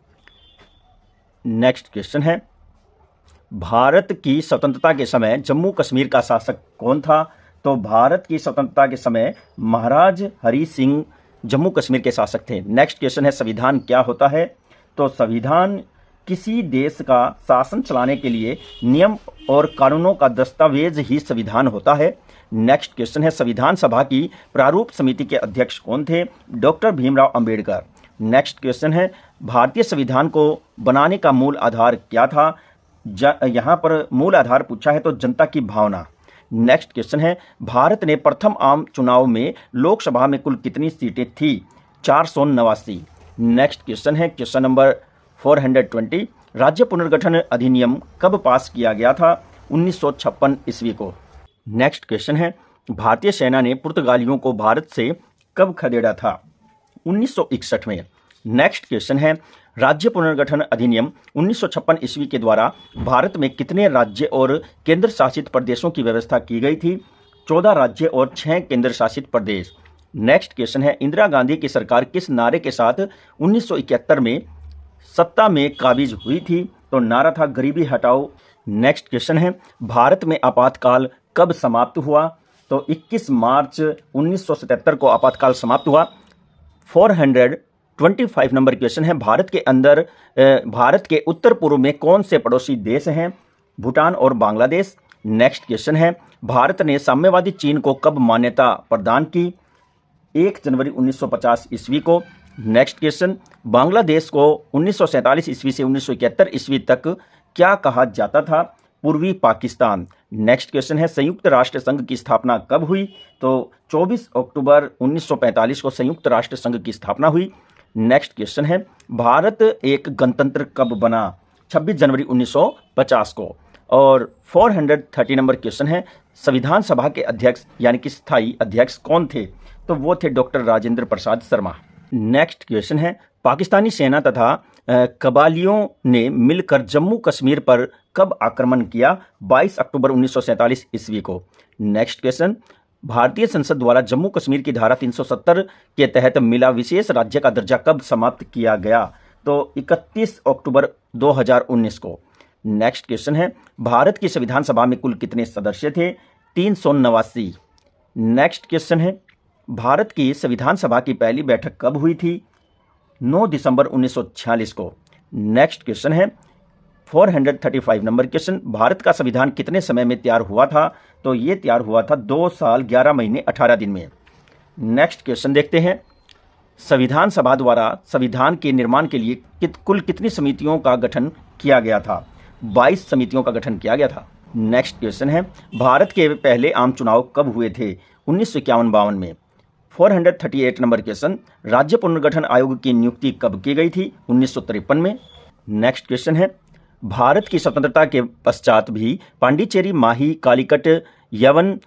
नेक्स्ट क्वेश्चन है, भारत की स्वतंत्रता के समय जम्मू कश्मीर का शासक कौन था? तो भारत की स्वतंत्रता के समय महाराज हरि सिंह जम्मू कश्मीर के शासक थे। नेक्स्ट क्वेश्चन है, संविधान क्या होता है? तो संविधान किसी देश का शासन चलाने के लिए नियम और कानूनों का दस्तावेज ही संविधान होता है। नेक्स्ट क्वेश्चन है, संविधान सभा की प्रारूप समिति के अध्यक्ष कौन थे? Doctor Bhimrao Ambedkar. Next question है, भारतीय संविधान को बनाने का मूल आधार क्या था? यहाँ पर मूल आधार पूछा है तो जनता की भावना। नेक्स्ट क्वेश्चन है, भारत ने प्रथम आम चुनाव में लोकसभा में कुल कितनी सीटें थी? 489। नेक्स्ट क्वेश्चन है क्वेश्चन नंबर 420, राज्य पुनर्गठन अधिनियम कब पास किया गया था? 1956 ईस्वी को। नेक्स्ट क्वेश्चन है, भारतीय सेना ने पुर्तगालियों को भारत से कब खदेड़ा था? 1961 में। नेक्स्ट क्वेश्चन है, राज्य पुनर्गठन अधिनियम 1956 ईस्वी के द्वारा भारत में कितने राज्य और केंद्र शासित प्रदेशों की व्यवस्था की गई थी? 14 राज्य और 6 केंद्र शासित प्रदेश। नेक्स्ट क्वेश्चन है, इंदिरा गांधी की सरकार किस नारे के साथ 1971 में सत्ता में काबिज हुई थी? तो नारा था गरीबी हटाओ। नेक्स्ट क्वेश्चन है, भारत में आपातकाल कब समाप्त हुआ? तो 21 मार्च 1977 को आपातकाल समाप्त हुआ। 425 नंबर क्वेश्चन है, भारत के उत्तर पूर्व में कौन से पड़ोसी देश हैं? भूटान और बांग्लादेश। नेक्स्ट क्वेश्चन है, भारत ने साम्यवादी चीन को कब मान्यता प्रदान की? 1 जनवरी 1950 ईस्वी को। नेक्स्ट क्वेश्चन, बांग्लादेश को 1947 ईस्वी से 1971 ईस्वी तक क्या कहा जाता था? पूर्वी पाकिस्तान। नेक्स्ट क्वेश्चन है, संयुक्त राष्ट्र संघ की स्थापना कब हुई? तो 24 अक्टूबर 1945 को संयुक्त राष्ट्र संघ की स्थापना हुई। नेक्स्ट क्वेश्चन है, भारत एक गणतंत्र कब बना? 26 जनवरी 1950 को। और 430 नंबर क्वेश्चन है, संविधान सभा के अध्यक्ष यानी कि स्थायी अध्यक्ष कौन थे? तो वो थे doctor Rajendra Prasad Sharma. Next question है, पाकिस्तानी सेना तथा कबालियों ने मिलकर जम्मू कश्मीर पर कब आक्रमण किया? 22 अक्टूबर 1947 ईस्वी को। नेक्स्ट क्वेश्चन, भारतीय संसद द्वारा जम्मू कश्मीर की धारा 370 के तहत मिला विशेष राज्य का दर्जा कब समाप्त किया गया? तो 31 अक्टूबर 2019 को। नेक्स्ट क्वेश्चन है, भारत की संविधान सभा में कुल कितने सदस्य थे? 389। नेक्स्ट क्वेश्चन है, भारत की संविधान सभा की पहली बैठक कब हुई थी? 9 दिसंबर 1946 को। नेक्स्ट क्वेश्चन है 435 नंबर क्वेश्चन, भारत का संविधान कितने समय में तैयार हुआ था? तो ये तैयार हुआ था 2 साल 11 महीने 18 दिन में। नेक्स्ट क्वेश्चन देखते हैं, संविधान सभा द्वारा संविधान के निर्माण के लिए कुल कितनी समितियों का गठन किया गया था? 22 समितियों का गठन किया गया था। नेक्स्ट क्वेश्चन है, भारत के पहले आम चुनाव कब हुए थे? 1951-52 में। 438 नंबर क्वेश्चन, राज्य पुनर्गठन आयोग की नियुक्ति कब की गई थी? 1953 में। नेक्स्ट क्वेश्चन है, भारत की स्वतंत्रता के पश्चात भी पांडिचेरी, माही, कालीकट, यवन,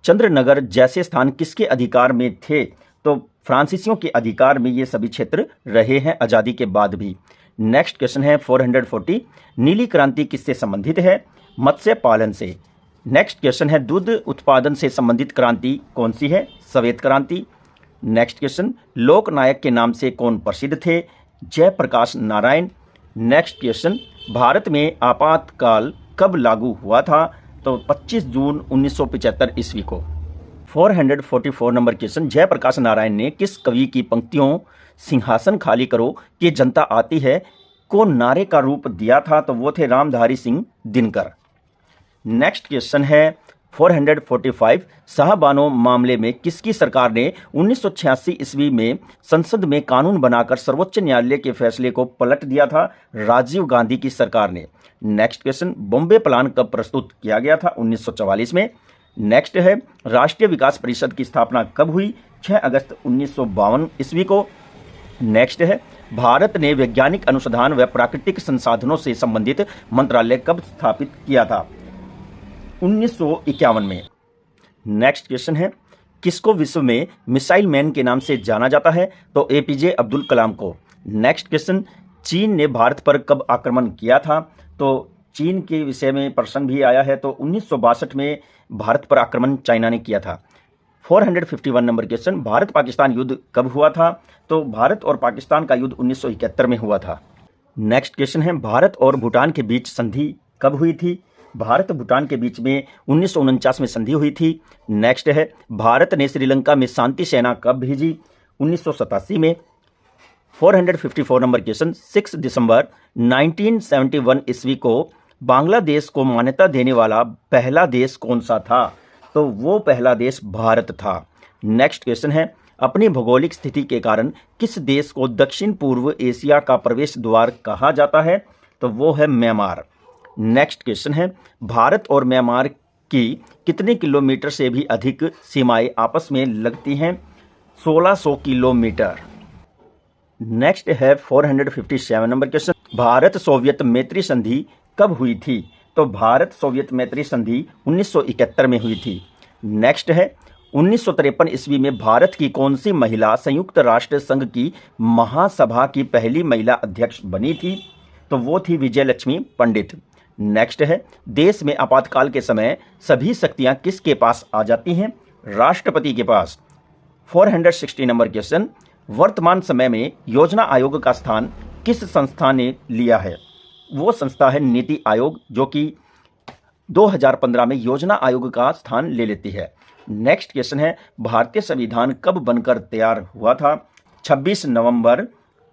चंद्रनगर जैसे स्थान किसके अधिकार में थे? तो फ्रांसीसियों के अधिकार में ये सभी क्षेत्र रहे हैं आज़ादी के बाद भी। नेक्स्ट क्वेश्चन है 440, नीली क्रांति किससे संबंधित है? मत्स्य पालन से। नेक्स्ट क्वेश्चन है, दूध उत्पादन से संबंधित क्रांति कौन सी है? श्वेत क्रांति। नेक्स्ट क्वेश्चन, लोकनायक के नाम से कौन प्रसिद्ध थे? जयप्रकाश नारायण। नेक्स्ट क्वेश्चन, भारत में आपातकाल कब लागू हुआ था? तो 25 जून 1975 ईस्वी को। 444 नंबर क्वेश्चन, जयप्रकाश नारायण ने किस कवि की पंक्तियों सिंहासन खाली करो कि जनता आती है को नारे का रूप दिया था? तो वो थे रामधारी सिंह दिनकर। नेक्स्ट क्वेश्चन है 445, शाहबानो मामले में किसकी सरकार ने 1986 ईस्वी में संसद में कानून बनाकर सर्वोच्च न्यायालय के फैसले को पलट दिया था? राजीव गांधी की सरकार ने। नेक्स्ट क्वेश्चन, बॉम्बे प्लान कब प्रस्तुत किया गया था? 1944 में। नेक्स्ट है, राष्ट्रीय विकास परिषद की स्थापना कब हुई? 6 अगस्त 1952 ईस्वी को। नेक्स्ट है, भारत ने वैज्ञानिक अनुसंधान व प्राकृतिक संसाधनों से संबंधित मंत्रालय कब स्थापित किया था? 1951 में। नेक्स्ट क्वेश्चन है, किसको विश्व में मिसाइल मैन के नाम से जाना जाता है? तो एपीजे अब्दुल कलाम को। नेक्स्ट क्वेश्चन, चीन ने भारत पर कब आक्रमण किया था? तो चीन के विषय में प्रश्न भी आया है, तो 1962 में भारत पर आक्रमण चाइना ने किया था। 451 नंबर क्वेश्चन, भारत पाकिस्तान युद्ध कब हुआ था? तो भारत और पाकिस्तान का युद्ध 1971 में हुआ था। नेक्स्ट क्वेश्चन है, भारत और भूटान के बीच संधि कब हुई थी? भारत भूटान के बीच में 1949 में संधि हुई थी। नेक्स्ट है, भारत ने श्रीलंका में शांति सेना कब भेजी? 1987 में। 454 नंबर क्वेश्चन, 6 दिसंबर 1971 ईस्वी को बांग्लादेश को मान्यता देने वाला पहला देश कौन सा था? तो वो पहला देश भारत था। नेक्स्ट क्वेश्चन है, अपनी भौगोलिक स्थिति के कारण किस देश को दक्षिण पूर्व एशिया का प्रवेश द्वार कहा जाता है? तो वो है म्यांमार। नेक्स्ट क्वेश्चन है, भारत और म्यांमार की कितने किलोमीटर से भी अधिक सीमाएं आपस में लगती हैं? 1600 किलोमीटर। नेक्स्ट है 457 नंबर क्वेश्चन, भारत सोवियत मैत्री संधि कब हुई थी? तो भारत सोवियत मैत्री संधि 1971 में हुई थी। नेक्स्ट है, 1953 ईस्वी में भारत की कौन सी महिला संयुक्त राष्ट्र संघ की महासभा की पहली महिला अध्यक्ष बनी थी? तो वो थी विजय लक्ष्मी पंडित। नेक्स्ट है, देश में आपातकाल के समय सभी शक्तियां किसके पास आ जाती हैं? राष्ट्रपति के पास। 460 नंबर क्वेश्चन, वर्तमान समय में योजना आयोग का स्थान किस संस्था ने लिया है? वो संस्था है नीति आयोग, जो कि 2015 में योजना आयोग का स्थान ले लेती है। नेक्स्ट क्वेश्चन है, भारतीय संविधान कब बनकर तैयार हुआ था? 26 नवंबर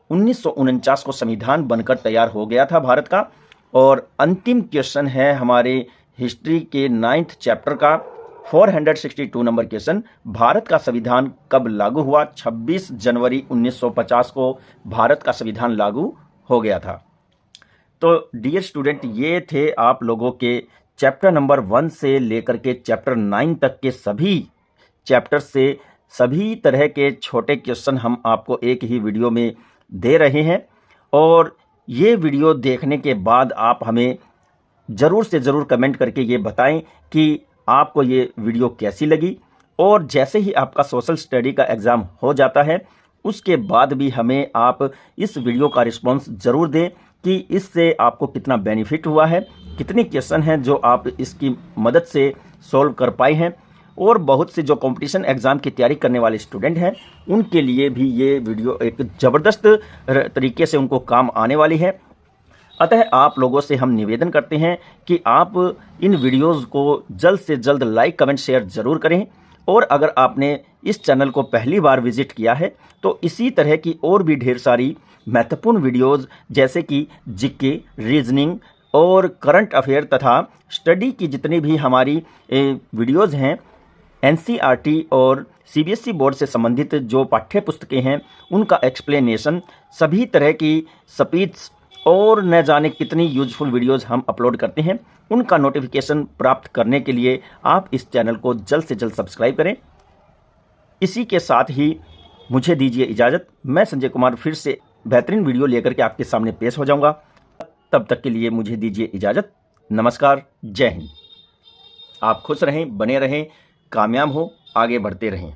1949 को संविधान बनकर तैयार हो गया था भारत का। और अंतिम क्वेश्चन है हमारे हिस्ट्री के 9th चैप्टर का 462 नंबर क्वेश्चन, भारत का संविधान कब लागू हुआ? 26 जनवरी 1950 को भारत का संविधान लागू हो गया था। तो डियर स्टूडेंट, ये थे आप लोगों के चैप्टर नंबर 1 से लेकर के चैप्टर 9 तक के सभी चैप्टर से सभी तरह के छोटे क्वेश्चन हम आपको एक ही वीडियो में दे रहे हैं। और ये वीडियो देखने के बाद आप हमें ज़रूर से ज़रूर कमेंट करके ये बताएं कि आपको ये वीडियो कैसी लगी। और जैसे ही आपका सोशल स्टडी का एग्ज़ाम हो जाता है, उसके बाद भी हमें आप इस वीडियो का रिस्पॉन्स ज़रूर दें कि इससे आपको कितना बेनिफिट हुआ है, कितने क्वेश्चन हैं जो आप इसकी मदद से सॉल्व कर पाए हैं। और बहुत से जो कंपटीशन एग्ज़ाम की तैयारी करने वाले स्टूडेंट हैं, उनके लिए भी ये वीडियो एक ज़बरदस्त तरीके से उनको काम आने वाली है। अतः आप लोगों से हम निवेदन करते हैं कि आप इन वीडियोस को जल्द से जल्द लाइक कमेंट शेयर जरूर करें। और अगर आपने इस चैनल को पहली बार विजिट किया है तो इसी तरह की और भी ढेर सारी महत्वपूर्ण वीडियोस जैसे कि जीके, रीजनिंग और करंट अफेयर तथा स्टडी की जितनी भी हमारी वीडियोस हैं, एनसीईआरटी और सीबीएसई बोर्ड से संबंधित जो पाठ्य पुस्तकें हैं उनका एक्सप्लेनेशन, सभी तरह की स्पीच और न जाने कितनी यूजफुल वीडियोस हम अपलोड करते हैं, उनका नोटिफिकेशन प्राप्त करने के लिए आप इस चैनल को जल्द से जल्द सब्सक्राइब करें। इसी के साथ ही मुझे दीजिए इजाज़त। मैं संजय कुमार फिर से बेहतरीन वीडियो लेकर के आपके सामने पेश हो जाऊंगा। तब तक के लिए मुझे दीजिए इजाज़त। नमस्कार, जय हिंद। आप खुश रहें, बने रहें, कामयाब हो, आगे बढ़ते रहें।